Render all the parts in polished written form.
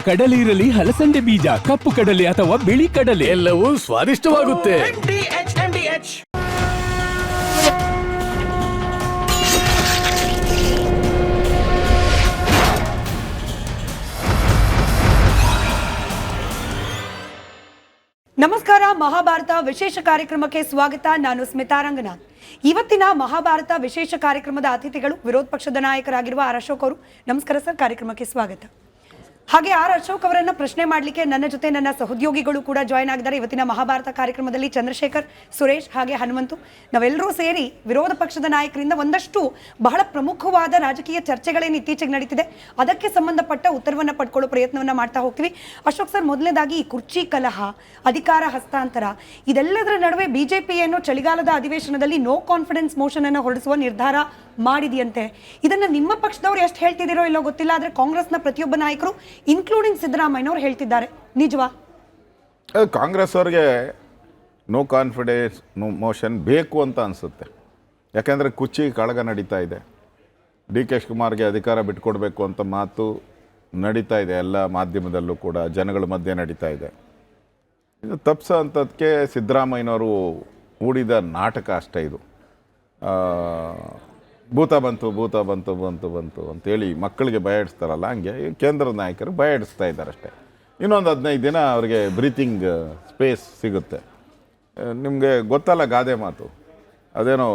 ಕಡಲೆ ಇರಲಿ, ಹಲಸಂದೆ ಬೀಜ, ಕಪ್ಪು ಕಡಲೆ ಅಥವಾ ಬಿಳಿ ಕಡಲೆ, ಎಲ್ಲವೂ ಸ್ವಾದಿಷ್ಟವಾಗುತ್ತೆ. ನಮಸ್ಕಾರ. ಮಹಾಭಾರತ ವಿಶೇಷ ಕಾರ್ಯಕ್ರಮಕ್ಕೆ ಸ್ವಾಗತ. ನಾನು ಸ್ಮಿತಾ ರಂಗನಾಥ್. ಇವತ್ತಿನ ಮಹಾಭಾರತ ವಿಶೇಷ ಕಾರ್ಯಕ್ರಮದ ಅತಿಥಿಗಳು ವಿರೋಧ ಪಕ್ಷದ ನಾಯಕರಾಗಿರುವ ಆರ್ ಅಶೋಕ್ ಅವರು. ನಮಸ್ಕಾರ ಸರ್, ಕಾರ್ಯಕ್ರಮಕ್ಕೆ ಸ್ವಾಗತ. ಹಾಗೆ ಆರ್ ಅಶೋಕ್ ಅವರನ್ನ ಪ್ರಶ್ನೆ ಮಾಡಲಿಕ್ಕೆ ನನ್ನ ಜೊತೆ ನನ್ನ ಸಹೋದ್ಯೋಗಿಗಳು ಕೂಡ ಜಾಯ್ನ್ ಆಗಿದ್ದಾರೆ. ಇವತ್ತಿನ ಮಹಾಭಾರತ ಕಾರ್ಯಕ್ರಮದಲ್ಲಿ ಚಂದ್ರಶೇಖರ್, ಸುರೇಶ್ ಹಾಗೆ ಹನುಮಂತು, ನಾವೆಲ್ಲರೂ ಸೇರಿ ವಿರೋಧ ಪಕ್ಷದ ನಾಯಕರಿಂದ ಒಂದಷ್ಟು ಬಹಳ ಪ್ರಮುಖವಾದ ರಾಜಕೀಯ ಚರ್ಚೆಗಳೇನು ಇತ್ತೀಚೆಗೆ ನಡೀತಿದೆ ಅದಕ್ಕೆ ಸಂಬಂಧಪಟ್ಟ ಉತ್ತರವನ್ನು ಪಡ್ಕೊಳ್ಳೋ ಪ್ರಯತ್ನವನ್ನ ಮಾಡ್ತಾ ಹೋಗ್ತೀವಿ. ಅಶೋಕ್ ಸರ್, ಮೊದಲನೇದಾಗಿ ಈ ಕುರ್ಚಿ ಕಲಹ, ಅಧಿಕಾರ ಹಸ್ತಾಂತರ, ಇದೆಲ್ಲದರ ನಡುವೆ ಬಿಜೆಪಿ ಏನು ಚಳಿಗಾಲದ ಅಧಿವೇಶನದಲ್ಲಿ ನೋ ಕಾನ್ಫಿಡೆನ್ಸ್ ಮೋಷನ್ ಅನ್ನು ಹೊರಡಿಸುವ ನಿರ್ಧಾರ ಮಾಡಿದೆಯಂತೆ. ಇದನ್ನ ನಿಮ್ಮ ಪಕ್ಷದವ್ರು ಎಷ್ಟು ಹೇಳ್ತಿದ್ದೀರೋ ಇಲ್ಲೋ ಗೊತ್ತಿಲ್ಲ, ಆದ್ರೆ ಕಾಂಗ್ರೆಸ್ನ ಪ್ರತಿಯೊಬ್ಬ ನಾಯಕರು ಇನ್ಕ್ಲೂಡಿಂಗ್ ಸಿದ್ದರಾಮಯ್ಯನವರು ಹೇಳ್ತಿದ್ದಾರೆ. ನಿಜವಾ? ಕಾಂಗ್ರೆಸ್ ಅವ್ರಿಗೆ ನೋ ಕಾನ್ಫಿಡೆನ್ಸ್ ಮೋಷನ್ ಬೇಕು ಅಂತ ಅನಿಸುತ್ತೆ. ಯಾಕೆಂದರೆ ಕುರ್ಚಿ ಕಾಳಗ ನಡೀತಾ ಇದೆ. ಡಿ ಕೆ ಶಿವಕುಮಾರ್ಗೆ ಅಧಿಕಾರ ಬಿಟ್ಕೊಡ್ಬೇಕು ಅಂತ ಮಾತು ನಡೀತಾ ಇದೆ, ಎಲ್ಲ ಮಾಧ್ಯಮದಲ್ಲೂ ಕೂಡ ಜನಗಳ ಮಧ್ಯೆ ನಡೀತಾ ಇದೆ. ಇದು ತಪ್ಪಿಸೋ ಅಂಥದ್ದಕ್ಕೆ ಸಿದ್ದರಾಮಯ್ಯನವರು ಹೂಡಿದ ನಾಟಕ ಅಷ್ಟೇ ಇದು. ಭೂತ ಬಂತು ಭೂತ ಬಂತು ಬಂತು ಬಂತು ಅಂತೇಳಿ ಮಕ್ಕಳಿಗೆ ಭಯ ಇಡಿಸ್ತಾರಲ್ಲ, ಹಂಗೆ ಕೇಂದ್ರದ ನಾಯಕರು ಭಯ ಇಡಿಸ್ತಾ ಇದ್ದಾರೆ ಅಷ್ಟೇ. ಇನ್ನೊಂದು 15 ದಿನ ಅವರಿಗೆ ಬ್ರೀತಿಂಗ್ ಸ್ಪೇಸ್ ಸಿಗುತ್ತೆ. ನಿಮಗೆ ಗೊತ್ತಲ್ಲ ಗಾದೆ ಮಾತು, ಅದೇನೋ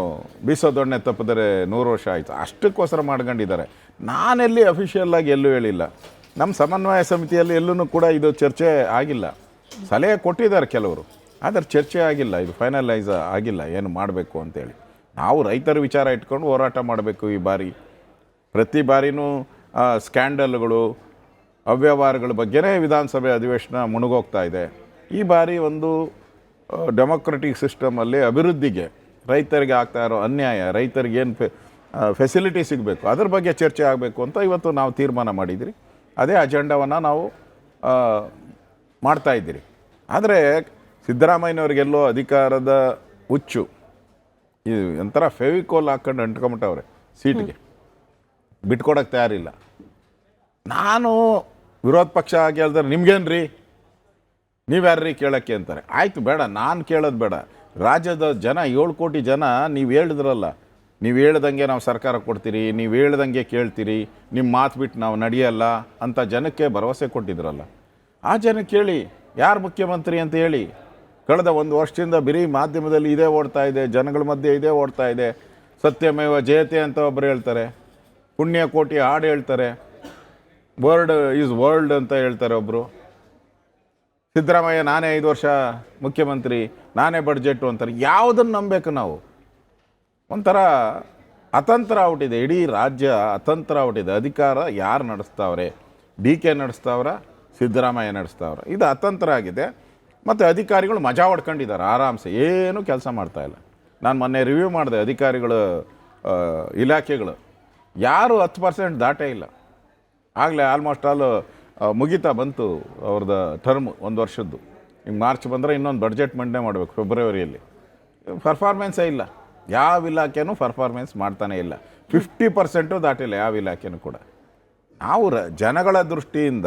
ಬೀಸೋ ದೊಣ್ಣೆ ತಪ್ಪಿದರೆ 100 ವರ್ಷ ಆಯಿತು, ಅಷ್ಟಕ್ಕೋಸ್ಕರ ಮಾಡ್ಕೊಂಡಿದ್ದಾರೆ. ನಾನೆಲ್ಲಿ ಅಫಿಷಿಯಲ್ಲಾಗಿ ಎಲ್ಲೂ ಹೇಳಿಲ್ಲ. ನಮ್ಮ ಸಮನ್ವಯ ಸಮಿತಿಯಲ್ಲಿ ಎಲ್ಲೂ ಕೂಡ ಇದು ಚರ್ಚೆ ಆಗಿಲ್ಲ. ಸಲಹೆ ಕೊಟ್ಟಿದ್ದಾರೆ ಕೆಲವರು, ಆದರೆ ಚರ್ಚೆ ಆಗಿಲ್ಲ, ಇದು ಫೈನಲೈಸ್ ಆಗಿಲ್ಲ ಏನು ಮಾಡಬೇಕು ಅಂತೇಳಿ. ನಾವು ರೈತರ ವಿಚಾರ ಇಟ್ಕೊಂಡು ಹೋರಾಟ ಮಾಡಬೇಕು. ಈ ಬಾರಿ ಪ್ರತಿ ಬಾರಿನೂ ಸ್ಕ್ಯಾಂಡಲ್ಗಳು, ಅವ್ಯವಹಾರಗಳ ಬಗ್ಗೆನೇ ವಿಧಾನಸಭೆ ಅಧಿವೇಶನ ಮುಳುಗೋಗ್ತಾ ಇದೆ. ಈ ಬಾರಿ ಒಂದು ಡೆಮೊಕ್ರೆಟಿಕ್ ಸಿಸ್ಟಮಲ್ಲಿ ಅಭಿವೃದ್ಧಿಗೆ, ರೈತರಿಗೆ ಆಗ್ತಾ ಇರೋ ಅನ್ಯಾಯ, ರೈತರಿಗೆ ಏನು ಫೆಸಿಲಿಟಿ ಸಿಗಬೇಕು ಅದ್ರ ಬಗ್ಗೆ ಚರ್ಚೆ ಆಗಬೇಕು ಅಂತ ಇವತ್ತು ನಾವು ತೀರ್ಮಾನ ಮಾಡಿದಿರಿ. ಅದೇ ಅಜೆಂಡವನ್ನು ನಾವು ಮಾಡ್ತಾಯಿದ್ದೀರಿ. ಆದರೆ ಸಿದ್ದರಾಮಯ್ಯನವ್ರಿಗೆಲ್ಲೋ ಅಧಿಕಾರದ ಹುಚ್ಚು, ಇದು ಒಂಥರ ಫೆವಿಕೋಲ್ ಹಾಕ್ಕೊಂಡು ಅಂಟ್ಕೊಂಬಿಟ್ಟವ್ರೆ ಸೀಟಿಗೆ, ಬಿಟ್ಕೊಡೋಕ್ಕೆ ತಯಾರಿಲ್ಲ. ನಾನು ವಿರೋಧ ಪಕ್ಷ ಆಗಿ ಹೇಳಿದ್ರೆ ನಿಮ್ಗೇನು ರೀ, ನೀವ್ಯಾರ್ರೀ ಕೇಳೋಕ್ಕೆ ಅಂತಾರೆ. ಆಯಿತು, ಬೇಡ, ನಾನು ಕೇಳೋದು ಬೇಡ. ರಾಜ್ಯದ ಜನ 7 ಕೋಟಿ ಜನ ನೀವು ಹೇಳಿದ್ರಲ್ಲ, ನೀವು ಹೇಳ್ದಂಗೆ ನಾವು ಸರ್ಕಾರ ಕೊಡ್ತೀರಿ, ನೀವು ಹೇಳ್ದಂಗೆ ಕೇಳ್ತೀರಿ, ನಿಮ್ಮ ಮಾತು ಬಿಟ್ಟು ನಾವು ನಡೆಯಲ್ಲ ಅಂತ ಜನಕ್ಕೆ ಭರವಸೆ ಕೊಟ್ಟಿದ್ರಲ್ಲ, ಆ ಜನಕ್ಕೆ ಹೇಳಿ ಯಾರು ಮುಖ್ಯಮಂತ್ರಿ ಅಂತ ಹೇಳಿ. ಕಳೆದ 1 ವರ್ಷದಿಂದ ಬರೀ ಮಾಧ್ಯಮದಲ್ಲಿ ಇದೇ ಓಡ್ತಾ ಇದೆ, ಜನಗಳ ಮಧ್ಯೆ ಇದೇ ಓಡ್ತಾ ಇದೆ. ಸತ್ಯಮೇವ ಜಯತೆ ಅಂತ ಒಬ್ಬರು ಹೇಳ್ತಾರೆ, ಪುಣ್ಯಕೋಟಿ ಹಾಡು ಹೇಳ್ತಾರೆ, ವರ್ಡ್ ಈಸ್ ವರ್ಲ್ಡ್ ಅಂತ ಹೇಳ್ತಾರೆ ಒಬ್ಬರು. ಸಿದ್ದರಾಮಯ್ಯ ನಾನೇ 5 ವರ್ಷ ಮುಖ್ಯಮಂತ್ರಿ, ನಾನೇ ಬಡ್ಜೆಟು ಅಂತಾರೆ. ಯಾವುದನ್ನು ನಂಬಬೇಕು ನಾವು? ಒಂಥರ ಅತಂತ್ರ ಔಟಿದೆ, ಇಡೀ ರಾಜ್ಯ ಅತಂತ್ರ ಔಟಿದೆ. ಅಧಿಕಾರ ಯಾರು ನಡೆಸ್ತಾವ್ರೆ? ಡಿ ಕೆ ನಡೆಸ್ತಾವ್ರ, ಸಿದ್ದರಾಮಯ್ಯ ನಡೆಸ್ತಾವ್ರ? ಇದು ಅತಂತ್ರ ಆಗಿದೆ. ಮತ್ತು ಅಧಿಕಾರಿಗಳು ಮಜಾ ಹೊಡ್ಕೊಂಡಿದ್ದಾರೆ ಆರಾಮ್ಸೆ, ಏನೂ ಕೆಲಸ ಮಾಡ್ತಾಯಿಲ್ಲ. ನಾನು ಮೊನ್ನೆ ರಿವ್ಯೂ ಮಾಡಿದೆ ಅಧಿಕಾರಿಗಳು, ಇಲಾಖೆಗಳು ಯಾರು 10% ದಾಟೇ ಇಲ್ಲ. ಆಗಲೇ ಆಲ್ಮೋಸ್ಟ್ ಆಲ್ ಮುಗಿತಾ ಬಂತು ಅವ್ರದ್ದು ಟರ್ಮ್ 1 ವರ್ಷದ್ದು. ಈಗ ಮಾರ್ಚ್ ಬಂದರೆ ಇನ್ನೊಂದು ಬಡ್ಜೆಟ್ ಮಂಡನೆ ಮಾಡಬೇಕು ಫೆಬ್ರವರಿಯಲ್ಲಿ. ಪರ್ಫಾರ್ಮೆನ್ಸೇ ಇಲ್ಲ, ಯಾವ ಇಲಾಖೆನೂ ಪರ್ಫಾರ್ಮೆನ್ಸ್ ಮಾಡ್ತಾನೇ ಇಲ್ಲ. 50% ದಾಟಿಲ್ಲ ಯಾವ ಇಲಾಖೆನೂ ಕೂಡ. ನಾವು ಜನಗಳ ದೃಷ್ಟಿಯಿಂದ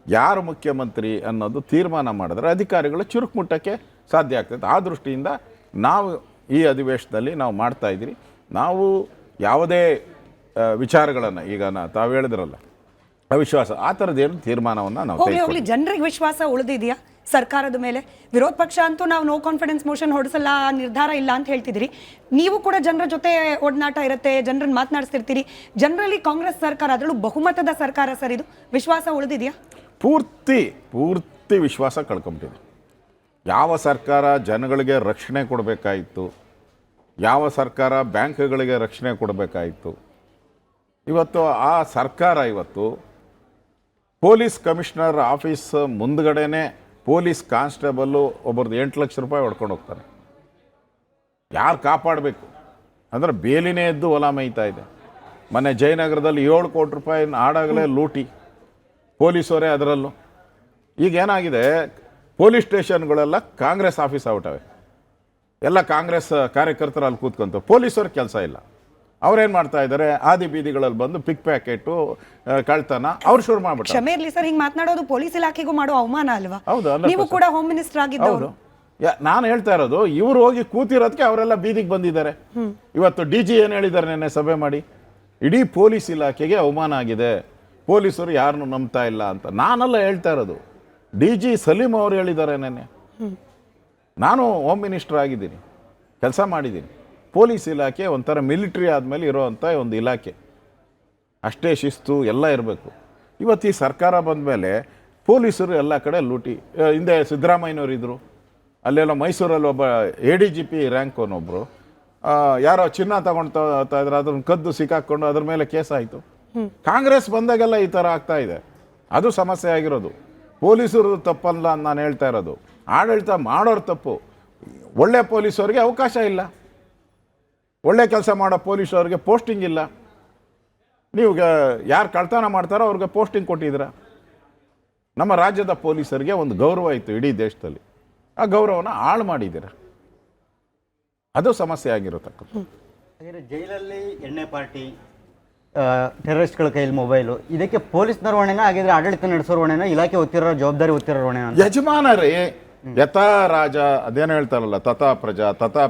ಯಾರು ಮುಖ್ಯಮಂತ್ರಿ ಅನ್ನೋದು ತೀರ್ಮಾನ ಮಾಡಿದ್ರೆ ಅಧಿಕಾರಿಗಳು ಚುರುಕು ಮುಟ್ಟಕ್ಕೆ ಸಾಧ್ಯ ಆಗ್ತದೆ. ಆ ದೃಷ್ಟಿಯಿಂದ ನಾವು ಈ ಅಧಿವೇಶನದಲ್ಲಿ ನಾವು ಮಾಡ್ತಾಯಿದ್ದೀರಿ. ನಾವು ಯಾವುದೇ ವಿಚಾರಗಳನ್ನು ಈಗ ತಾವು ಹೇಳಿದ್ರಲ್ಲ ಅವಿಶ್ವಾಸ, ಆ ಥರದ್ದೇನು ತೀರ್ಮಾನವನ್ನು ನಾವು ಹೋಗ್ಲಿ. ಜನರಿಗೆ ವಿಶ್ವಾಸ ಉಳಿದಿದೆಯಾ ಸರ್ಕಾರದ ಮೇಲೆ? ವಿರೋಧ ಪಕ್ಷ ಅಂತೂ ನಾವು ನೋ ಕಾನ್ಫಿಡೆನ್ಸ್ ಮೋಷನ್ ಹೊಡಿಸಲ್ಲ, ನಿರ್ಧಾರ ಇಲ್ಲ ಅಂತ ಹೇಳ್ತಿದ್ದೀರಿ. ನೀವು ಕೂಡ ಜನರ ಜೊತೆ ಒಡನಾಟ ಇರುತ್ತೆ, ಜನರನ್ನು ಮಾತನಾಡಿಸ್ತಿರ್ತೀರಿ. ಜನರಲ್ಲಿ ಕಾಂಗ್ರೆಸ್ ಸರ್ಕಾರ, ಅದರಲ್ಲೂ ಬಹುಮತದ ಸರ್ಕಾರ ಸರ್, ಇದು ವಿಶ್ವಾಸ ಉಳಿದಿದೆಯಾ? ಪೂರ್ತಿ ವಿಶ್ವಾಸ ಕಳ್ಕೊಂಬಿಟ್ಟಿದೆ. ಯಾವ ಸರ್ಕಾರ ಜನಗಳಿಗೆ ರಕ್ಷಣೆ ಕೊಡಬೇಕಾಯಿತು, ಯಾವ ಸರ್ಕಾರ ಬ್ಯಾಂಕ್ಗಳಿಗೆ ರಕ್ಷಣೆ ಕೊಡಬೇಕಾಯಿತು, ಇವತ್ತು ಆ ಸರ್ಕಾರ ಇವತ್ತು ಪೊಲೀಸ್ ಕಮಿಷನರ್ ಆಫೀಸ್ ಮುಂದ್ಗಡೆನೇ ಪೊಲೀಸ್ ಕಾನ್ಸ್ಟೇಬಲ್ಲು ಒಬ್ಬರದ್ದು 8 ಲಕ್ಷ ರೂಪಾಯಿ ಹೊಡ್ಕೊಂಡು ಹೋಗ್ತಾನೆ. ಯಾರು ಕಾಪಾಡಬೇಕು ಅಂದರೆ ಬೇಲಿನೇ ಎದ್ದು ಹೊಲ ಮೇಯ್ತಾ ಇದೆ. ಮೊನ್ನೆ ಜಯನಗರದಲ್ಲಿ 7 ಕೋಟಿ ರೂಪಾಯಿ ಆಡಾಗಲೇ ಲೂಟಿ, ಪೊಲೀಸವರೇ ಅದರಲ್ಲೂ. ಈಗ ಏನಾಗಿದೆ, ಪೊಲೀಸ್ ಸ್ಟೇಷನ್ಗಳೆಲ್ಲ ಕಾಂಗ್ರೆಸ್ ಆಫೀಸ್ ಆಗ್ಬಿಟ್ಟವೆ. ಎಲ್ಲ ಕಾಂಗ್ರೆಸ್ ಕಾರ್ಯಕರ್ತರು ಅಲ್ಲಿ ಕೂತ್ಕೊಂತ, ಪೊಲೀಸವ್ರ ಕೆಲಸ ಇಲ್ಲ. ಅವ್ರೇನು ಮಾಡ್ತಾ ಇದ್ದಾರೆ, ಆದಿ ಬೀದಿಗಳಲ್ಲಿ ಬಂದು ಪಿಕ್ ಪ್ಯಾಕೆಟು ಕಳ್ತನ ಅವ್ರು ಶುರು ಮಾಡ್ಬಿಟ್ಟು. ಕ್ಷಮೆ ಇರ್ಲಿ ಸರ್, ಹಿಂಗ್ ಮಾತನಾಡೋದು ಪೊಲೀಸ್ ಇಲಾಖೆಗೂ ಮಾಡೋ ಅವಮಾನ ಅಲ್ವಾ? ಹೌದು, ನೀವು ಕೂಡ ಹೋಮ್ ಮಿನಿಸ್ಟರ್ ಆಗಿದ್ದವರು. ನಾನು ಹೇಳ್ತಾ ಇರೋದು, ಇವ್ರು ಹೋಗಿ ಕೂತಿರೋದಕ್ಕೆ ಅವರೆಲ್ಲ ಬೀದಿಗೆ ಬಂದಿದ್ದಾರೆ. ಇವತ್ತು DG ಏನು ಹೇಳಿದ್ದಾರೆ ನೆನ್ನೆ ಸಭೆ ಮಾಡಿ, ಇಡೀ ಪೊಲೀಸ್ ಇಲಾಖೆಗೆ ಅವಮಾನ ಆಗಿದೆ, ಪೊಲೀಸರು ಯಾರನ್ನು ನಂಬ್ತಾ ಇಲ್ಲ ಅಂತ. ನಾನೆಲ್ಲ ಹೇಳ್ತಾ ಇರೋದು, DG ಸಲೀಂ ಅವರು ಹೇಳಿದ್ದಾರೆ ನೆನ್ನೆ. ನಾನು ಹೋಮ್ ಮಿನಿಸ್ಟರ್ ಆಗಿದ್ದೀನಿ, ಕೆಲಸ ಮಾಡಿದ್ದೀನಿ. ಪೊಲೀಸ್ ಇಲಾಖೆ ಒಂಥರ ಮಿಲಿಟ್ರಿ ಆದಮೇಲೆ ಇರೋವಂಥ ಒಂದು ಇಲಾಖೆ, ಅಷ್ಟೇ ಶಿಸ್ತು ಎಲ್ಲ ಇರಬೇಕು. ಇವತ್ತು ಈ ಸರ್ಕಾರ ಬಂದ ಮೇಲೆ ಪೊಲೀಸರು ಎಲ್ಲ ಕಡೆ ಲೂಟಿ. ಹಿಂದೆ ಸಿದ್ದರಾಮಯ್ಯನವರು ಇದ್ದರು, ಅಲ್ಲೆಲ್ಲ ಮೈಸೂರಲ್ಲಿ ಒಬ್ಬ ADGP ರ್ಯಾಂಕ್ ಅವನೊಬ್ಬರು ಯಾರೋ ಚಿನ್ನ ತಗೊಳ್ತಾ ಇದ್ರೆ ಅದನ್ನು ಕದ್ದು ಸಿಕ್ಕಾಕೊಂಡು ಅದ್ರ ಮೇಲೆ ಕೇಸ್ ಆಯಿತು. ಕಾಂಗ್ರೆಸ್ ಬಂದಾಗೆಲ್ಲ ಈ ಥರ ಆಗ್ತಾ ಇದೆ. ಅದು ಸಮಸ್ಯೆ ಆಗಿರೋದು. ಪೊಲೀಸರು ತಪ್ಪಲ್ಲ ಅಂತ ನಾನು ಹೇಳ್ತಾ ಇರೋದು, ಆಡಳಿತ ಮಾಡೋರು ತಪ್ಪು. ಒಳ್ಳೆ ಪೊಲೀಸವ್ರಿಗೆ ಅವಕಾಶ ಇಲ್ಲ, ಒಳ್ಳೆ ಕೆಲಸ ಮಾಡೋ ಪೊಲೀಸವ್ರಿಗೆ ಪೋಸ್ಟಿಂಗ್ ಇಲ್ಲ. ನೀವು ಯಾರು ಕಳ್ತನ ಮಾಡ್ತಾರೋ ಅವ್ರಿಗೆ ಪೋಸ್ಟಿಂಗ್ ಕೊಟ್ಟಿದ್ದೀರ. ನಮ್ಮ ರಾಜ್ಯದ ಪೊಲೀಸರಿಗೆ ಒಂದು ಗೌರವ ಇತ್ತು ಇಡೀ ದೇಶದಲ್ಲಿ, ಆ ಗೌರವನ ಹಾಳು ಮಾಡಿದ್ದೀರ. ಅದು ಸಮಸ್ಯೆ ಆಗಿರತಕ್ಕಂಥ. ಜೈಲಲ್ಲಿ ಎಣ್ಣೆ ಪಾರ್ಟಿ, ಟೆರರಿಸ್ಟ್ಗಳ ಕೈಯಲ್ಲಿ ಮೊಬೈಲು, ಇದಕ್ಕೆ ಪೊಲೀಸ್ನವ್ರ ಹೊಣೆನ ಆಗಿದ್ರೆ ಆಡಳಿತ ನಡೆಸೋರ್ ಹೊಣೆನ, ಇಲಾಖೆ ಹೊತ್ತಿರೋ ಜವಾಬ್ದಾರಿ ಹೊತ್ತಿರೋ ಹೊಣೆನ? ಯಜಮಾನರೇ, ಯಥಾ ರಾಜ ಅದೇನು ಹೇಳ್ತಾರಲ್ಲ, ತಥಾ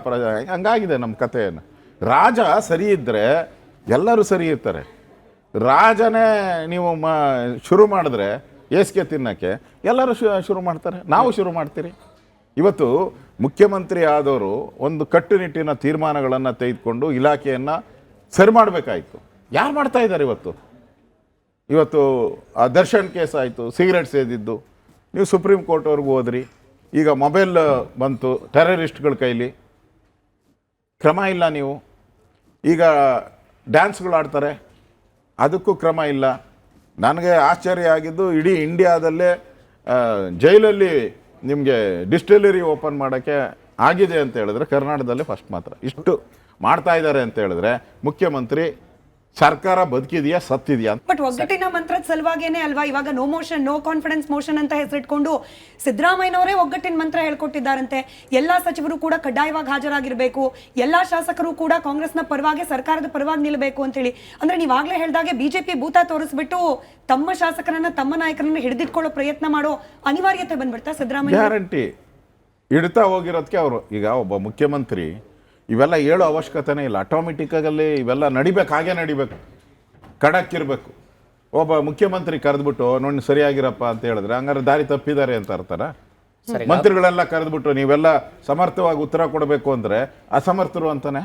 ಪ್ರಜಾ ಹಂಗಾಗಿದೆ ನಮ್ಮ ಕಥೆಯನ್ನು. ರಾಜ ಸರಿ ಇದ್ದರೆ ಎಲ್ಲರೂ ಸರಿ ಇರ್ತಾರೆ. ರಾಜನೇ ನೀವು ಶುರು ಮಾಡಿದ್ರೆ ಏಸ್ಗೆ ತಿನ್ನಕ್ಕೆ ಎಲ್ಲರೂ ಶುರು ಮಾಡ್ತಾರೆ, ನಾವು ಶುರು ಮಾಡ್ತೀರಿ. ಇವತ್ತು ಮುಖ್ಯಮಂತ್ರಿ ಆದವರು ಒಂದು ಕಟ್ಟುನಿಟ್ಟಿನ ತೀರ್ಮಾನಗಳನ್ನು ತೆಗೆದುಕೊಂಡು ಇಲಾಖೆಯನ್ನು ಸರಿ ಮಾಡಬೇಕಾಯಿತು. ಯಾರು ಮಾಡ್ತಾ ಇದ್ದಾರೆ ಇವತ್ತು ಆ ದರ್ಶನ್ ಕೇಸ್ ಆಯಿತು, ಸಿಗರೇಟ್ ಸೇದಿದ್ದು, ನೀವು ಸುಪ್ರೀಂ ಕೋರ್ಟ್ವರೆಗೂ ಹೋದ್ರಿ. ಈಗ ಮೊಬೈಲ್ ಬಂತು ಟೆರರಿಸ್ಟ್ಗಳ ಕೈಲಿ, ಕ್ರಮ ಇಲ್ಲ. ನೀವು ಈಗ ಡ್ಯಾನ್ಸ್ಗಳು ಆಡ್ತಾರೆ, ಅದಕ್ಕೂ ಕ್ರಮ ಇಲ್ಲ. ನನಗೆ ಆಶ್ಚರ್ಯ ಆಗಿದ್ದು, ಇಡೀ ಇಂಡಿಯಾದಲ್ಲೇ ಜೈಲಲ್ಲಿ ನಿಮಗೆ ಡಿಸ್ಟಿಲರಿ ಓಪನ್ ಮಾಡೋಕ್ಕೆ ಆಗಿದೆ ಅಂತ ಹೇಳಿದ್ರೆ ಕರ್ನಾಟಕದಲ್ಲೇ ಫಸ್ಟ್ ಮಾತ್ರ. ಇಷ್ಟು ಮಾಡ್ತಾ ಇದ್ದಾರೆ ಅಂತ ಹೇಳಿದ್ರೆ ಮುಖ್ಯಮಂತ್ರಿ ಸರ್ಕಾರ ಬದುಕಿದೆಯಾ ಸತ್ತಿದೆಯಾ? ಬಟ್ ಒಗ್ಗಟ್ಟಿನ ಮಂತ್ರದ ಸಲುವಾಗೇನೆ ಅಲ್ವಾ ಇವಾಗ no motion no confidence motion ಅಂತ ಹೆಸರಿಟ್ಕೊಂಡು ಸಿದ್ದರಾಮಯ್ಯನವರೇ ಒಗ್ಗಟ್ಟಿನ ಮಂತ್ರ ಹೇಳ್ಕೊಟ್ಟಿದ್ದಾರಂತೆ. ಎಲ್ಲಾ ಸಚಿವರು ಕೂಡ ಕಡ್ಡಾಯವಾಗಿ ಹಾಜರಾಗಿರ್ಬೇಕು, ಎಲ್ಲಾ ಶಾಸಕರು ಕೂಡ ಕಾಂಗ್ರೆಸ್ನ ಪರವಾಗಿ ಸರ್ಕಾರದ ಪರವಾಗಿ ನಿಲ್ಲಬೇಕು ಅಂತ ಹೇಳಿ. ಅಂದ್ರೆ ನೀವಾಗ್ಲೇ ಹೇಳ್ದಾಗೆ ಬಿಜೆಪಿ ಭೂತ ತೋರಿಸ್ಬಿಟ್ಟು ತಮ್ಮ ಶಾಸಕರನ್ನ ತಮ್ಮ ನಾಯಕರನ್ನ ಹಿಡಿದಿಟ್ಕೊಳ್ಳೋ ಪ್ರಯತ್ನ ಮಾಡೋ ಅನಿವಾರ್ಯತೆ ಬಂದ್ಬಿಡ್ತಾ ಸಿದ್ದರಾಮಯ್ಯ? ಗ್ಯಾರಂಟಿ ಹಿಡ್ತಾ ಹೋಗಿರೋದಕ್ಕೆ ಅವರು. ಈಗ ಒಬ್ಬ ಮುಖ್ಯಮಂತ್ರಿ ಇವೆಲ್ಲ ಹೇಳೋ ಅವಶ್ಯಕತೆನೇ ಇಲ್ಲ. ಆಟೋಮೆಟಿಕ್ಕಾಗಲ್ಲಿ ಇವೆಲ್ಲ ನಡಿಬೇಕು, ಹಾಗೆ ನಡಿಬೇಕು, ಖಡಕ್ಕಿರಬೇಕು. ಒಬ್ಬ ಮುಖ್ಯಮಂತ್ರಿ ಕರೆದ್ಬಿಟ್ಟು ನೋಡಿ ಸರಿಯಾಗಿರಪ್ಪ ಅಂತ ಹೇಳಿದ್ರೆ ಹಂಗಾರೆ ದಾರಿ ತಪ್ಪಿದ್ದಾರೆ ಅಂತ ಅರ್ಥನ? ಮಂತ್ರಿಗಳೆಲ್ಲ ಕರೆದ್ಬಿಟ್ಟು ನೀವೆಲ್ಲ ಸಮರ್ಥವಾಗಿ ಉತ್ತರ ಕೊಡಬೇಕು ಅಂದರೆ ಅಸಮರ್ಥರು ಅಂತಾನೆ.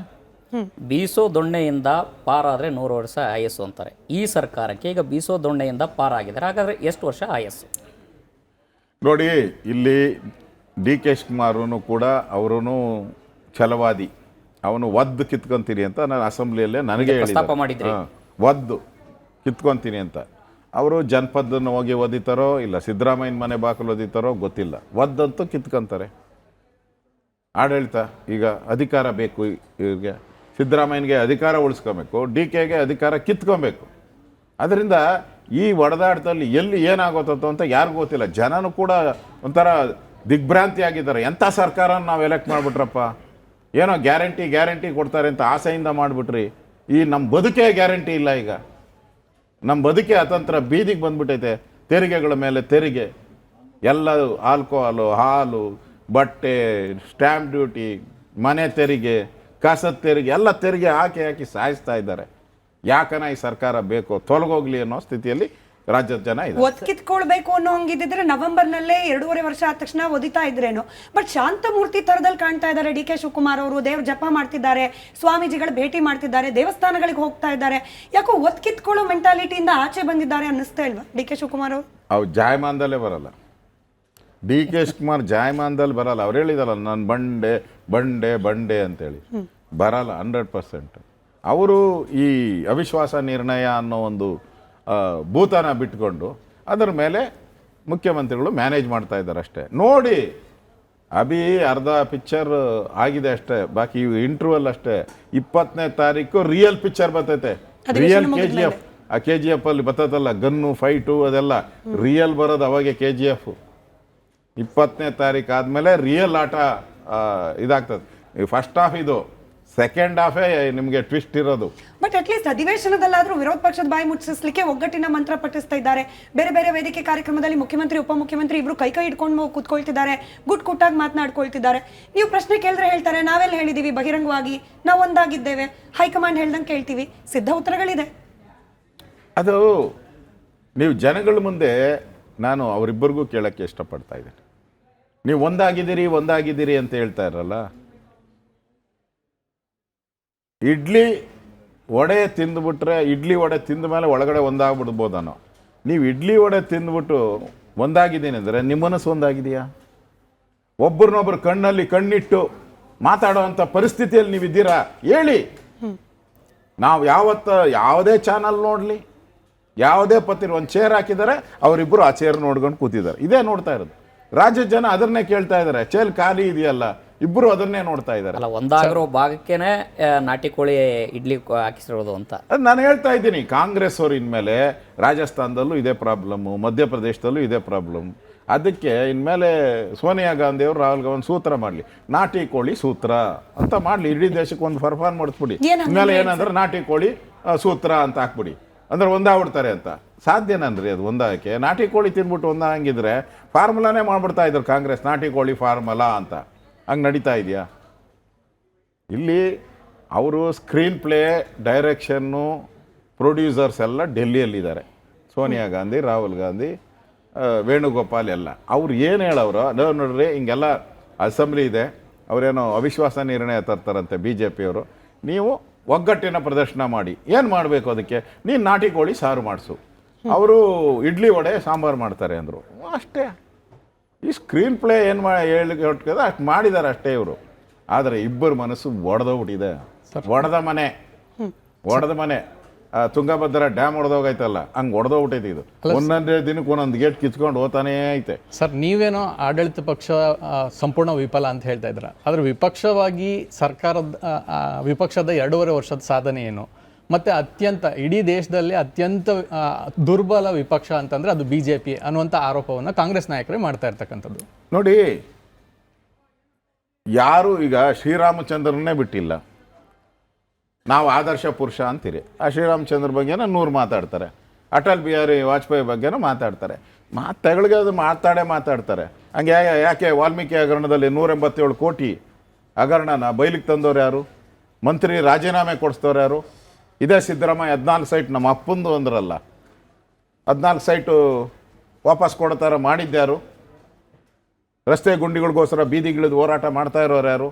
ಬೀಸೋ ದೊಣ್ಣೆಯಿಂದ ಪಾರಾದರೆ 100 ವರ್ಷ ಆಯಸ್ಸು ಅಂತಾರೆ. ಈ ಸರ್ಕಾರಕ್ಕೆ ಈಗ ಬೀಸೋ ದೊಣ್ಣೆಯಿಂದ ಪಾರಾಗಿದ್ದಾರೆ, ಹಾಗಾದರೆ ಎಷ್ಟು ವರ್ಷ ಆಯಸ್ಸು? ನೋಡಿ, ಇಲ್ಲಿ DK ಶಿವಕುಮಾರನು ಕೂಡ ಅವರೂ ಛಲವಾದಿ. ಅವನು ಒದ್ದು ಕಿತ್ಕೊಂತೀನಿ ಅಂತ ನಾನು ಅಸೆಂಬ್ಲಿಯಲ್ಲೇ ನನಗೆ ಹೇಳಿದ್ದೆ, ಒದ್ದು ಕಿತ್ಕೊಂತೀನಿ ಅಂತ. ಅವರು ಜನಪದನ್ನು ಹೋಗಿ ಓದಿತಾರೋ ಇಲ್ಲ ಸಿದ್ದರಾಮಯ್ಯನ ಮನೆ ಬಾಕಲು ಓದಿತಾರೋ ಗೊತ್ತಿಲ್ಲ, ಒದ್ದಂತೂ ಕಿತ್ಕೊಂತಾರೆ. ಆಡಳಿತ ಈಗ ಅಧಿಕಾರ ಬೇಕು ಇವ್ರಿಗೆ. ಸಿದ್ದರಾಮಯ್ಯನಿಗೆ ಅಧಿಕಾರ ಉಳಿಸ್ಕೊಬೇಕು, DKಗೆ ಅಧಿಕಾರ ಕಿತ್ಕೊಬೇಕು. ಅದರಿಂದ ಈ ಒಡೆದಾಟದಲ್ಲಿ ಎಲ್ಲಿ ಏನಾಗೋತೋ ಅಂತ ಯಾರಿಗೂ ಗೊತ್ತಿಲ್ಲ. ಜನನೂ ಕೂಡ ಒಂಥರ ದಿಗ್ಭ್ರಾಂತಿ ಆಗಿದ್ದಾರೆ. ಎಂಥ ಸರ್ಕಾರ ನಾವು ಎಲೆಕ್ಟ್ ಮಾಡಿಬಿಟ್ರಪ್ಪ, ಏನೋ ಗ್ಯಾರಂಟಿ ಕೊಡ್ತಾರೆ ಅಂತ ಆಸೆಯಿಂದ ಮಾಡಿಬಿಟ್ರಿ. ಈ ನಮ್ಮ ಬದುಕೇ ಗ್ಯಾರಂಟಿ ಇಲ್ಲ. ಈಗ ನಮ್ಮ ಬದುಕೇ ಅತಂತ್ರ ಬೀದಿಗೆ ಬಂದ್ಬಿಟ್ಟೈತೆ. ತೆರಿಗೆಗಳ ಮೇಲೆ ತೆರಿಗೆ, ಎಲ್ಲ ಆಲ್ಕೋಹಾಲು, ಹಾಲು, ಬಟ್ಟೆ, ಸ್ಟ್ಯಾಂಪ್ ಡ್ಯೂಟಿ, ಮನೆ ತೆರಿಗೆ, ಕಸದ ತೆರಿಗೆ, ಎಲ್ಲ ತೆರಿಗೆ ಹಾಕಿ ಸಾಯಿಸ್ತಾ ಇದ್ದಾರೆ. ಯಾಕನ ಈ ಸರ್ಕಾರ ಬೇಕು, ತೊಲಗೋಗ್ಲಿ ಅನ್ನೋ ಸ್ಥಿತಿಯಲ್ಲಿ ರಾಜ್ಯದ ಜನ ಇದೆ. ಒತ್ಕಿತ್ಕೊಳ್ಬೇಕು ಅನ್ನೋ ಹಂಗಿದ್ರೆ ನವೆಂಬರ್ನಲ್ಲೇ 2.5 ವರ್ಷ ಆದ ತಕ್ಷಣ ಒದಿತಾ ಇದ್ರೇನು. ಬಟ್ ಶಾಂತಮೂರ್ತಿ ತರದಲ್ಲಿ ಕಾಣ್ತಾ ಇದ್ದಾರೆ DK ಶಿವಕುಮಾರ್ ಅವರು. ದೇವ್ರ ಜಪ ಮಾಡ್ತಿದ್ದಾರೆ, ಸ್ವಾಮೀಜಿಗಳ ಭೇಟಿ ಮಾಡ್ತಿದ್ದಾರೆ, ದೇವಸ್ಥಾನಗಳಿಗೆ ಹೋಗ್ತಾ ಇದ್ದಾರೆ. ಯಾಕೋ ಒತ್ಕಿತ್ಕೊಳ್ಳೋ ಮೆಂಟಾಲಿಟಿಯಿಂದ ಆಚೆ ಬಂದಿದ್ದಾರೆ ಅನ್ನಿಸ್ತಾ ಇಲ್ವಾ DK ಶಿವಕುಮಾರ್ ಅವರು? ಅವು ಜಾಯಮಾನದಲ್ಲೇ ಬರಲ್ಲ. DK ಶಿವಕುಮಾರ್ ಜಾಯಮಾನದಲ್ಲಿ ಬರಲ್ಲ. ಅವ್ರು ಹೇಳಿದಲ್ಲ, ನಾನು ಬಂಡೆ ಬಂಡೆ ಬಂಡೆ ಅಂತೇಳಿ ಬರಲ್ಲ 100%. ಅವರು ಈ ಅವಿಶ್ವಾಸ ನಿರ್ಣಯ ಅನ್ನೋ ಒಂದು ಭೂತನ ಬಿಟ್ಕೊಂಡು ಅದರ ಮೇಲೆ ಮುಖ್ಯಮಂತ್ರಿಗಳು ಮ್ಯಾನೇಜ್ ಮಾಡ್ತಾ ಇದ್ದಾರೆ ಅಷ್ಟೇ. ನೋಡಿ, ಅಭಿ ಅರ್ಧ ಪಿಕ್ಚರ್ ಆಗಿದೆ ಅಷ್ಟೇ, ಬಾಕಿ ಇಂಟರ್ವಲ್ ಅಷ್ಟೇ. 20ನೇ ತಾರೀಕು ರಿಯಲ್ ಪಿಕ್ಚರ್ ಬರ್ತೈತೆ, ರಿಯಲ್ KGF. ಆ KGF ಅಲ್ಲಿ ಬರ್ತೈತಲ್ಲ, ಗನ್ನು ಫೈಟು ಅದೆಲ್ಲ ರಿಯಲ್ ಬರೋದು ಅವಾಗೆ. KGF 20ನೇ ತಾರೀಕು ಆದಮೇಲೆ ರಿಯಲ್ ಆಟ ಇದಾಗ್ತದೆ. ಫಸ್ಟ್ ಹಾಫ್ ಇದು ಸೆಕೆಂಡ್ ಹಾಫೇ ನಿಮಗೆ ಟ್ವಿಸ್ಟ್ ಇರೋದು. ಬಟ್ ಅಟ್ಲೀಸ್ಟ್ ಅಧಿವೇಶನದಲ್ಲಾದ್ರೂ ವಿರೋಧ ಪಕ್ಷದ ಬಾಯಿ ಮುಚ್ಚಿಸ್ಲಿಕ್ಕೆ ಒಗ್ಗಟ್ಟಿನ ಮಂತ್ರ ಪಠಿಸ್ತಾ ಇದ್ದಾರೆ. ಬೇರೆ ಬೇರೆ ವೇದಿಕೆ ಕಾರ್ಯಕ್ರಮದಲ್ಲಿ ಮುಖ್ಯಮಂತ್ರಿ ಉಪಮುಖ್ಯಮಂತ್ರಿ ಇಬ್ರು ಕೈ ಹಿಡ್ಕೊಂಡು ಕೂತ್ಕೊಳ್ತಿದ್ದಾರೆ, ಗುಟ್ ಗುಟ್ಟಾಗಿ ಮಾತನಾಡ್ಕೊಳ್ತಿದ್ದಾರೆ. ನೀವು ಪ್ರಶ್ನೆ ಕೇಳಿದ್ರೆ ಹೇಳ್ತಾರೆ ನಾವೆಲ್ಲ ಹೇಳಿದೀವಿ ಬಹಿರಂಗವಾಗಿ, ನಾವು ಒಂದಾಗಿದ್ದೇವೆ, ಹೈಕಮಾಂಡ್ ಹೇಳ್ದಂಗೆ ಕೇಳ್ತೀವಿ. ಸಿದ್ಧ ಉತ್ತರಗಳಿದೆ. ಅದು ನೀವು ಜನಗಳ ಮುಂದೆ ನಾನು ಅವರಿಬ್ಬರಿಗೂ ಕೇಳೋಕ್ಕೆ ಇಷ್ಟಪಡ್ತಾ ಇದ್ದೇನೆ. ನೀವು ಒಂದಾಗಿದ್ದೀರಿ ಅಂತ ಹೇಳ್ತಾ ಇರಲ್ಲ. ಇಡ್ಲಿ ವಡೆ ತಿಂದುಬಿಟ್ರೆ ಇಡ್ಲಿ ವಡೆ ತಿಂದ ಮೇಲೆ ಒಳಗಡೆ ಒಂದಾಗ್ಬಿಡ್ಬೋದನೋ. ನೀವು ಇಡ್ಲಿ ವಡೆ ತಿಂದ್ಬಿಟ್ಟು ಒಂದಾಗಿದ್ದೀನಿ ಅಂದರೆ ನಿಮ್ಮ ಮನಸ್ಸು ಒಂದಾಗಿದೆಯಾ? ಒಬ್ಬರನ್ನೊಬ್ಬರು ಕಣ್ಣಲ್ಲಿ ಕಣ್ಣಿಟ್ಟು ಮಾತಾಡೋ ಅಂಥ ಪರಿಸ್ಥಿತಿಯಲ್ಲಿ ನೀವಿದ್ದೀರಾ ಹೇಳಿ. ನಾವು ಯಾವುದೇ ಚಾನಲ್ ನೋಡಲಿ, ಯಾವುದೇ ಪತ್ರಿಕೆ ಒಂದು ಚೇರ್ ಹಾಕಿದ್ದಾರೆ, ಅವರಿಬ್ಬರು ಆ ಚೇರ್ ನೋಡ್ಕೊಂಡು ಕೂತಿದ್ದಾರೆ. ಇದೇ ನೋಡ್ತಾ ಇರೋದು. ರಾಜ್ಯದ ಜನ ಅದನ್ನೇ ಕೇಳ್ತಾ ಇದ್ದಾರೆ. ಚೇರ್ ಖಾಲಿ ಇದೆಯಲ್ಲ, ಇಬ್ಬರು ಅದನ್ನೇ ನೋಡ್ತಾ ಇದ್ದಾರೆ. ಅಲ್ಲ, ಒಂದಾಗಿರೋ ಭಾಗಕ್ಕೇನೆ ನಾಟಿ ಕೋಳಿ ಇಡ್ಲಿ ಹಾಕಿಸಿರೋದು ಅಂತ ಅದು ನಾನು ಹೇಳ್ತಾ ಇದ್ದೀನಿ. ಕಾಂಗ್ರೆಸ್ ಅವರು ಇನ್ಮೇಲೆ ರಾಜಸ್ಥಾನದಲ್ಲೂ ಇದೇ ಪ್ರಾಬ್ಲಮ್ಮು, ಮಧ್ಯಪ್ರದೇಶದಲ್ಲೂ ಇದೇ ಪ್ರಾಬ್ಲಮ್. ಅದಕ್ಕೆ ಇನ್ಮೇಲೆ ಸೋನಿಯಾ ಗಾಂಧಿ ಅವರು ರಾಹುಲ್ ಗಾಂಧಿ ಸೂತ್ರ ಮಾಡಲಿ, ನಾಟಿ ಕೋಳಿ ಸೂತ್ರ ಅಂತ ಮಾಡಲಿ. ಇಡೀ ದೇಶಕ್ಕೆ ಒಂದು ಫರ್ಫಾನ್ ಮಾಡಿಸ್ಬಿಡಿ. ಇನ್ಮೇಲೆ ಏನಂದ್ರೆ ನಾಟಿ ಕೋಳಿ ಸೂತ್ರ ಅಂತ ಹಾಕ್ಬಿಡಿ, ಅಂದ್ರೆ ಒಂದಾಗ್ಬಿಡ್ತಾರೆ ಅಂತ. ಸಾಧ್ಯನನ್ರಿ ಅದು ಒಂದಾಗಕ್ಕೆ? ನಾಟಿ ಕೋಳಿ ತಿಂದ್ಬಿಟ್ಟು ಒಂದಾಗಿದ್ರೆ ಫಾರ್ಮುಲಾನೇ ಮಾಡ್ಬಿಡ್ತಾ ಇದ್ರು ಕಾಂಗ್ರೆಸ್, ನಾಟಿ ಕೋಳಿ ಫಾರ್ಮುಲಾ ಅಂತ. ಹಂಗೆ ನಡೀತಾ ಇದೆಯಾ? ಇಲ್ಲಿ ಅವರು ಸ್ಕ್ರೀನ್ ಪ್ಲೇ, ಡೈರೆಕ್ಷನ್ನು, ಪ್ರೊಡ್ಯೂಸರ್ಸ್ ಎಲ್ಲ ಡೆಲ್ಲಿಯಲ್ಲಿದ್ದಾರೆ. ಸೋನಿಯಾ ಗಾಂಧಿ, ರಾಹುಲ್ ಗಾಂಧಿ, ವೇಣುಗೋಪಾಲ್ ಎಲ್ಲ. ಅವ್ರು ಏನು ಹೇಳೋರು ನೋಡ್ರಿ, ಹಿಂಗೆಲ್ಲ ಅಸೆಂಬ್ಲಿ ಇದೆ, ಅವರೇನೋ ಅವಿಶ್ವಾಸ ನಿರ್ಣಯ ತರ್ತಾರಂತೆ BJP ಅವರು. ನೀವು ಒಗ್ಗಟ್ಟಿನ ಪ್ರದರ್ಶನ ಮಾಡಿ. ಏನು ಮಾಡಬೇಕು ಅದಕ್ಕೆ? ನೀನು ನಾಟಿ ಕೋಳಿ ಸಾರು ಮಾಡಿಸು, ಅವರು ಇಡ್ಲಿ ವಡೆ ಸಾಂಬಾರು ಮಾಡ್ತಾರೆ ಅಂದರು. ಅಷ್ಟೇ. ಈ ಸ್ಕ್ರೀನ್ ಪ್ಲೇ ಏನು ಹೇಳಿ ಅಷ್ಟು ಮಾಡಿದ್ದಾರೆ ಅಷ್ಟೇ ಇವರು. ಆದರೆ ಇಬ್ಬರು ಮನಸ್ಸು ಒಡೆದೋಗ್ಬಿಟ್ಟಿದೆ. ಒಡೆದ ಮನೆ ತುಂಗಭದ್ರಾ ಡ್ಯಾಮ್ ಹೊಡೆದೋಗೈತಲ್ಲ, ಹಂಗೆ ಹೊಡೆದೋಗ್ಬಿಟ್ಟೈತೆ ಇದು. ಒಂದೊಂದೇ ದಿನಕ್ಕೆ ಒಂದೊಂದು ಗೇಟ್ ಕಿತ್ಕೊಂಡು ಹೋಗ್ತಾನೇ ಐತೆ. ಸರ್, ನೀವೇನೋ ಆಡಳಿತ ಪಕ್ಷ ಸಂಪೂರ್ಣ ವಿಫಲ ಅಂತ ಹೇಳ್ತಾ ಇದ್ರ, ಆದರೆ ವಿಪಕ್ಷವಾಗಿ ವಿಪಕ್ಷದ 2.5 ವರ್ಷದ ಸಾಧನೆ ಏನು? ಮತ್ತು ಇಡೀ ದೇಶದಲ್ಲಿ ಅತ್ಯಂತ ದುರ್ಬಲ ವಿಪಕ್ಷ ಅಂತಂದರೆ ಅದು BJP ಅನ್ನುವಂಥ ಆರೋಪವನ್ನು ಕಾಂಗ್ರೆಸ್ ನಾಯಕರೇ ಮಾಡ್ತಾ ಇರ್ತಕ್ಕಂಥದ್ದು. ನೋಡಿ, ಯಾರು ಈಗ ಶ್ರೀರಾಮಚಂದ್ರನ್ನೇ ಬಿಟ್ಟಿಲ್ಲ. ನಾವು ಆದರ್ಶ ಪುರುಷ ಅಂತೀರಿ. ಆ ಶ್ರೀರಾಮಚಂದ್ರ ಬಗ್ಗೆನ 100 ಮಾತಾಡ್ತಾರೆ, ಅಟಲ್ ಬಿಹಾರಿ ವಾಜಪೇಯಿ ಬಗ್ಗೆನೂ ಮಾತಾಡ್ತಾರೆ. ತೆಗಳಿಗೆ ಅದು ಮಾತಾಡ್ತಾರೆ. ಹಂಗೆ ಯಾಕೆ ವಾಲ್ಮೀಕಿ ಹಗರಣದಲ್ಲಿ 187 ಕೋಟಿ ಹಗರಣನ ಬಯಲಿಗೆ ತಂದವ್ರು ಯಾರು? ಮಂತ್ರಿ ರಾಜೀನಾಮೆ ಕೊಡಿಸ್ತವ್ರು ಯಾರು? ಇದೇ ಸಿದ್ದರಾಮಯ್ಯ 14 ಸೈಟ್ ನಮ್ಮ ಅಪ್ಪಂದು ಅಂದ್ರಲ್ಲ, 14 ಸೈಟು ವಾಪಸ್ ಕೊಡೋ ಥರ ಮಾಡಿದ್ದ್ಯಾರು? ರಸ್ತೆ ಗುಂಡಿಗಳಿಗೋಸ್ಕರ ಬೀದಿಗಿಳಿದು ಹೋರಾಟ ಮಾಡ್ತಾ ಇರೋರು ಯಾರು?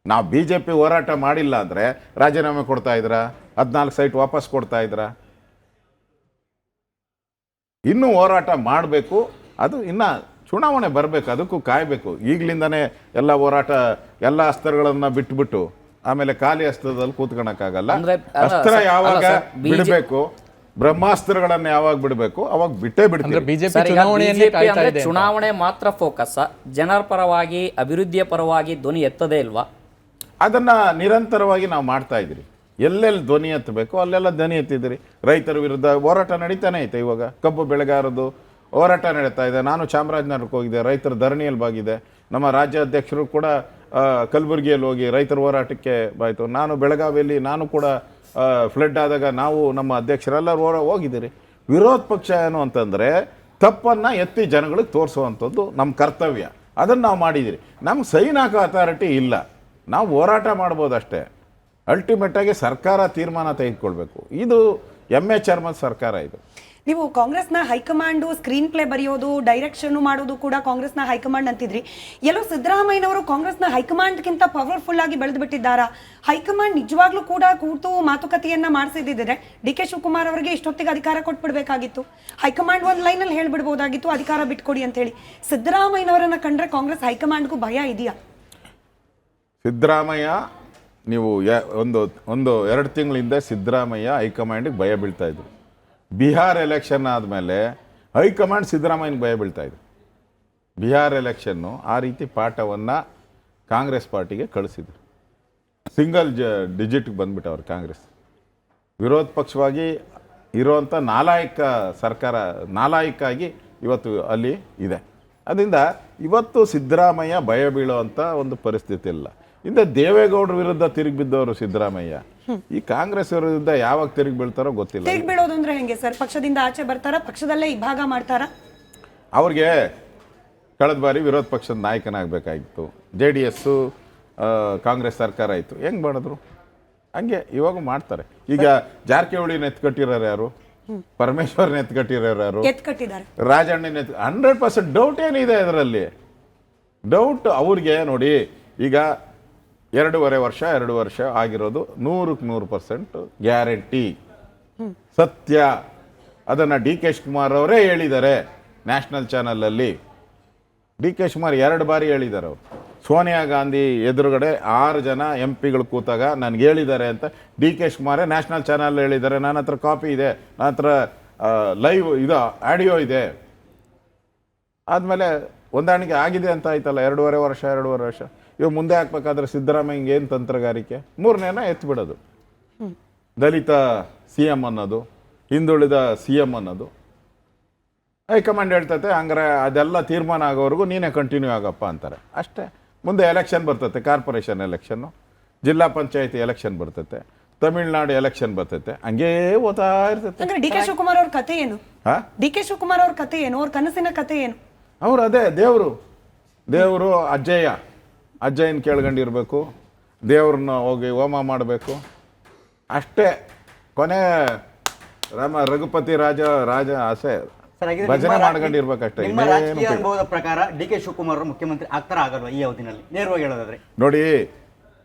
ನಾವು BJP ಹೋರಾಟ ಮಾಡಿಲ್ಲ ಅಂದರೆ ರಾಜೀನಾಮೆ ಕೊಡ್ತಾ ಇದ್ರಾ? 14 ಸೈಟ್ ವಾಪಸ್ ಕೊಡ್ತಾ ಇದ್ರಾ? ಇನ್ನೂ ಹೋರಾಟ ಮಾಡಬೇಕು. ಅದು ಇನ್ನು ಚುನಾವಣೆ ಬರಬೇಕು, ಅದಕ್ಕೂ ಕಾಯಬೇಕು. ಈಗಲಿಂದನೇ ಎಲ್ಲ ಹೋರಾಟ, ಎಲ್ಲ ಅಸ್ತ್ರಗಳನ್ನು ಬಿಟ್ಬಿಟ್ಟು ಆಮೇಲೆ ಖಾಲಿ ಅಸ್ತ್ರದಲ್ಲಿ ಕೂತ್ಕೊಳಕ್ಕಾಗಲ್ಲ. ಅಸ್ತ್ರ ಯಾವಾಗ ಬಿಡಬೇಕು, ಬ್ರಹ್ಮಾಸ್ತ್ರಗಳನ್ನು ಯಾವಾಗ ಬಿಡಬೇಕು ಅವಾಗ ಬಿಟ್ಟೇ ಬಿಡ್ತೀವಿ. BJP ಚುನಾವಣೆ ಮಾತ್ರ ಫೋಕಸ್, ಜನರ ಪರವಾಗಿ, ಅಭಿವೃದ್ಧಿಯ ಪರವಾಗಿ ಧ್ವನಿ ಎತ್ತದೇ ಇಲ್ವಾ? ಅದನ್ನು ನಿರಂತರವಾಗಿ ನಾವು ಮಾಡ್ತಾ ಇದ್ದೀರಿ. ಎಲ್ಲೆಲ್ಲಿ ಧ್ವನಿ ಎತ್ತಬೇಕು ಅಲ್ಲೆಲ್ಲ ಧ್ವನಿ ಎತ್ತಿದ್ದೀರಿ. ರೈತರ ವಿರುದ್ಧ ಹೋರಾಟ ನಡೀತಾನೆ ಐತೆ. ಇವಾಗ ಕಬ್ಬು ಬೆಳೆಗಾರದು ಹೋರಾಟ ನಡೀತಾ ಇದೆ. ನಾನು ಚಾಮರಾಜನಗರಕ್ಕೆ ಹೋಗಿದ್ದೆ, ರೈತರ ಧರಣಿಯಲ್ಲಿ ಬಾಗಿದೆ. ನಮ್ಮ ರಾಜ್ಯಾಧ್ಯಕ್ಷರು ಕೂಡ ಕಲಬುರಗಿಯಲ್ಲಿ ಹೋಗಿ ರೈತರ ಹೋರಾಟಕ್ಕೆ ಬಾಯ್ತು. ನಾನು ಬೆಳಗಾವಿಯಲ್ಲಿ ನಾನು ಕೂಡ ಫ್ಲಡ್ ಆದಾಗ ನಾವು ನಮ್ಮ ಅಧ್ಯಕ್ಷರೆಲ್ಲರೂ ಹೋಗಿದ್ದೀರಿ. ವಿರೋಧ ಪಕ್ಷ ಏನು ಅಂತಂದರೆ ತಪ್ಪನ್ನು ಎತ್ತಿ ಜನಗಳಿಗೆ ತೋರಿಸುವಂಥದ್ದು ನಮ್ಮ ಕರ್ತವ್ಯ. ಅದನ್ನು ನಾವು ಮಾಡಿದ್ದೀರಿ. ನಮ್ಗೆ ಸೈನ್ ಹಾಕೋ ಅಥಾರಿಟಿ ಇಲ್ಲ. ನಾವು ಹೋರಾಟ ಮಾಡ್ಬೋದು ಅಷ್ಟೇ. ಅಲ್ಟಿಮೇಟಾಗಿ ಸರ್ಕಾರ ತೀರ್ಮಾನ ತೆಗೆದುಕೊಳ್ಬೇಕು. ಇದು MA ಚರ್ಮದ ಸರ್ಕಾರ ಇದು. ನೀವು ಕಾಂಗ್ರೆಸ್ನ ಹೈಕಮಾಂಡು ಸ್ಕ್ರೀನ್ ಪ್ಲೇ ಬರೆಯೋದು, ಡೈರೆಕ್ಷನ್ ಮಾಡೋದು ಕೂಡ ಕಾಂಗ್ರೆಸ್ನ ಹೈಕಮಾಂಡ್ ಅಂತಿದ್ರಿ. ಎಲ್ಲೋ ಸಿದ್ದರಾಮಯ್ಯನವರು ಕಾಂಗ್ರೆಸ್ನ ಹೈಕಮಾಂಡ್ಗಿಂತ ಪವರ್ಫುಲ್ ಆಗಿ ಬೆಳೆದು ಬಿಟ್ಟಿದ್ದಾರಾ? ಹೈಕಮಾಂಡ್ ನಿಜವಾಗ್ಲೂ ಕೂಡ ಕೂತು ಮಾತುಕತೆಯನ್ನ ಮಾಡಿಸಿದ್ರೆ DK ಶಿವಕುಮಾರ್ ಅವರಿಗೆ ಇಷ್ಟೊತ್ತಿಗೆ ಅಧಿಕಾರ ಕೊಟ್ಬಿಡ್ಬೇಕಾಗಿತ್ತು. ಹೈಕಮಾಂಡ್ ಒಂದು ಲೈನಲ್ಲಿ ಹೇಳ್ಬಿಡ್ಬೋದಾಗಿತ್ತು, ಅಧಿಕಾರ ಬಿಟ್ಕೊಡಿ ಅಂತ ಹೇಳಿ. ಸಿದ್ದರಾಮಯ್ಯನವರನ್ನ ಕಂಡ್ರೆ ಕಾಂಗ್ರೆಸ್ ಹೈಕಮಾಂಡ್ಗೂ ಭಯ ಇದೆಯಾ? ಸಿದ್ದರಾಮಯ್ಯ, ನೀವು ಒಂದು 2 ತಿಂಗಳ ಹಿಂದೆ ಸಿದ್ದರಾಮಯ್ಯ ಹೈಕಮಾಂಡಿಗೆ ಭಯ ಬೀಳ್ತಾ ಇದ್ರು. ಬಿಹಾರ್ ಎಲೆಕ್ಷನ್ ಆದಮೇಲೆ ಹೈಕಮಾಂಡ್ ಸಿದ್ದರಾಮಯ್ಯನಿಗೆ ಭಯ ಬೀಳ್ತಾ ಇದ್ರು. ಬಿಹಾರ್ ಎಲೆಕ್ಷನ್ನು ಆ ರೀತಿ ಪಾಠವನ್ನು ಕಾಂಗ್ರೆಸ್ ಪಾರ್ಟಿಗೆ ಕಳಿಸಿದ್ರು. ಸಿಂಗಲ್ ಡಿಜಿಟ್ಗೆ ಬಂದ್ಬಿಟ್ಟವ್ರು ಕಾಂಗ್ರೆಸ್. ವಿರೋಧ ಪಕ್ಷವಾಗಿ ಇರುವಂಥ ನಾಲಾಯಕ ಸರ್ಕಾರ, ನಾಲಾಯಕಾಗಿ ಇವತ್ತು ಅಲ್ಲಿ ಇದೆ. ಅದರಿಂದ ಇವತ್ತು ಸಿದ್ದರಾಮಯ್ಯ ಭಯ ಬೀಳುವಂಥ ಒಂದು ಪರಿಸ್ಥಿತಿ ಇಲ್ಲ. ಇಂದ ದೇವೇಗೌಡರ ವಿರುದ್ಧ ತಿರುಗಿ ಬಿದ್ದವರು ಸಿದ್ದರಾಮಯ್ಯ. ಈ ಕಾಂಗ್ರೆಸ್ ವಿರುದ್ಧ ಯಾವಾಗ ತಿರುಗಿ ಬೀಳ್ತಾರೋ ಗೊತ್ತಿಲ್ಲ. ತಿರುಗಿ ಬೀಳೋದು ಅಂದ್ರೆ ಹೆಂಗೆ ಸರ್? ಪಕ್ಷದಿಂದ ಆಚೆ ಬರ್ತಾರ, ಪಕ್ಷದಲ್ಲೇ ಇಭಾಗ ಮಾಡ್ತಾರ? ಅವ್ರಿಗೆ ಕಳೆದ ಬಾರಿ ವಿರೋಧ ಪಕ್ಷದ ನಾಯಕನಾಗಬೇಕಾಗಿತ್ತು. JDS ಕಾಂಗ್ರೆಸ್ ಸರ್ಕಾರ ಆಯಿತು, ಹೆಂಗೆ ಮಾಡಿದ್ರು ಹಂಗೆ ಇವಾಗ ಮಾಡ್ತಾರೆ. ಈಗ ಜಾರಕಿಹೊಳಿ ಎತ್ಕಟ್ಟಿರೋರು ಯಾರು? ಪರಮೇಶ್ವರ್ ಎತ್ಕಟ್ಟಿರೋರು ಯಾರು? ಎತ್ಕಟ್ಟಿದ್ದಾರೆ. ರಾಜಣ್ಣ 100% ಡೌಟ್ ಏನಿದೆ ಅದರಲ್ಲಿ? ಡೌಟ್ ಅವ್ರಿಗೆ ನೋಡಿ, ಈಗ 2 ವರ್ಷ ಆಗಿರೋದು 100% ಗ್ಯಾರಂಟಿ ಸತ್ಯ. ಅದನ್ನು DK ಶಿವಕುಮಾರ್ ಅವರೇ ಹೇಳಿದ್ದಾರೆ ನ್ಯಾಷನಲ್ ಚಾನಲಲ್ಲಿ. DK ಶಿವಕುಮಾರ್ 2 ಬಾರಿ ಹೇಳಿದ್ದಾರೆ. ಅವರು ಸೋನಿಯಾ ಗಾಂಧಿ ಎದುರುಗಡೆ 6 ಜನ MP ಗಳು ಕೂತಾಗ ನನಗೆ ಹೇಳಿದ್ದಾರೆ ಅಂತ DK ಶಿವಕುಮಾರೇ ನ್ಯಾಷನಲ್ ಚಾನಲ್ ಹೇಳಿದ್ದಾರೆ. ನನ್ನ ಹತ್ರ ಕಾಪಿ ಇದೆ, ನನ್ನ ಹತ್ರ ಲೈವ್ ಇದು ಆಡಿಯೋ ಇದೆ. ಆದಮೇಲೆ ಹೊಂದಾಣಿಕೆ ಆಗಿದೆ ಅಂತ ಆಯ್ತಲ್ಲ. 2.5 ವರ್ಷ ಇವಾಗ ಮುಂದೆ ಹಾಕ್ಬೇಕಾದ್ರೆ ಸಿದ್ದರಾಮಯ್ಯಂಗೆ ಏನು ತಂತ್ರಗಾರಿಕೆ? 3ನೇನ ಎತ್ಬಿಡೋದು. ದಲಿತ CM ಅನ್ನೋದು, ಹಿಂದುಳಿದ CM ಅನ್ನೋದು. ಹೈಕಮಾಂಡ್ ಹೇಳ್ತೈತೆ ಹಂಗಾರೆ ಅದೆಲ್ಲ ತೀರ್ಮಾನ ಆಗೋವರೆಗೂ ನೀನೇ ಕಂಟಿನ್ಯೂ ಆಗಪ್ಪ ಅಂತಾರೆ ಅಷ್ಟೇ. ಮುಂದೆ ಎಲೆಕ್ಷನ್ ಬರ್ತೈತೆ, ಕಾರ್ಪೊರೇಷನ್ ಎಲೆಕ್ಷನ್ನು, ಜಿಲ್ಲಾ ಪಂಚಾಯತಿ ಎಲೆಕ್ಷನ್ ಬರ್ತೈತೆ, ತಮಿಳ್ನಾಡು ಎಲೆಕ್ಷನ್ ಬರ್ತೈತೆ, ಹಂಗೇ ಓದ್ತಾ ಇರ್ತೈತೆ. ಅಂದ್ರೆ DK ಶಿವಕುಮಾರ್ ಅವ್ರ ಕತೆ ಏನು? DK ಶಿವಕುಮಾರ್ ಅವ್ರ ಕತೆ ಏನು? ಅವ್ರ ಕನಸಿನ ಕತೆ ಏನು? ಅವ್ರು ಅದೇ ದೇವರು ಅಜ್ಜಯ್ಯನ ಕೇಳ್ಕೊಂಡಿರ್ಬೇಕು, ದೇವ್ರನ್ನ ಹೋಗಿ ಹೋಮ ಮಾಡಬೇಕು ಅಷ್ಟೇ. ಕೊನೆ ರಘುಪತಿ ರಾಜ ಆಸೆ ಭಜನೆ ಮಾಡ್ಕೊಂಡಿರ್ಬೇಕಷ್ಟೇ. ನಿಮ್ಮ ರಾಜಕೀಯ ಅನುಭವದ ಪ್ರಕಾರ DK ಶಿವಕುಮಾರ್ ಅವರು ಮುಖ್ಯಮಂತ್ರಿ ಆಗ್ತಾರ ಆಗಲ್ವಾ ಈ ಅವಧಿನಲ್ಲಿ? ನೇರವಾಗಿ ಹೇಳೋದಾದ್ರೆ ನೋಡಿ,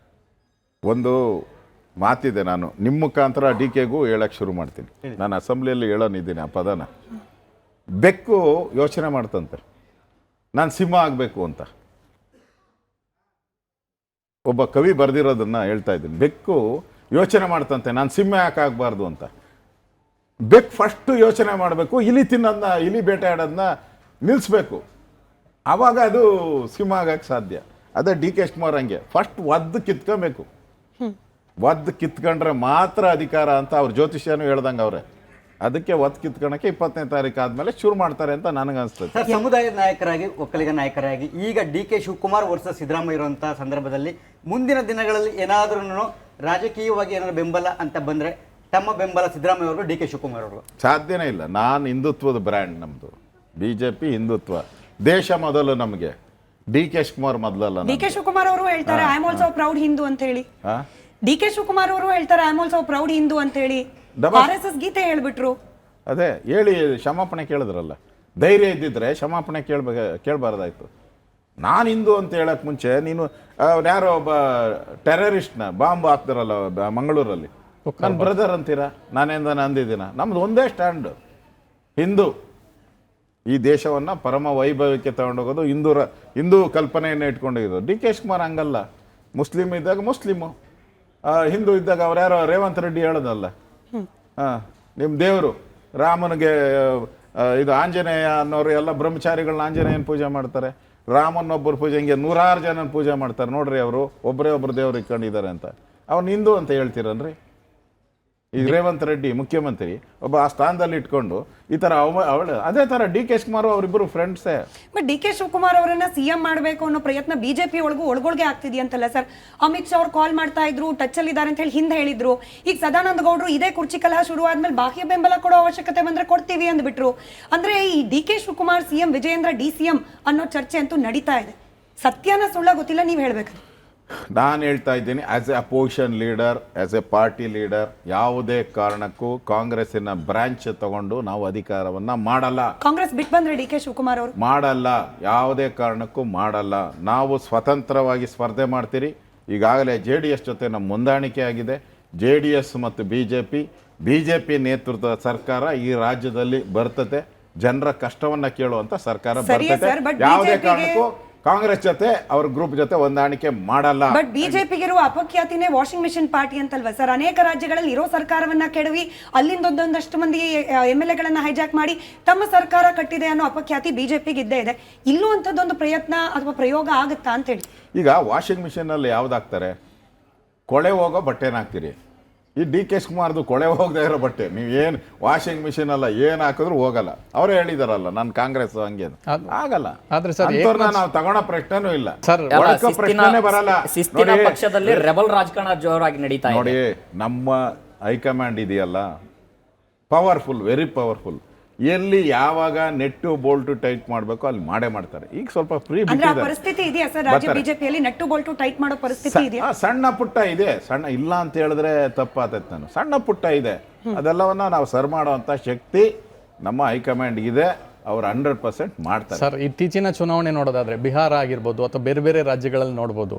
ಒಂದು ಮಾತಿದೆ, ನಾನು ನಿಮ್ಮ ಮುಖಾಂತರ DKಗೂ ಹೇಳಕ್ಕೆ ಶುರು ಮಾಡ್ತೀನಿ. ನಾನು ಅಸೆಂಬ್ಲಿಯಲ್ಲಿ ಹೇಳೋನಿದ್ದೀನಿ ಆ ಪದನ. ಬೆಕ್ಕು ಯೋಚನೆ ಮಾಡ್ತಂತೆ ನಾನು ಸಿಂಹ ಆಗಬೇಕು ಅಂತ. ಒಬ್ಬ ಕವಿ ಬರೆದಿರೋದನ್ನ ಹೇಳ್ತಾ ಇದ್ದೀನಿ. ಬೆಕ್ಕು ಯೋಚನೆ ಮಾಡ್ತಂತೆ ನಾನು ಸಿಂಹ ಯಾಕೆ ಆಗಬಾರ್ದು ಅಂತ. ಬೆಕ್ಕು ಫಸ್ಟ್ ಯೋಚನೆ ಮಾಡಬೇಕು, ಇಲಿ ಬೇಟೆ ಆಡೋದನ್ನ ನಿಲ್ಲಿಸ್ಬೇಕು, ಆವಾಗ ಅದು ಸಿಂಹ ಆಗಕ್ಕೆ ಸಾಧ್ಯ. ಅದೇ DK ಶಿವಕುಮಾರ್ ಹಂಗೆ ಫಸ್ಟ್ ಒದ್ದು ಕಿತ್ಕೊಬೇಕು. ಒದ್ದು ಕಿತ್ಕೊಂಡ್ರೆ ಮಾತ್ರ ಅಧಿಕಾರ ಅಂತ ಅವ್ರ ಜ್ಯೋತಿಷ್ಯನೂ ಹೇಳ್ದಂಗೆ ಅವ್ರೆ. ಅದಕ್ಕೆ ಒತ್ತು ಕಿತ್ಕೊಳಕ್ಕೆ 20ನೇ ತಾರೀಕು ಆದಮೇಲೆ ಶುರು ಮಾಡ್ತಾರೆ ಅಂತ ನನಗನ್ಸ್ತದೆ. ಸಮುದಾಯದ ನಾಯಕರಾಗಿ, ಒಕ್ಕಲಿಗ ನಾಯಕರಾಗಿ ಈಗ DK ಶಿವಕುಮಾರ್ ವರ್ಸಸ್ ಸಿದ್ದರಾಮಯ್ಯ ಇರುವಂತಹ ಸಂದರ್ಭದಲ್ಲಿ ಮುಂದಿನ ದಿನಗಳಲ್ಲಿ ಏನಾದ್ರೂ ರಾಜಕೀಯವಾಗಿ ಏನಾದ್ರು ಬೆಂಬಲ ಅಂತ ಬಂದ್ರೆ ತಮ್ಮ ಬೆಂಬಲ ಸಿದ್ದರಾಮಯ್ಯ ಅವರು DK ಶಿವಕುಮಾರ್ ಅವರು? ಸಾಧ್ಯನೇ ಇಲ್ಲ. ನಾನು ಹಿಂದುತ್ವದ ಬ್ರ್ಯಾಂಡ್ ನಮ್ಮದು. BJP ಹಿಂದುತ್ವ, ದೇಶ ಮೊದಲು ನಮಗೆ, DK ಶಿವಕುಮಾರ್ ಮೊದಲಲ್ಲ. DK ಶಿವಕುಮಾರ್ ಅವರು ಹೇಳ್ತಾರೆ I am also proud Hindu ಅಂತ ಹೇಳಿ. DK ಶಿವಕುಮಾರ್ ಅವರು ಹೇಳ್ತಾರೆ I am also proud Hindu ಅಂತ ಹೇಳಿ. RSS ಗೀತೆ ಹೇಳ್ಬಿಟ್ರು. ಅದೇ ಹೇಳಿ ಕ್ಷಮಾಪಣೆ ಕೇಳಿದ್ರಲ್ಲ. ಧೈರ್ಯ ಇದ್ದಿದ್ರೆ ಕ್ಷಮಾಪಣೆ ಕೇಳಬಾರ್ದಾಯ್ತು. ನಾನು ಹಿಂದೂ ಅಂತ ಹೇಳಕ್ ಮುಂಚೆ ನೀನು ಯಾರೋ ಒಬ್ಬ ಟೆರರಿಸ್ಟ್ನ ಬಾಂಬ್ ಹಾಕ್ತಾರಲ್ಲ ಮಂಗಳೂರಲ್ಲಿ, ನನ್ನ ಬ್ರದರ್ ಅಂತೀರಾ? ನಾನೇಂದ ಅಂದಿದ್ದೀನ? ನಮ್ದು ಒಂದೇ ಸ್ಟ್ಯಾಂಡ್, ಹಿಂದೂ. ಈ ದೇಶವನ್ನ ಪರಮ ವೈಭವಕ್ಕೆ ತಗೊಂಡೋಗೋದು ಹಿಂದೂ ಕಲ್ಪನೆಯನ್ನು ಇಟ್ಕೊಂಡಿರೋದು. DK ಶಿವಕುಮಾರ್ ಹಂಗಲ್ಲ. ಮುಸ್ಲಿಂ ಇದ್ದಾಗ ಮುಸ್ಲಿಮು, ಹಿಂದೂ ಇದ್ದಾಗ ಅವ್ರು ಯಾರೋ ರೇವಂತ್ ರೆಡ್ಡಿ ಹೇಳೋದಲ್ಲ, ನಿಮ್ಮ ದೇವರು ರಾಮನಿಗೆ ಇದು ಆಂಜನೇಯ ಅನ್ನೋರು ಎಲ್ಲ ಬ್ರಹ್ಮಚಾರಿಗಳನ್ನ ಆಂಜನೇಯನ ಪೂಜೆ ಮಾಡ್ತಾರೆ. ರಾಮನ್ನೊಬ್ಬರು ಪೂಜೆ ಹಿಂಗೆ 100 ಜನನ ಪೂಜೆ ಮಾಡ್ತಾರೆ. ನೋಡ್ರಿ, ಅವರು ಒಬ್ಬರು ದೇವ್ರು ಇಟ್ಕೊಂಡಿದ್ದಾರೆ ಅಂತ ಅವ್ನು ಹಿಂದೂ ಅಂತ ಹೇಳ್ತೀರನ್ರಿ? ಈಗ ರೇವಂತ್ ರೆಡ್ಡಿ ಮುಖ್ಯಮಂತ್ರಿ ಒಬ್ಬ ಆ ಸ್ಥಾನದಲ್ಲಿ ಇಟ್ಕೊಂಡು ಈ ತರ ಅದೇ ತರ DK ಶಿವಕುಮಾರ್ ಅವರಿಬ್ಬರು ಫ್ರೆಂಡ್ಸೇ. ಬಟ್ DK ಶಿವಕುಮಾರ್ ಅವರನ್ನ CM ಮಾಡಬೇಕು ಅನ್ನೋ ಪ್ರಯತ್ನ BJP ಒಳಗೊಳಗೆ ಆಗ್ತಿದೆಯಂತಲ್ಲ ಸರ್? ಅಮಿತ್ ಶಾ ಅವ್ರು ಕಾಲ್ ಮಾಡ್ತಾ ಇದ್ರು, ಟಚ್ ಅಲ್ಲಿ ಇದ್ದಾರೆ ಅಂತ ಹೇಳಿ ಹಿಂದೆ ಹೇಳಿದ್ರು. ಈಗ ಸದಾನಂದ ಗೌಡರು ಇದೇ ಕುರ್ಚಿ ಕಲಹ ಶುರು ಆದ್ಮೇಲೆ ಬಾಹ್ಯ ಬೆಂಬಲ ಕೊಡೋ ಅವಶ್ಯಕತೆ ಬಂದ್ರೆ ಕೊಡ್ತೀವಿ ಅಂದ್ಬಿಟ್ರು. ಅಂದ್ರೆ ಈ DK Shivakumar CM, Vijayendra DCM ಅನ್ನೋ ಚರ್ಚೆ ಅಂತೂ ನಡೀತಾ ಇದೆ. ಸತ್ಯನ ಸುಳ್ಳ ಗೊತ್ತಿಲ್ಲ, ನೀವ್ ಹೇಳ್ಬೇಕು. ನಾನು ಹೇಳ್ತಾ ಇದ್ದೀನಿ, as A opposition leader, as A party leader, ಯಾವುದೇ ಕಾರಣಕ್ಕೂ ಕಾಂಗ್ರೆಸ್ಸಿನ ಬ್ರಾಂಚ್ ತಗೊಂಡು ನಾವು ಅಧಿಕಾರವನ್ನ ಮಾಡಲ್ಲ. ಕಾಂಗ್ರೆಸ್ ಬಿಟ್ಟು ಬಂದ್ರೆ DK ಶಿವಕುಮಾರ್ ಅವರು ಮಾಡಲ್ಲ, ಯಾವುದೇ ಕಾರಣಕ್ಕೂ ಮಾಡಲ್ಲ. ನಾವು ಸ್ವತಂತ್ರವಾಗಿ ಸ್ಪರ್ಧೆ ಮಾಡ್ತೀರಿ. ಈಗಾಗಲೇ JDS ಜೊತೆ ನಮ್ಮ ಹೊಂದಾಣಿಕೆ ಆಗಿದೆ. JDS ಮತ್ತು BJP ನೇತೃತ್ವದ ಸರ್ಕಾರ ಈ ರಾಜ್ಯದಲ್ಲಿ ಬರ್ತದೆ. ಜನರ ಕಷ್ಟವನ್ನ ಕೇಳುವಂತ ಸರ್ಕಾರ ಬರ್ತದೆ. ಯಾವುದೇ ಕಾರಣಕ್ಕೂ ಕಾಂಗ್ರೆಸ್ ಜೊತೆ ಅವ್ರ ಗ್ರೂಪ್ ಜೊತೆ ಹೊಂದಾಣಿಕೆ ಮಾಡಲ್ಲ. ಬಟ್ ಬಿಜೆಪಿಗಿರುವ ಅಪಖ್ಯಾತಿನೇ ವಾಷಿಂಗ್ ಮಿಷಿನ್ ಪಾರ್ಟಿ ಅಂತಲ್ವಾ ಸರ್? ಅನೇಕ ರಾಜ್ಯಗಳಲ್ಲಿ ಇರೋ ಸರ್ಕಾರವನ್ನ ಕೆಡವಿ ಅಲ್ಲಿಂದ ಒಂದೊಂದಷ್ಟು ಮಂದಿ MLA ಗಳನ್ನ ಹೈಜಾಕ್ ಮಾಡಿ ತಮ್ಮ ಸರ್ಕಾರ ಕಟ್ಟಿದೆ ಅನ್ನೋ ಅಪಖ್ಯಾತಿ ಬಿಜೆಪಿಗೆ ಇದ್ದೇ ಇದೆ. ಇಲ್ಲೂ ಅಂತದೊಂದು ಪ್ರಯತ್ನ ಅಥವಾ ಪ್ರಯೋಗ ಆಗುತ್ತಾ ಅಂತ ಹೇಳಿ. ಈಗ ವಾಷಿಂಗ್ ಮಿಷಿನ್ ಅಲ್ಲಿ ಯಾವ್ದಾಗ್ತಾರೆ? ಕೊಳೆ ಹೋಗೋ ಬಟ್ಟೆನ ಹಾಕ್ತೀರಿ, ಈ ಡಿ ಕೆ ಶಿವಕುಮಾರ್ದು ಕೊಳೆ ಹೋಗದೆ ಇರೋ ಬಟ್ಟೆ ನೀವು ಏನು ವಾಷಿಂಗ್ ಮಿಷಿನ್ ಅಲ್ಲ ಏನು ಹಾಕಿದ್ರು ಹೋಗಲ್ಲ. ಅವರೇ ಹೇಳಿದಾರಲ್ಲ ನಾನು ಕಾಂಗ್ರೆಸ್ ಹಂಗೆ ಆಗಲ್ಲ. ಆದ್ರೆ ಸರ್ ಅಂಥವ್ರನ್ನ ನಾವು ತಗೊಳ್ಳೋ ಪ್ರಶ್ನೆನೂ ಇಲ್ಲ. ಸರ್, ಒಳಕ ಪ್ರಶ್ನೆನೇ ಬರಲ್ಲ. ಶಿಸ್ತಿನ ನೋಡಿ, ಪಕ್ಷದಲ್ಲಿ ರೆಬಲ್ ರಾಜಕಾರಣ ಜೋರಾಗಿ ನಡೀತಾ ಇದೆ. ನೋಡಿ ನಮ್ಮ ಹೈಕಮಾಂಡ್ ಇದೆಯಲ್ಲ ಪವರ್ಫುಲ್, ವೆರಿ ಪವರ್ಫುಲ್. ಎಲ್ಲಿ ಯಾವಾಗ ನೆಟ್ಟು ಬೋಲ್ಟು ಟೈಟ್ ಮಾಡಬೇಕು ಅಲ್ಲಿ ಮಾಡೇ ಮಾಡ್ತಾರೆ. ಈಗ ಸ್ವಲ್ಪ ಫ್ರೀ ಅಂದ್ರೆ ಆ ಪರಿಸ್ಥಿತಿ ಇದೆಯಾ ಸರ್ ರಾಜ್ಯ ಬಿಜೆಪಿಯಲ್ಲಿ ನಟ್ಟು ಬೋಲ್ಟು ಟೈಟ್ ಮಾಡೋ ಪರಿಸ್ಥಿತಿ ಇದೆಯಾ? ಸಣ್ಣ ಪುಟ್ಟ ಇದೆ, ಸಣ್ಣ ಇಲ್ಲ ಅಂತ ಹೇಳಿದ್ರೆ ತಪ್ಪಾತೈತೆ. ನಾನು ಸಣ್ಣ ಪುಟ್ಟ ಇದೆ, ಅದೆಲ್ಲವನ್ನ ನಾವು ಸರ್ ಮಾಡುವಂತ ಶಕ್ತಿ ನಮ್ಮ ಹೈಕಮಾಂಡ್ ಇದೆ. ಅವ್ರು 100% ಮಾಡ್ತಾರೆ. ಸರ್, ಇತ್ತೀಚಿನ ಚುನಾವಣೆ ನೋಡೋದಾದ್ರೆ ಬಿಹಾರ ಆಗಿರ್ಬೋದು ಅಥವಾ ಬೇರೆ ಬೇರೆ ರಾಜ್ಯಗಳಲ್ಲಿ ನೋಡ್ಬೋದು,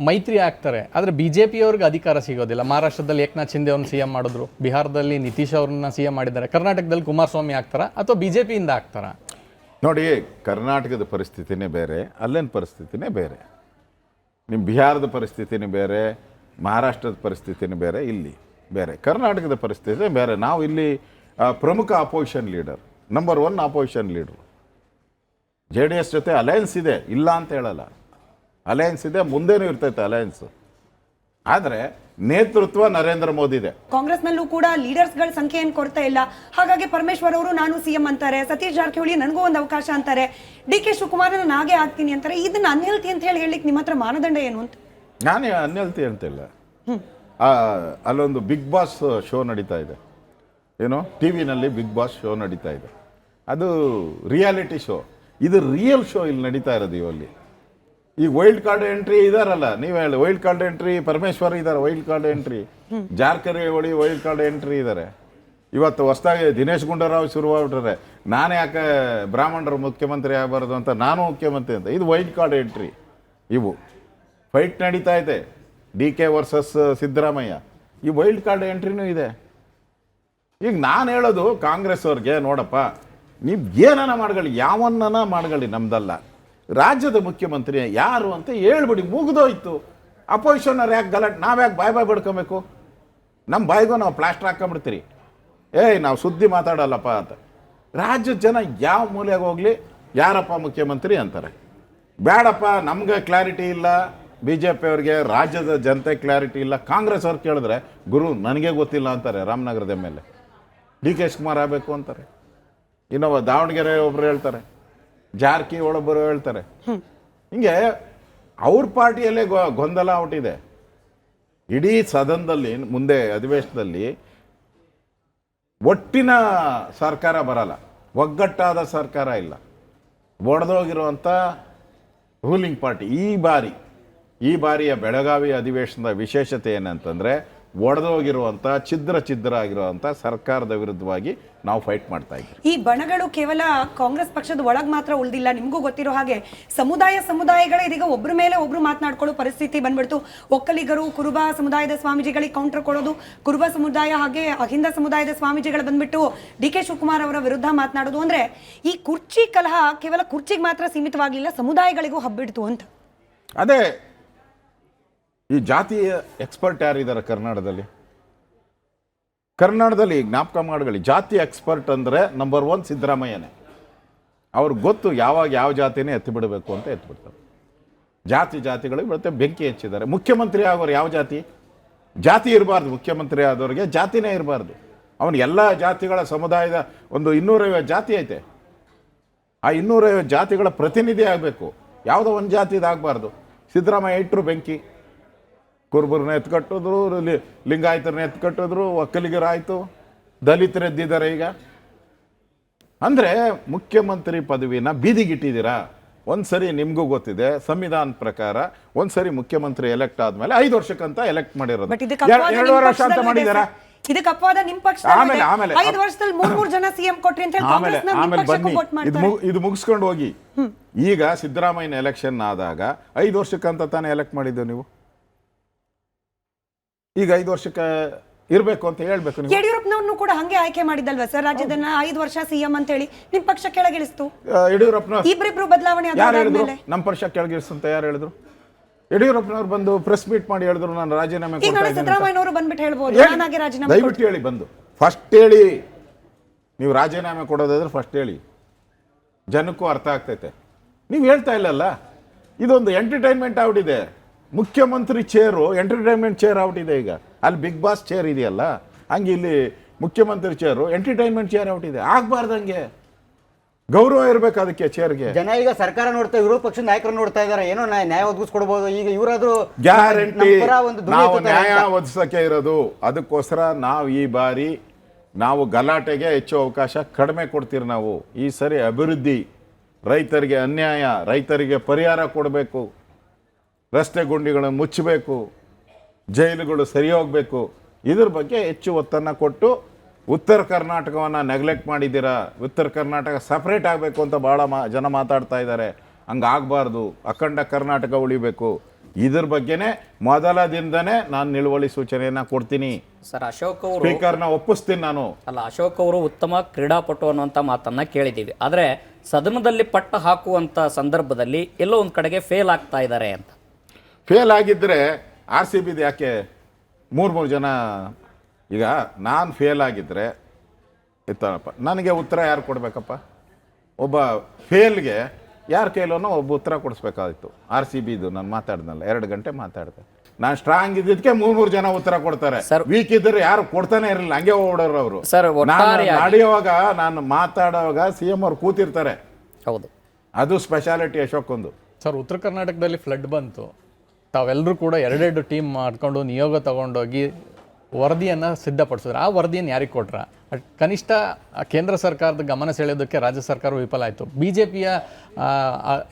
ಮೈತ್ರಿ ಆಗ್ತಾರೆ, ಆದರೆ ಬಿಜೆಪಿಯವ್ರಿಗೆ ಅಧಿಕಾರ ಸಿಗೋದಿಲ್ಲ. ಮಹಾರಾಷ್ಟ್ರದಲ್ಲಿ ಏಕನಾಥ್ ಶಿಂದೆ ಅವ್ರನ್ನ CM ಮಾಡಿದ್ರು, ಬಿಹಾರದಲ್ಲಿ ನಿತೀಶ್ ಅವ್ರನ್ನ CM ಮಾಡಿದ್ದಾರೆ, ಕರ್ನಾಟಕದಲ್ಲಿ ಕುಮಾರಸ್ವಾಮಿ ಆಗ್ತಾರಾ ಅಥವಾ ಬಿಜೆಪಿಯಿಂದ ಆಗ್ತಾರಾ? ನೋಡಿ, ಕರ್ನಾಟಕದ ಪರಿಸ್ಥಿತಿನೇ ಬೇರೆ, ಅಲ್ಲಿನ ಪರಿಸ್ಥಿತಿನೇ ಬೇರೆ. ನಿಮ್ಮ ಬಿಹಾರದ ಪರಿಸ್ಥಿತಿನೇ ಬೇರೆ, ಮಹಾರಾಷ್ಟ್ರದ ಪರಿಸ್ಥಿತಿನೇ ಬೇರೆ, ಇಲ್ಲಿ ಬೇರೆ. ಕರ್ನಾಟಕದ ಪರಿಸ್ಥಿತಿ ಬೇರೆ. ನಾವು ಇಲ್ಲಿ ಪ್ರಮುಖ opposition leader, number 1 opposition leader. JDS ಜೊತೆ ಅಲಯನ್ಸ್ ಇದೆ, ಇಲ್ಲ ಅಂತ ಹೇಳಲ್ಲ. ಅಲಯನ್ಸ್ ಇದೆ, ಮುಂದೆನೂ ಇರ್ತೈತೆ ಅಲಯನ್ಸ್. ಆದರೆ ನೇತೃತ್ವ ನರೇಂದ್ರ ಮೋದಿ ಇದೆ. ಕಾಂಗ್ರೆಸ್ನಲ್ಲೂ ಕೂಡ ಲೀಡರ್ಸ್ಗಳ ಸಂಖ್ಯೆ ಏನು ಕೊರತೆ ಇಲ್ಲ. ಹಾಗಾಗಿ ಪರಮೇಶ್ವರ್ ಅವರು ನಾನು CM ಅಂತಾರೆ, ಸತೀಶ್ ಜಾರಕಿಹೊಳಿ ನನಗೂ ಒಂದು ಅವಕಾಶ ಅಂತಾರೆ, DK ಶಿವಕುಮಾರ್ ನಾನು ಹಾಗೆ ಆಗ್ತೀನಿ ಅಂತಾರೆ. ಇದನ್ನ ಅನ್ಹೆಲ್ತಿ ಅಂತ ಹೇಳಿಕ್ಕೆ ನಿಮ್ಮ ಹತ್ರ ಮಾನದಂಡ ಏನು ಅಂತ? ನಾನೇ ಅನ್ಹೆಲ್ತಿ ಅಂತಿಲ್ಲ. ಅಲ್ಲೊಂದು ಬಿಗ್ ಬಾಸ್ ಶೋ ನಡೀತಾ ಇದೆ, ಏನೋ ಟಿವಿನಲ್ಲಿ ಬಿಗ್ ಬಾಸ್ ಶೋ ನಡೀತಾ ಇದೆ. ಅದು ರಿಯಾಲಿಟಿ ಶೋ, ಇದು ರಿಯಲ್ ಶೋ ಇಲ್ಲಿ ನಡೀತಾ ಇರೋದು. ಇವಲ್ಲಿ ಈಗ ವೈಲ್ಡ್ ಕಾರ್ಡ್ ಎಂಟ್ರಿ ಇದಾರಲ್ಲ, ನೀವು ಹೇಳಿ ವೈಲ್ಡ್ ಕಾರ್ಡ್ ಎಂಟ್ರಿ ಪರಮೇಶ್ವರ್ ಇದ್ದಾರೆ, wild card entry Jarkiholi wild card entry ಇದ್ದಾರೆ. ಇವತ್ತು ಹೊಸದಾಗಿ ದಿನೇಶ್ ಗುಂಡೂರಾವ್ ಶುರುವಾಗ್ಬಿಟ್ರೆ ನಾನೇ ಯಾಕೆ ಬ್ರಾಹ್ಮಣರು ಮುಖ್ಯಮಂತ್ರಿ ಆಗಬಾರ್ದು ಅಂತ ನಾನು ಮುಖ್ಯಮಂತ್ರಿ ಅಂತ. ಇದು ವೈಲ್ಡ್ ಕಾರ್ಡ್ ಎಂಟ್ರಿ. ಇವು ಫೈಟ್ ನಡೀತಾ ಇದೆ, DK ವರ್ಸಸ್ ಸಿದ್ದರಾಮಯ್ಯ. ಈ ವೈಲ್ಡ್ ಕಾರ್ಡ್ ಎಂಟ್ರಿನೂ ಇದೆ. ಈಗ ನಾನು ಹೇಳೋದು ಕಾಂಗ್ರೆಸ್ ಅವ್ರಿಗೆ, ನೋಡಪ್ಪ ನೀವು ಏನನ ಮಾಡ್ಕೊಳ್ಳಿ, ಯಾವನ್ನ ಮಾಡ್ಕೊಳ್ಳಿ, ನಮ್ದಲ್ಲ. ರಾಜ್ಯದ ಮುಖ್ಯಮಂತ್ರಿ ಯಾರು ಅಂತ ಹೇಳ್ಬಿಡಿ, ಮುಗಿದೋಯ್ತು. ಅಪೋಸಿಷನ್ನರ್ ಯಾಕೆ ಗಲಾಟೆ, ನಾವ್ಯಾಕೆ ಬಾಯ್ ಬಡ್ಕೊಬೇಕು? ನಮ್ಮ ಬಾಯಿಗೂ ನಾವು ಪ್ಲಾಸ್ಟರ್ ಹಾಕೊಂಬಿಡ್ತೀರಿ, ನಾವು ಸುದ್ದಿ ಮಾತಾಡಲ್ಲಪ್ಪ ಅಂತ. ರಾಜ್ಯದ ಜನ ಯಾವ ಮೂಲೆಗೆ ಹೋಗಲಿ ಯಾರಪ್ಪ ಮುಖ್ಯಮಂತ್ರಿ ಅಂತಾರೆ. ಬೇಡಪ್ಪ, ನಮ್ಗೆ ಕ್ಲಾರಿಟಿ ಇಲ್ಲ, BJP ಅವ್ರಿಗೆ ರಾಜ್ಯದ ಜನತೆ ಕ್ಲಾರಿಟಿ ಇಲ್ಲ. ಕಾಂಗ್ರೆಸ್ ಅವ್ರು ಕೇಳಿದ್ರೆ ಗುರು ನನಗೆ ಗೊತ್ತಿಲ್ಲ ಅಂತಾರೆ. ರಾಮನಗರದ ಮೇಲೆ DK ಶಿವಕುಮಾರ್ ಆಗಬೇಕು ಅಂತಾರೆ. ಇನ್ನೊಬ್ಬ ದಾವಣಗೆರೆ ಒಬ್ಬರು ಹೇಳ್ತಾರೆ, ಜಾರಕಿಹೊಳಿ ಒಬ್ಬರು ಹೇಳ್ತಾರೆ. ಹಿಂಗೆ ಅವ್ರ ಪಾರ್ಟಿಯಲ್ಲೇ ಗೊಂದಲ ಹುಟ್ಟಿದೆ. ಇಡೀ ಸದನದಲ್ಲಿ ಮುಂದೆ ಅಧಿವೇಶನದಲ್ಲಿ ಒಟ್ಟಿನ ಸರ್ಕಾರ ಬರಲ್ಲ, ಒಗ್ಗಟ್ಟಾದ ಸರ್ಕಾರ ಇಲ್ಲ, ಒಡೆದೋಗಿರುವಂಥ ರೂಲಿಂಗ್ ಪಾರ್ಟಿ. ಈ ಬಾರಿಯ ಬೆಳಗಾವಿ ಅಧಿವೇಶನದ ವಿಶೇಷತೆ ಏನಂತಂದರೆ ಒಡೆದೋಗಿರುವಂಥ ಛಿದ್ರ ಆಗಿರುವಂಥ ಸರ್ಕಾರದ ವಿರುದ್ಧವಾಗಿ ನಾವು ಫೈಟ್ ಮಾಡ್ತಾ ಇದ್ದೀವಿ. ಈ ಬಣಗಳು ಕೇವಲ ಕಾಂಗ್ರೆಸ್ ಪಕ್ಷದ ಒಳಗೆ ಮಾತ್ರ ಉಳಿದಿಲ್ಲ. ನಿಮಗೂ ಗೊತ್ತಿರೋ ಹಾಗೆ ಸಮುದಾಯಗಳೇ ಇದೀಗ ಒಬ್ಬರ ಮೇಲೆ ಒಬ್ರು ಮಾತನಾಡ್ಕೊಳ್ಳೋ ಪರಿಸ್ಥಿತಿ ಬಂದ್ಬಿಡ್ತು. ಒಕ್ಕಲಿಗರು, ಕುರುಬ ಸಮುದಾಯದ ಸ್ವಾಮೀಜಿಗಳಿಗೆ ಕೌಂಟರ್ ಕೊಡೋದು, ಕುರುಬ ಸಮುದಾಯ ಹಾಗೆ ಅಹಿಂದ ಸಮುದಾಯದ ಸ್ವಾಮೀಜಿಗಳು ಬಂದ್ಬಿಟ್ಟು DK ಶಿವಕುಮಾರ್ ಅವರ ವಿರುದ್ಧ ಮಾತನಾಡೋದು. ಅಂದ್ರೆ ಈ ಕುರ್ಚಿ ಕಲಹ ಕೇವಲ ಕುರ್ಚಿಗೆ ಮಾತ್ರ ಸೀಮಿತವಾಗಲಿಲ್ಲ, ಸಮುದಾಯಗಳಿಗೂ ಹಬ್ಬಿಡ್ತು ಅಂತ. ಅದೇ ಈ ಜಾತಿಯ ಎಕ್ಸ್ಪರ್ಟ್ ಯಾರಿದ್ದಾರೆ ಕರ್ನಾಟಕದಲ್ಲಿ ಜ್ಞಾಪಕ ಮಾಡ್ಕೊಳ್ಳಿ. ಜಾತಿ ಎಕ್ಸ್ಪರ್ಟ್ ಅಂದರೆ ನಂಬರ್ 1 ಸಿದ್ದರಾಮಯ್ಯನೇ. ಅವ್ರಿಗೆ ಗೊತ್ತು ಯಾವಾಗ ಯಾವ ಜಾತಿನೇ ಎತ್ತಿ ಬಿಡಬೇಕು ಅಂತ ಎತ್ತಿಬಿಡ್ತಾರೆ. ಜಾತಿಗಳಿಗೆ ಮತ್ತೆ ಬೆಂಕಿ ಹಚ್ಚಿದ್ದಾರೆ. ಮುಖ್ಯಮಂತ್ರಿ ಆಗೋರು ಯಾವ ಜಾತಿ ಇರಬಾರ್ದು. ಮುಖ್ಯಮಂತ್ರಿ ಆದವ್ರಿಗೆ ಜಾತಿನೇ ಇರಬಾರ್ದು. ಅವನು ಎಲ್ಲ ಜಾತಿಗಳ ಸಮುದಾಯದ ಒಂದು 250 ಜಾತಿ ಐತೆ. ಆ 250 ಜಾತಿಗಳ ಪ್ರತಿನಿಧಿ ಆಗಬೇಕು, ಯಾವುದೋ ಒಂದು ಜಾತಿದಾಗಬಾರ್ದು. ಸಿದ್ದರಾಮಯ್ಯ ಇಟ್ಟರು ಬೆಂಕಿ, ಕುರುಬರನ್ನ ಎತ್ಕಟ್ಟಿದ್ರು, ಲಿಂಗಾಯತರನ್ನ ಎತ್ಕಟ್ಟಿದ್ರು, ಒಕ್ಕಲಿಗರಾಯಿತು, ದಲಿತರು ಎದ್ದಿದ್ದಾರೆ ಈಗ. ಅಂದರೆ ಮುಖ್ಯಮಂತ್ರಿ ಪದವಿನ ಬೀದಿಗಿಟ್ಟಿದ್ದೀರಾ. ಒಂದ್ಸರಿ ನಿಮಗೂ ಗೊತ್ತಿದೆ, ಸಂವಿಧಾನ ಪ್ರಕಾರ ಒಂದ್ಸರಿ ಮುಖ್ಯಮಂತ್ರಿ ಎಲೆಕ್ಟ್ ಆದ್ಮೇಲೆ 5 ವರ್ಷಕ್ಕಂತ ಎಲೆಕ್ಟ್ ಮಾಡಿರೋದು. 2 ವರ್ಷ ಅಂತ ಮಾಡಿದಾರಾ? ಇದಕ್ಕೆ ಅಪವಾದ ನಿಮ್ಮ ಪಕ್ಷ. ಆಮೇಲೆ 5 ವರ್ಷದಲ್ಲಿ 3 ಜನ CM ಕೊಟ್ರಿ ಅಂತ ಹೇಳಿ ಕಾಂಗ್ರೆಸ್ನ ನಿಮ್ಮ ಪಕ್ಷಕ್ಕೂ ವೋಟ್ ಮಾಡ್ತಾರೆ. ಇದು ಮುಗಿಸ್ಕೊಂಡು ಹೋಗಿ. ಈಗ ಸಿದ್ದರಾಮಯ್ಯನ ಎಲೆಕ್ಷನ್ ಆದಾಗ 5 ವರ್ಷಕ್ಕಂತ ತಾನೇ ಎಲೆಕ್ಟ್ ಮಾಡಿದ್ದು ನೀವು. ಈಗ 5 ವರ್ಷಕ್ಕೆ ಇರಬೇಕು ಅಂತ ಹೇಳ್ಬೇಕು ನೀವು. ಯಡಿಯೂರಪ್ಪನವ್ರನ್ನು ಕೂಡ ಹಂಗೆ ಆಯ್ಕೆ ಮಾಡಿದಲ್ವಾ ಸರ್? ರಾಜ್ಯದನ್ನ 5 ವರ್ಷ CM ಅಂತ ಹೇಳಿ ನಿಮ್ ಪಕ್ಷ ಕೆಳಗಿಳಿಸ್ತು. ಯಡಿಯೂರಪ್ಪನವ್ರು ಇಬ್ರಿಬ್ರು ಬದಲಾವಣೆ ಯಾರು ಹೇಳಿದ್ರು? ನಮ್ಮ ಪಕ್ಷ ಕೆಳಗಿಳಿಸ್ತಂತ ಯಾರು ಹೇಳಿದ್ರು? ಯಡಿಯೂರಪ್ಪನವ್ರು ಬಂದು ಪ್ರೆಸ್ ಮೀಟ್ ಮಾಡಿ ಹೇಳಿದ್ರು ನಾನು ರಾಜೀನಾಮೆ ಕೊಡ್ತಾ ಇದ್ದೀನಿ. ಸಿದ್ದರಾಮಯ್ಯನವರು ಬಂದ್ಬಿಟ್ಟು ಹೇಳ್ಬೋದು ನಾನಾಗೆ ರಾಜೀನಾಮೆ. ದಯವಿಟ್ಟು ಹೇಳಿ, ಬಂದು ಫಸ್ಟ್ ಹೇಳಿ. ನೀವು ರಾಜೀನಾಮೆ ಕೊಡೋದಾದ್ರೆ ಫಸ್ಟ್ ಹೇಳಿ, ಜನಕ್ಕೂ ಅರ್ಥ ಆಗ್ತೈತೆ. ನೀವು ಹೇಳ್ತಾ ಇಲ್ಲಲ್ಲ. ಇದೊಂದು ಎಂಟರ್ಟೈನ್ಮೆಂಟ್ ಆಗ್ಬಿಟ್ಟಿದೆ. ಮುಖ್ಯಮಂತ್ರಿ ಚೇರು ಎಂಟರ್ಟೈನ್ಮೆಂಟ್ ಚೇರ್ ಔಟಿದೆ ಈಗ. ಅಲ್ಲಿ ಬಿಗ್ ಬಾಸ್ ಚೇರ್ ಇದೆಯಲ್ಲ, ಹಂಗೆ ಇಲ್ಲಿ ಮುಖ್ಯಮಂತ್ರಿ ಚೇರು ಎಂಟರ್ಟೈನ್ಮೆಂಟ್ ಚೇರ್ ಔಟಿದೆ. ಆಗ್ಬಾರ್ದಂಗೆ, ಗೌರವ ಇರಬೇಕು ಅದಕ್ಕೆ ಚೇರ್ಗೆ. ಜನ ಈಗ ಸರ್ಕಾರ ನೋಡ್ತಾ, ವಿರೋಧ ಪಕ್ಷದ ನಾಯಕರು ನೋಡ್ತಾ ಇದ್ದಾರೆ, ಏನೋ ನ್ಯಾಯ ಒದಗಿಸ್ಕೊಡ್ಬೋದು. ಈಗ ಇವರಾದ್ರೂ ಗ್ಯಾರಂಟಿ ಒಂದು ಧ್ವನಿ ನಾವು ಎತ್ತುತ್ತಾರೆ ನ್ಯಾಯ ಅಂತ. ಒದಗಿಸಕ್ಕೆ ಇರೋದು. ಅದಕ್ಕೋಸ್ಕರ ನಾವು ಈ ಬಾರಿ ನಾವು ಗಲಾಟೆಗೆ ಹೆಚ್ಚು ಅವಕಾಶ ಕಡಿಮೆ ಕೊಡ್ತೀರಿ. ನಾವು ಈ ಸರಿ ಅಭಿವೃದ್ಧಿ, ರೈತರಿಗೆ ಅನ್ಯಾಯ, ರೈತರಿಗೆ ಪರಿಹಾರ ಕೊಡಬೇಕು, ರಸ್ತೆ ಗುಂಡಿಗಳನ್ನು ಮುಚ್ಚಬೇಕು, ಜೈಲುಗಳು ಸರಿ ಹೋಗಬೇಕು, ಇದ್ರ ಬಗ್ಗೆ ಹೆಚ್ಚು ಒತ್ತನ್ನು ಕೊಟ್ಟು, ಉತ್ತರ ಕರ್ನಾಟಕವನ್ನು ನೆಗ್ಲೆಕ್ಟ್ ಮಾಡಿದ್ದೀರಾ, ಉತ್ತರ ಕರ್ನಾಟಕ ಸಪ್ರೇಟ್ ಆಗಬೇಕು ಅಂತ ಭಾಳ ಜನ ಮಾತಾಡ್ತಾ ಇದ್ದಾರೆ. ಹಂಗಾಗಬಾರ್ದು, ಅಖಂಡ ಕರ್ನಾಟಕ ಉಳಿಬೇಕು. ಇದ್ರ ಬಗ್ಗೆನೇ ಮೊದಲ ದಿನದನೇ ನಾನು ನಿಲುವಳಿ ಸೂಚನೆಯನ್ನು ಕೊಡ್ತೀನಿ. ಸರ್, ಅಶೋಕ್ ಅವರು ಸ್ಪೀಕರ್ನ ಒಪ್ಪಿಸ್ತೀನಿ ನಾನು. ಅಲ್ಲ, ಅಶೋಕ್ ಅವರು ಉತ್ತಮ ಕ್ರೀಡಾಪಟು ಅನ್ನುವಂಥ ಮಾತನ್ನ ಕೇಳಿದ್ದೀವಿ. ಆದರೆ ಸದನದಲ್ಲಿ ಪಟ್ಟ ಹಾಕುವಂಥ ಸಂದರ್ಭದಲ್ಲಿ ಎಲ್ಲೋ ಒಂದು ಕಡೆಗೆ ಫೇಲ್ ಆಗ್ತಾ ಇದ್ದಾರೆ ಅಂತ. ಫೇಲ್ ಆಗಿದ್ದರೆ RCBದು ಯಾಕೆ ಮೂರು ಜನ? ಈಗ ನಾನು ಫೇಲ್ ಆಗಿದ್ದರೆ ಇತ್ತಪ್ಪ, ನನಗೆ ಉತ್ತರ ಯಾರು ಕೊಡಬೇಕಪ್ಪ? ಒಬ್ಬ ಫೇಲ್ಗೆ ಯಾರ ಕೈಲೂ ಒಬ್ಬ ಉತ್ತರ ಕೊಡಿಸ್ಬೇಕಾಗಿತ್ತು. RCBದು ನಾನು ಮಾತಾಡ್ದಲ್ಲ, 2 ಗಂಟೆ ಮಾತಾಡಿದೆ. ನಾನು ಸ್ಟ್ರಾಂಗ್ ಇದ್ದಿದ್ದಕ್ಕೆ ಮೂರು ಜನ ಉತ್ತರ ಕೊಡ್ತಾರೆ. ವೀಕ್ ಇದ್ದರೆ ಯಾರು ಕೊಡ್ತಾನೆ ಇರಲಿಲ್ಲ, ಹಂಗೆ ಓಡೋರು ಅವರು. ನಡೆಯುವಾಗ ನಾನು ಮಾತಾಡುವಾಗ CM ಅವ್ರು ಕೂತಿರ್ತಾರೆ. ಹೌದು, ಅದು ಸ್ಪೆಷಾಲಿಟಿ ಅಶೋಕ್ ಒಂದು. ಸರ್, ಉತ್ತರ ಕರ್ನಾಟಕದಲ್ಲಿ ಫ್ಲಡ್ ಬಂತು, ತಾವೆಲ್ಲರೂ ಕೂಡ 2 ಟೀಮ್ ಮಾಡ್ಕೊಂಡು ನಿಯೋಗ ತಗೊಂಡೋಗಿ ವರದಿಯನ್ನು ಸಿದ್ಧಪಡಿಸಿದ್ರು. ಆ ವರದಿಯನ್ನು ಯಾರಿಗೆ ಕೊಟ್ರ? ಕನಿಷ್ಠ ಕೇಂದ್ರ ಸರ್ಕಾರದ ಗಮನ ಸೆಳೆಯೋದಕ್ಕೆ ರಾಜ್ಯ ಸರ್ಕಾರ ವಿಫಲ ಆಯಿತು. BJPಯ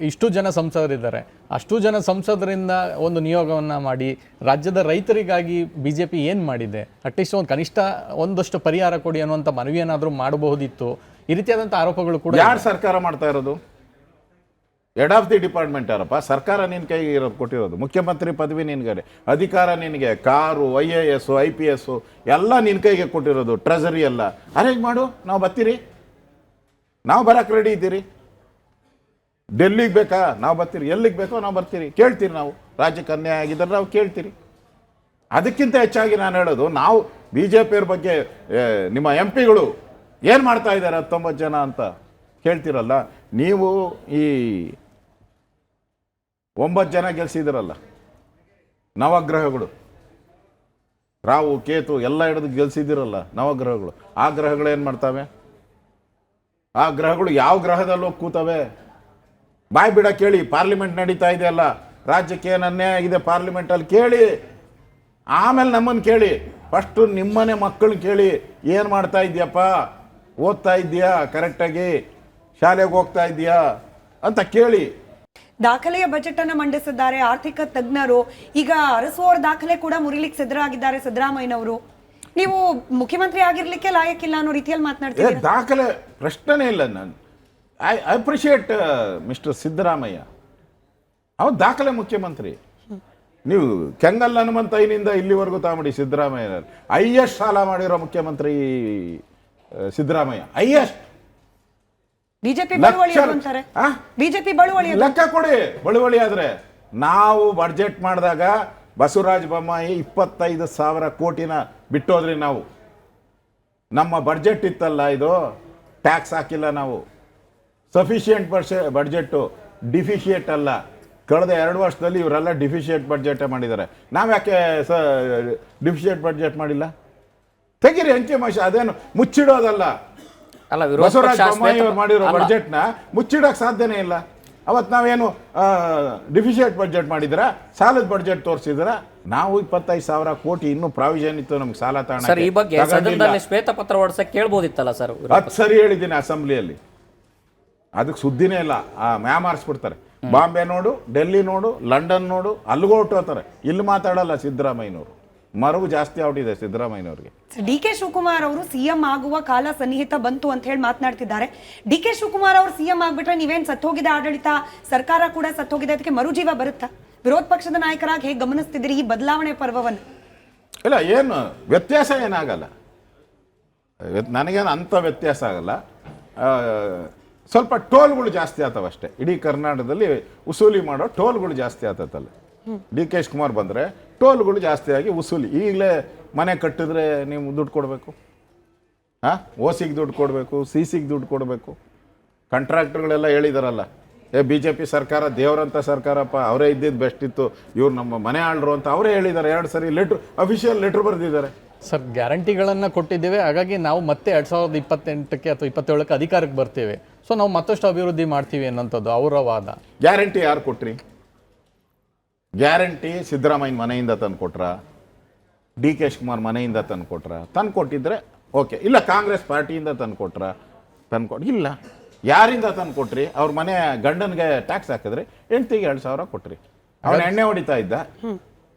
ಇಷ್ಟು ಜನ ಸಂಸದರಿದ್ದಾರೆ, ಅಷ್ಟು ಜನ ಸಂಸದರಿಂದ ಒಂದು ನಿಯೋಗವನ್ನು ಮಾಡಿ ರಾಜ್ಯದ ರೈತರಿಗಾಗಿ BJP ಏನು ಮಾಡಿದೆ? ಅಟ್ಲೀಸ್ಟ್ ಒಂದು ಕನಿಷ್ಠ ಒಂದಷ್ಟು ಪರಿಹಾರ ಕೊಡಿ ಅನ್ನುವಂಥ ಮನವಿಯನ್ನಾದರೂ ಮಾಡಬಹುದಿತ್ತು. ಈ ರೀತಿಯಾದಂಥ ಆರೋಪಗಳು ಕೂಡ. ಯಾರು ಸರ್ಕಾರ ಮಾಡ್ತಾ ಇರೋದು? ಹೆಡ್ ಆಫ್ ದಿ ಡಿಪಾರ್ಟ್ಮೆಂಟ್ ಯಾರಪ್ಪ? ಸರ್ಕಾರ ನಿನ್ನ ಕೈಗೆ ಇರೋದು, ಕೊಟ್ಟಿರೋದು. ಮುಖ್ಯಮಂತ್ರಿ ಪದವಿ ನಿನಗೆ, ಅಧಿಕಾರ ನಿನಗೆ, ಕಾರು, IAS, IPS ಎಲ್ಲ ನಿನ್ನ ಕೈಗೆ ಕೊಟ್ಟಿರೋದು, ಟ್ರೆಜರಿ ಎಲ್ಲ ಅರೇಂಜ್ ಮಾಡು. ನಾವು ಬರ್ತೀರಿ, ನಾವು ಬರಕ್ಕೆ ರೆಡಿ ಇದ್ದೀರಿ. ಡೆಲ್ಲಿಗೆ ಬೇಕಾ? ನಾವು ಬರ್ತೀರಿ. ಎಲ್ಲಿಗೆ ಬೇಕೋ ನಾವು ಬರ್ತೀರಿ, ಕೇಳ್ತೀರಿ. ನಾವು ರಾಜ್ಯಕ್ಕೆ ಅನ್ಯಾಯ ಆಗಿದ್ದರೆ ನಾವು ಕೇಳ್ತೀರಿ. ಅದಕ್ಕಿಂತ ಹೆಚ್ಚಾಗಿ ನಾನು ಹೇಳೋದು, ನಾವು BJPಯವ್ರ ಬಗ್ಗೆ ನಿಮ್ಮ MP ಗಳು ಏನು ಮಾಡ್ತಾ ಇದ್ದಾರೆ 19 ಜನ ಅಂತ ಕೇಳ್ತಿರಲ್ಲ. ನೀವು ಈ 9 ಜನ ಗೆಲ್ಸಿದಿರಲ್ಲ, ನವಗ್ರಹಗಳು, ರಾಹು ಕೇತು ಎಲ್ಲ ಹಿಡಿದು ಗೆಲ್ಸಿದಿರಲ್ಲ ನವಗ್ರಹಗಳು. ಆ ಗ್ರಹಗಳು ಏನು ಮಾಡ್ತವೆ? ಆ ಗ್ರಹಗಳು ಯಾವ ಗ್ರಹದಲ್ಲೂ ಕೂತವೆ? ಬಾಯ್ ಬಿಡ ಕೇಳಿ. ಪಾರ್ಲಿಮೆಂಟ್ ನಡೀತಾ ಇದೆಯಲ್ಲ, ರಾಜ್ಯಕ್ಕೆ ಏನು ಅನ್ಯಾಯ ಆಗಿದೆ ಪಾರ್ಲಿಮೆಂಟಲ್ಲಿ ಕೇಳಿ, ಆಮೇಲೆ ನಮ್ಮನ್ನು ಕೇಳಿ. ಫಸ್ಟು ನಿಮ್ಮನೆ ಮಕ್ಕಳನ್ನ ಕೇಳಿ, ಏನು ಮಾಡ್ತಾ ಇದೆಯಪ್ಪ, ಓದ್ತಾ ಇದೆಯಾ ಕರೆಕ್ಟಾಗಿ, ಶಾಲೆಗೆ ಹೋಗ್ತಾ ಇದೆಯಾ ಅಂತ ಕೇಳಿ. ದಾಖಲೆಯ ಬಜೆಟ್ ಅನ್ನು ಮಂಡಿಸಿದ್ದಾರೆ ಆರ್ಥಿಕ ತಜ್ಞರು. ಈಗ ಅರಸುವವರ ದಾಖಲೆ ಕೂಡ ಮುರಿಲಿಕ್ಕೆ ಸಿದ್ಧರಾಗಿದ್ದಾರೆ ಸಿದ್ದರಾಮಯ್ಯನವರು. ನೀವು ಮುಖ್ಯಮಂತ್ರಿ ಆಗಿರ್ಲಿಕ್ಕೆ ಲಾಯಕ್ಕಿಲ್ಲ ಅನ್ನೋ ರೀತಿಯಲ್ಲಿ ಮಾತನಾಡ್ತೀವಿ. ದಾಖಲೆ ಪ್ರಶ್ನೆನೇ ಇಲ್ಲ. ನಾನು ಐ ಅಪ್ರಿಷಿಯೇಟ್ ಮಿಸ್ಟರ್ ಸಿದ್ದರಾಮಯ್ಯ, ಅವ್ರು ದಾಖಲೆ ಮುಖ್ಯಮಂತ್ರಿ. ನೀವು ಕೆಂಗಲ್ ಹನುಮಂತಯ್ಯನಿಂದ ಇಲ್ಲಿವರೆಗೂ ತಗೊಂಬಿಡಿ, ಸಿದ್ದರಾಮಯ್ಯ ಹೈಯೆಸ್ಟ್ ಸಾಲ ಮಾಡಿರೋ ಮುಖ್ಯಮಂತ್ರಿ ಸಿದ್ದರಾಮಯ್ಯ. ಹೈಯೆಸ್ಟ್. ಬಿಜೆಪಿ ಬಳುವಳಿ ಅಂತಾರೆ. ಬಿಜೆಪಿ ಬಳುವಳಿ ಲೆಕ್ಕ ಕೊಡಿ. ಬಳುವಳಿ ಆದ್ರೆ ನಾವು ಬಡ್ಜೆಟ್ ಮಾಡಿದಾಗ ಬಸವರಾಜ ಬೊಮ್ಮಾಯಿ 25,000 ಕೋಟಿನ ಬಿಟ್ಟೋದ್ರಿ. ನಾವು ನಮ್ಮ ಬಡ್ಜೆಟ್ ಇತ್ತಲ್ಲ, ಇದು ಟ್ಯಾಕ್ಸ್ ಹಾಕಿಲ್ಲ ನಾವು. ಸಫಿಷಿಯೆಂಟ್ ಬಡ್ಜೆಟ್ಟು, ಡಿಫಿಷಿಯೇಟ್ ಅಲ್ಲ. ಕಳೆದ 2 ವರ್ಷದಲ್ಲಿ ಇವರೆಲ್ಲ ಡಿಫಿಷಿಯೇಟ್ ಬಡ್ಜೆಟ್ ಮಾಡಿದ್ದಾರೆ. ನಾವು ಯಾಕೆ ಡಿಫಿಷಿಯೇಟ್ ಬಡ್ಜೆಟ್ ಮಾಡಿಲ್ಲ? ತೆಗೀರಿ ಅಂಕಿಅಂಶ. ಅದೇನು ಮುಚ್ಚಿಡೋದಲ್ಲ. ಬಸವರಾಜ ಬೊಮ್ಮಾಯಿ ಅವರು ಮಾಡಿರೋ ಬಡ್ಜೆಟ್ನ ಮುಚ್ಚಿಡೋಕೆ ಸಾಧ್ಯನೇ ಇಲ್ಲ. ಅವತ್ತು ನಾವೇನು ಡಿಫಿಷಿಯೇಟ್ ಬಡ್ಜೆಟ್ ಮಾಡಿದ್ರ, ಸಾಲದ ಬಡ್ಜೆಟ್ ತೋರಿಸಿದ್ರ? ನಾವು 25,000 ಕೋಟಿ ಇನ್ನೂ ಪ್ರಾವಿಷನ್ ಇತ್ತು ನಮ್ಗೆ ಸಾಲ ತಗೊಳ್ಳೋಕೆ. ಶ್ವೇತಪತ್ರ ಹೊರಡಿಸಕ್ಕೆ ಕೇಳ್ಬೋದಿತ್ತಲ್ಲ ಸರ್. 10 ಸರಿ ಹೇಳಿದ್ದೀನಿ ಅಸೆಂಬ್ಲಿಯಲ್ಲಿ, ಅದಕ್ಕೆ ಸುದ್ದಿನೇ ಇಲ್ಲ. ಮ್ಯಾಮಾರಿಸ್ಬಿಡ್ತಾರೆ. ಬಾಂಬೆ ನೋಡು, ಡೆಲ್ಲಿ ನೋಡು, ಲಂಡನ್ ನೋಡು, ಅಲ್ಲಿಗೂ ಹೊರಟೋತಾರೆ. ಇಲ್ಲಿ ಮಾತಾಡಲ್ಲ ಸಿದ್ದರಾಮಯ್ಯನವರು. ಮರವು ಜಾಸ್ತಿ ಔಟಿದೆ ಸಿದ್ದರಾಮಯ್ಯನವ್ರಿಗೆ. DK ಶಿವಕುಮಾರ್ ಅವರು CM ಆಗುವ ಕಾಲ ಸನ್ನಿಹಿತ ಬಂತು ಅಂತ ಹೇಳಿ ಮಾತನಾಡ್ತಿದ್ದಾರೆ. DK ಶಿವಕುಮಾರ್ ಅವರು CM ಆಗ್ಬಿಟ್ರೆ ನೀವೇನ್ ಸತ್ತೋಗಿದೆ ಆಡಳಿತ, ಸರ್ಕಾರ ಕೂಡ ಸತ್ತೋಗಿದೆ, ಅದಕ್ಕೆ ಮರುಜೀವ ಬರುತ್ತಾ? ವಿರೋಧ ಪಕ್ಷದ ನಾಯಕರಾಗಿ ಹೇಗೆ ಗಮನಿಸ್ತಿದ್ದೀರಿ ಈ ಬದಲಾವಣೆ ಪರ್ವವನ್ನು? ಇಲ್ಲ, ಏನು ವ್ಯತ್ಯಾಸ ಏನಾಗಲ್ಲ. ನನಗೇನು ಅಂಥ ವ್ಯತ್ಯಾಸ ಆಗಲ್ಲ. ಸ್ವಲ್ಪ ಟೋಲ್ಗಳು ಜಾಸ್ತಿ ಆಗ್ತವಷ್ಟೇ. ಇಡೀ ಕರ್ನಾಟಕದಲ್ಲಿ ವಸೂಲಿ ಮಾಡೋ ಟೋಲ್ಗಳು ಜಾಸ್ತಿ ಆಗ್ತೈತಲ್ಲ. DK ಶಿವಕುಮಾರ್ ಬಂದರೆ ಟೋಲ್ಗಳು ಜಾಸ್ತಿ ಆಗಿ ವಸೂಲಿ. ಈಗಲೇ ಮನೆ ಕಟ್ಟಿದ್ರೆ ನೀವು ದುಡ್ಡು ಕೊಡಬೇಕು, OCಗೆ ದುಡ್ಡು ಕೊಡಬೇಕು, CCಗೆ ದುಡ್ಡು ಕೊಡಬೇಕು. ಕಾಂಟ್ರಾಕ್ಟರ್ಗಳೆಲ್ಲ ಹೇಳಿದಾರಲ್ಲ, BJP ಸರ್ಕಾರ ದೇವರಂತ ಸರ್ಕಾರಪ್ಪ, ಅವರೇ ಇದ್ದಿದ್ದು ಬೆಸ್ಟ್ ಇತ್ತು, ಇವ್ರು ನಮ್ಮ ಮನೆ ಆಳ್ರು ಅಂತ ಅವರೇ ಹೇಳಿದ್ದಾರೆ. 2 ಸರಿ ಅಫಿಷಿಯಲ್ ಲೆಟ್ರ್ ಬರೆದಿದ್ದಾರೆ. ಸರ್, ಗ್ಯಾರಂಟಿಗಳನ್ನು ಕೊಟ್ಟಿದ್ದೇವೆ, ಹಾಗಾಗಿ ನಾವು ಮತ್ತೆ 2028ಕ್ಕೆ ಅಥವಾ 27ಕ್ಕೆ ಅಧಿಕಾರಕ್ಕೆ ಬರ್ತೀವಿ, ಸೊ ನಾವು ಮತ್ತಷ್ಟು ಅಭಿವೃದ್ಧಿ ಮಾಡ್ತೀವಿ ಅನ್ನೋಂಥದ್ದು ಅವರ ವಾದ. ಗ್ಯಾರಂಟಿ ಯಾರು ಕೊಟ್ರಿ? ಗ್ಯಾರಂಟಿ ಸಿದ್ದರಾಮಯ್ಯ ಮನೆಯಿಂದ ತಂದು ಕೊಟ್ರ, DK ಶಿವಕುಮಾರ್ ಮನೆಯಿಂದ ತಂದು ಕೊಟ್ರ? ತಂದು ಕೊಟ್ಟಿದ್ರೆ ಓಕೆ. ಇಲ್ಲ ಕಾಂಗ್ರೆಸ್ ಪಾರ್ಟಿಯಿಂದ ತಂದು ಕೊಟ್ರ? ಇಲ್ಲ. ಯಾರಿಂದ ತಂದು ಕೊಟ್ರಿ? ಅವ್ರ ಮನೆ ಗಂಡನಿಗೆ ಟ್ಯಾಕ್ಸ್ ಹಾಕಿದ್ರಿ, ಹೆಂಡ್ತಿಗೆ 2,000 ಕೊಟ್ರಿ. ಅವನ ಎಣ್ಣೆ ಹೊಡಿತಾ ಇದ್ದ,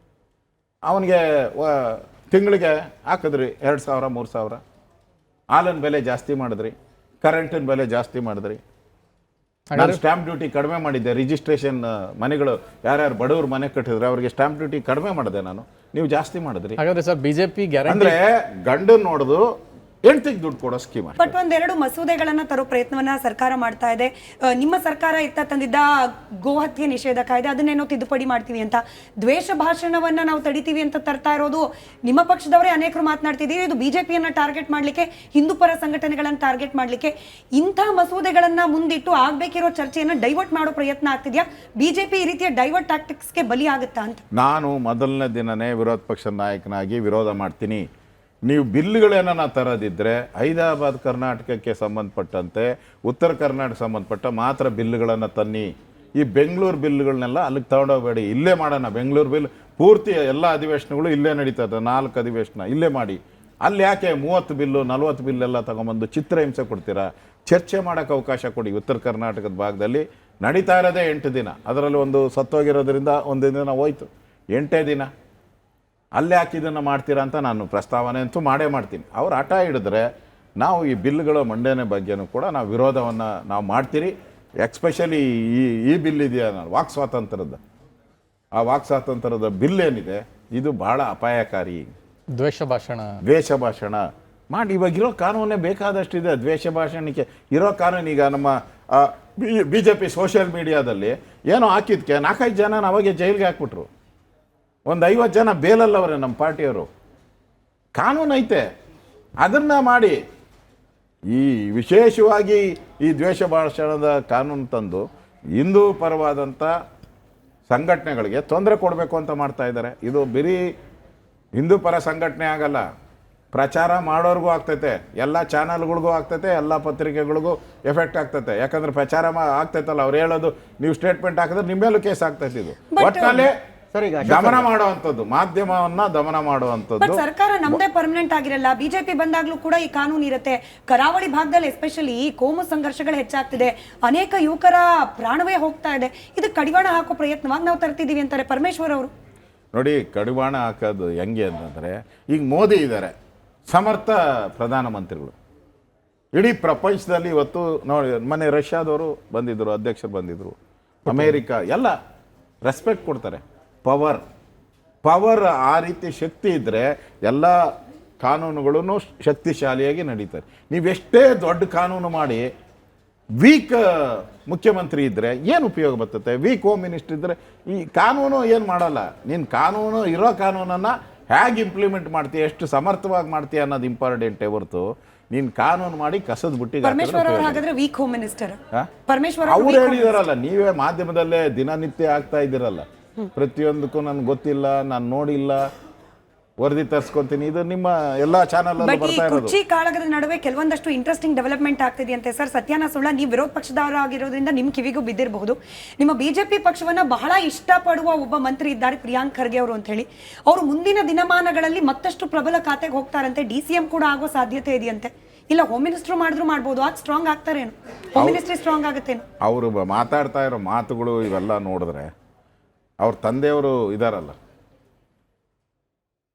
ಅವನಿಗೆ ತಿಂಗಳಿಗೆ ಹಾಕಿದ್ರಿ 2,000 3,000. ಹಾಲಿನ ಬೆಲೆ ಜಾಸ್ತಿ ಮಾಡಿದ್ರಿ, ಕರೆಂಟಿನ ಬೆಲೆ ಜಾಸ್ತಿ ಮಾಡಿದ್ರಿ. ನಾನು ಸ್ಟ್ಯಾಂಪ್ ಡ್ಯೂಟಿ ಕಡಿಮೆ ಮಾಡಿದ್ದೆ. ರಿಜಿಸ್ಟ್ರೇಷನ್ ಮನೆಗಳು ಯಾರ್ಯಾರು ಬಡವರು ಮನೆ ಕಟ್ಟಿದ್ರೆ ಅವ್ರಿಗೆ ಸ್ಟ್ಯಾಂಪ್ ಡ್ಯೂಟಿ ಕಡಿಮೆ ಮಾಡಿದೆ ನಾನು, ನೀವು ಜಾಸ್ತಿ ಮಾಡಿದ್ರಿ. ಹಾಗಾದ್ರೆ ಸರ್, ಬಿಜೆಪಿ ಗ್ಯಾರಂಟಿ ಅಂದ್ರೆ ಗಂಡನ್ ನೋಡುದು ಹೆಂಡ್ತಿಗೆ ದುಡ್ಡು ಕೊಡೋ ಸ್ಕೀಮ್. ಬಟ್ ಒಂದೆರಡು ಮಸೂದೆಗಳನ್ನ ತರೋ ಪ್ರಯತ್ನವನ್ನ ಸರ್ಕಾರ ಮಾಡ್ತಾ ಇದೆ. ನಿಮ್ಮ ಸರ್ಕಾರ ತಂದಿದ್ದ ಗೋಹತ್ಯೆ ನಿಷೇಧ ಕಾಯ್ದೆ, ಅದನ್ನೇನೋ ತಿದ್ದುಪಡಿ ಮಾಡ್ತೀವಿ ಅಂತ, ದ್ವೇಷ ಭಾಷಣವನ್ನ ನಾವು ತಡಿತೀವಿ ಅಂತ ತರ್ತಾ ಇರೋದು ನಿಮ್ಮ ಪಕ್ಷದವರೇ ಅನೇಕರು ಮಾತನಾಡ್ತಿದ್ದೀರಿ. ಇದು ಬಿಜೆಪಿಯನ್ನ ಟಾರ್ಗೆಟ್ ಮಾಡ್ಲಿಕ್ಕೆ, ಹಿಂದೂ ಪರ ಸಂಘಟನೆಗಳನ್ನ ಟಾರ್ಗೆಟ್ ಮಾಡ್ಲಿಕ್ಕೆ ಇಂಥ ಮಸೂದೆಗಳನ್ನ ಮುಂದಿಟ್ಟು ಆಗ್ಬೇಕಿರೋ ಚರ್ಚೆಯನ್ನ ಡೈವರ್ಟ್ ಮಾಡೋ ಪ್ರಯತ್ನ ಆಗ್ತಿದ್ಯಾ? ಬಿಜೆಪಿ ಈ ರೀತಿಯ ಡೈವರ್ಟ್ ಟ್ಯಾಕ್ಟಿಕ್ಸ್ಗೆ ಬಲಿ ಆಗುತ್ತಾ ಅಂತ? ನಾನು ಮೊದಲನೇ ದಿನನೇ ವಿರೋಧ ಪಕ್ಷದ ನಾಯಕನಾಗಿ ವಿರೋಧ ಮಾಡ್ತೀನಿ. ನೀವು ಬಿಲ್ಗಳೇನ ತರೋದಿದ್ರೆ ಹೈದರಾಬಾದ್ ಕರ್ನಾಟಕಕ್ಕೆ ಸಂಬಂಧಪಟ್ಟಂತೆ, ಉತ್ತರ ಕರ್ನಾಟಕ ಸಂಬಂಧಪಟ್ಟ ಮಾತ್ರ ಬಿಲ್ಗಳನ್ನು ತನ್ನಿ. ಈ ಬೆಂಗಳೂರು ಬಿಲ್ಗಳನ್ನೆಲ್ಲ ಅಲ್ಲಿಗೆ ತಗೊಂಡೋಗಬೇಡಿ, ಇಲ್ಲೇ ಮಾಡೋಣ. ಬೆಂಗಳೂರು ಬಿಲ್ ಪೂರ್ತಿ ಎಲ್ಲ ಅಧಿವೇಶನಗಳು ಇಲ್ಲೇ ನಡೀತದೆ, 4 ಅಧಿವೇಶನ ಇಲ್ಲೇ ಮಾಡಿ. ಅಲ್ಲಿ ಯಾಕೆ 30 ಬಿಲ್ಲು 40 ಬಿಲ್ಲೆಲ್ಲ ತಗೊಂಬಂದು ಚಿತ್ರಹಿಂಸೆ ಕೊಡ್ತೀರಾ? ಚರ್ಚೆ ಮಾಡೋಕ್ಕೆ ಅವಕಾಶ ಕೊಡಿ. ಉತ್ತರ ಕರ್ನಾಟಕದ ಭಾಗದಲ್ಲಿ ನಡೀತಾ ಇರೋದೇ 8 ದಿನ, ಅದರಲ್ಲಿ ಒಂದು ಸತ್ತೋಗಿರೋದ್ರಿಂದ 1 ದಿನ ಹೋಯ್ತು, 8 ದಿನ. ಅಲ್ಲೇ ಯಾಕೆ ಇದನ್ನು ಮಾಡ್ತೀರಾ ಅಂತ ನಾನು ಪ್ರಸ್ತಾವನೆ ಅಂತೂ ಮಾಡೇ ಮಾಡ್ತೀನಿ. ಅವ್ರು ಹಠ ಹಿಡಿದ್ರೆ ನಾವು ಈ ಬಿಲ್ಗಳ ಮಂಡನೆ ಬಗ್ಗೆನೂ ಕೂಡ ನಾವು ವಿರೋಧವನ್ನು ನಾವು ಮಾಡ್ತೀರಿ. ಎಕ್ಸ್ಪೆಷಲಿ ಈ ಬಿಲ್ ಇದೆಯಾ, ವಾಕ್ ಸ್ವಾತಂತ್ರ್ಯದ, ಆ ವಾಕ್ ಸ್ವಾತಂತ್ರ್ಯದ ಬಿಲ್ ಏನಿದೆ, ಇದು ಭಾಳ ಅಪಾಯಕಾರಿ. ದ್ವೇಷ ಭಾಷಣ ಮಾಡಿ. ಇವಾಗಿರೋ ಕಾನೂನೇ ಬೇಕಾದಷ್ಟಿದೆ ದ್ವೇಷ ಭಾಷಣಕ್ಕೆ. ಇರೋ ಕಾನೂನು ಈಗ ನಮ್ಮ BJP ಸೋಷಿಯಲ್ ಮೀಡಿಯಾದಲ್ಲಿ ಏನೋ ಹಾಕಿದ್ಕೆ 4-5 ಜನ ಅವಾಗೆ ಜೈಲಿಗೆ ಹಾಕ್ಬಿಟ್ರು. ಒಂದು 50 ಜನ ಬೇಲಲ್ಲವ್ರೆ ನಮ್ಮ ಪಾರ್ಟಿಯವರು. ಕಾನೂನು ಐತೆ, ಅದನ್ನು ಮಾಡಿ. ಈ ವಿಶೇಷವಾಗಿ ಈ ದ್ವೇಷ ಭಾಷಣದ ಕಾನೂನು ತಂದು ಹಿಂದೂ ಪರವಾದಂಥ ಸಂಘಟನೆಗಳಿಗೆ ತೊಂದರೆ ಕೊಡಬೇಕು ಅಂತ ಮಾಡ್ತಾ ಇದ್ದಾರೆ. ಇದು ಬರೀ ಹಿಂದೂ ಪರ ಸಂಘಟನೆ ಆಗಲ್ಲ, ಪ್ರಚಾರ ಮಾಡೋರ್ಗೂ ಆಗ್ತೈತೆ, ಎಲ್ಲ ಚಾನಲ್ಗಳಿಗೂ ಆಗ್ತೈತೆ, ಎಲ್ಲ ಪತ್ರಿಕೆಗಳಿಗೂ ಎಫೆಕ್ಟ್ ಆಗ್ತೈತೆ. ಯಾಕಂದ್ರೆ ಪ್ರಚಾರ ಆಗ್ತೈತಲ್ಲ, ಅವ್ರು ಹೇಳೋದು ನೀವು ಸ್ಟೇಟ್ಮೆಂಟ್ ಹಾಕಿದ್ರೆ ನಿಮ್ಮ ಮೇಲೂ ಕೇಸ್ ಆಗ್ತೈತೆ. ಇದು ಒಟ್ಟಿನಲ್ಲಿ ದಮನ ಮಾಡುವಂಥದ್ದು, ಮಾಧ್ಯಮವನ್ನ ದಮನ ಮಾಡುವಂಥದ್ದು. ಸರ್ಕಾರ ನಮ್ದೇ ಪರ್ಮನೆಂಟ್ ಆಗಿರಲ್ಲ. ಬಿಜೆಪಿ ಬಂದಾಗ್ಲೂ ಕೂಡ ಈ ಕಾನೂನು ಇರುತ್ತೆ. ಕರಾವಳಿ ಭಾಗದಲ್ಲಿ ಎಸ್ಪೆಷಲಿ ಕೋಮು ಸಂಘರ್ಷಗಳು ಹೆಚ್ಚಾಗ್ತಿದೆ, ಅನೇಕ ಯುವಕರ ಪ್ರಾಣವೇ ಹೋಗ್ತಾ ಇದೆ. ಇದು ಕಡಿವಾಣ ಹಾಕೋ ಪ್ರಯತ್ನವಾಗಿ ನಾವು ತರ್ತಿದೀವಿ ಅಂತಾರೆ ಪರಮೇಶ್ವರ್ ಅವರು. ನೋಡಿ, ಕಡಿವಾಣ ಹಾಕೋದು ಹೆಂಗೆ ಅಂತಂದ್ರೆ, ಈಗ ಮೋದಿ ಇದ್ದಾರೆ, ಸಮರ್ಥ ಪ್ರಧಾನಮಂತ್ರಿಗಳು. ಇಡೀ ಪ್ರಪಂಚದಲ್ಲಿ ಇವತ್ತು ನೋಡಿ, ಮೊನ್ನೆ ರಷ್ಯಾದವರು ಬಂದಿದ್ರು, ಅಧ್ಯಕ್ಷರು ಬಂದಿದ್ರು, ಅಮೇರಿಕ ಎಲ್ಲ ರೆಸ್ಪೆಕ್ಟ್ ಕೊಡ್ತಾರೆ. ಪವರ್ ಆ ರೀತಿ ಶಕ್ತಿ ಇದ್ದರೆ ಎಲ್ಲ ಕಾನೂನುಗಳನ್ನು ಶಕ್ತಿಶಾಲಿಯಾಗಿ ನಡೀತಾರೆ. ನೀವೆಷ್ಟೇ ದೊಡ್ಡ ಕಾನೂನು ಮಾಡಿ ವೀಕ್ ಮುಖ್ಯಮಂತ್ರಿ ಇದ್ದರೆ ಏನು ಉಪಯೋಗ ಬರ್ತದೆ? ವೀಕ್ ಹೋಮ್ ಮಿನಿಸ್ಟರ್ ಇದ್ದರೆ ಈ ಕಾನೂನು ಏನು ಮಾಡಲ್ಲ. ನೀನು ಕಾನೂನು ಇರೋ ಕಾನೂನನ್ನು ಹೇಗೆ ಇಂಪ್ಲಿಮೆಂಟ್ ಮಾಡ್ತೀಯ, ಎಷ್ಟು ಸಮರ್ಥವಾಗಿ ಮಾಡ್ತೀಯ ಅನ್ನೋದು ಇಂಪಾರ್ಟೆಂಟೇ ಹೊರತು ನೀನು ಕಾನೂನು ಮಾಡಿ ಕಸದ ಬುಟ್ಟಿಗೆ ವೀಕ್ ಹೋಮ್ ಮಿನಿಸ್ಟರ್ ಅವ್ರು ಹೇಳಿದಾರಲ್ಲ. ನೀವೇ ಮಾಧ್ಯಮದಲ್ಲೇ ದಿನನಿತ್ಯ ಆಗ್ತಾ ಇದ್ದೀರಲ್ಲ, ಪ್ರತಿಯೊಂದಕ್ಕೂ ನನ್ಗೆ ಗೊತ್ತಿಲ್ಲ, ನಾನು ನೋಡಿಲ್ಲ, ವರದಿ ತರಿಸ್ಕೊತೀನಿ. ಇದು ನಿಮ್ಮ ಎಲ್ಲಾ ಚಾನಲ್ ಅಲ್ಲಿ ಬರ್ತಾ ಇರೋದು. ಕುರ್ಚಿ ಕಾಳಗದ ನಡುವೆ ಕೆಲವೊಂದಷ್ಟು ಇಂಟ್ರೆಸ್ಟಿಂಗ್ ಡೆವಲಪ್ಮೆಂಟ್ ಆಗ್ತಿದೆಯಂತೆ ಸರ್. ಸತ್ಯಾನ ಸುಳ್ಳ, ನೀವು ವಿರೋಧ ಪಕ್ಷದವರಾಗಿರೋದ್ರಿಂದ ನಿಮ್ಮ ಕಿವಿಗೂ ಬಿದ್ದಿರಬಹುದು. ನಿಮ್ಮ ಬಿಜೆಪಿ ಪಕ್ಷವನ್ನ ಬಹಳ ಇಷ್ಟಪಡುವ ಒಬ್ಬ ಮಂತ್ರಿ ಇದ್ದಾರೆ, ಪ್ರಿಯಾಂಕ್ ಖರ್ಗೆ ಅವರು ಅಂತ ಹೇಳಿ. ಅವರು ಮುಂದಿನ ದಿನಮಾನಗಳಲ್ಲಿ ಮತ್ತಷ್ಟು ಪ್ರಬಲ ಖಾತೆಗೆ ಹೋಗ್ತಾರಂತೆ. DCM ಕೂಡ ಆಗೋ ಸಾಧ್ಯತೆ ಇದೆಯಂತೆ. ಇಲ್ಲ ಹೋಮ್ ಮಿನಿಸ್ಟರ್ ಮಾಡಿದ್ರು ಮಾಡ್ಬೋದು, ಅದು ಸ್ಟ್ರಾಂಗ್ ಆಗ್ತಾರೇನು? ಹೋಮ್ ಮಿನಿಸ್ಟ್ರಿ ಸ್ಟ್ರಾಂಗ್ ಆಗುತ್ತೇನು? ಅವರು ಮಾತಾಡ್ತಾ ಇರೋ ಮಾತುಗಳು ಇವೆಲ್ಲ ನೋಡಿದ್ರೆ, ಅವ್ರ ತಂದೆಯವರು ಇದಾರಲ್ಲ,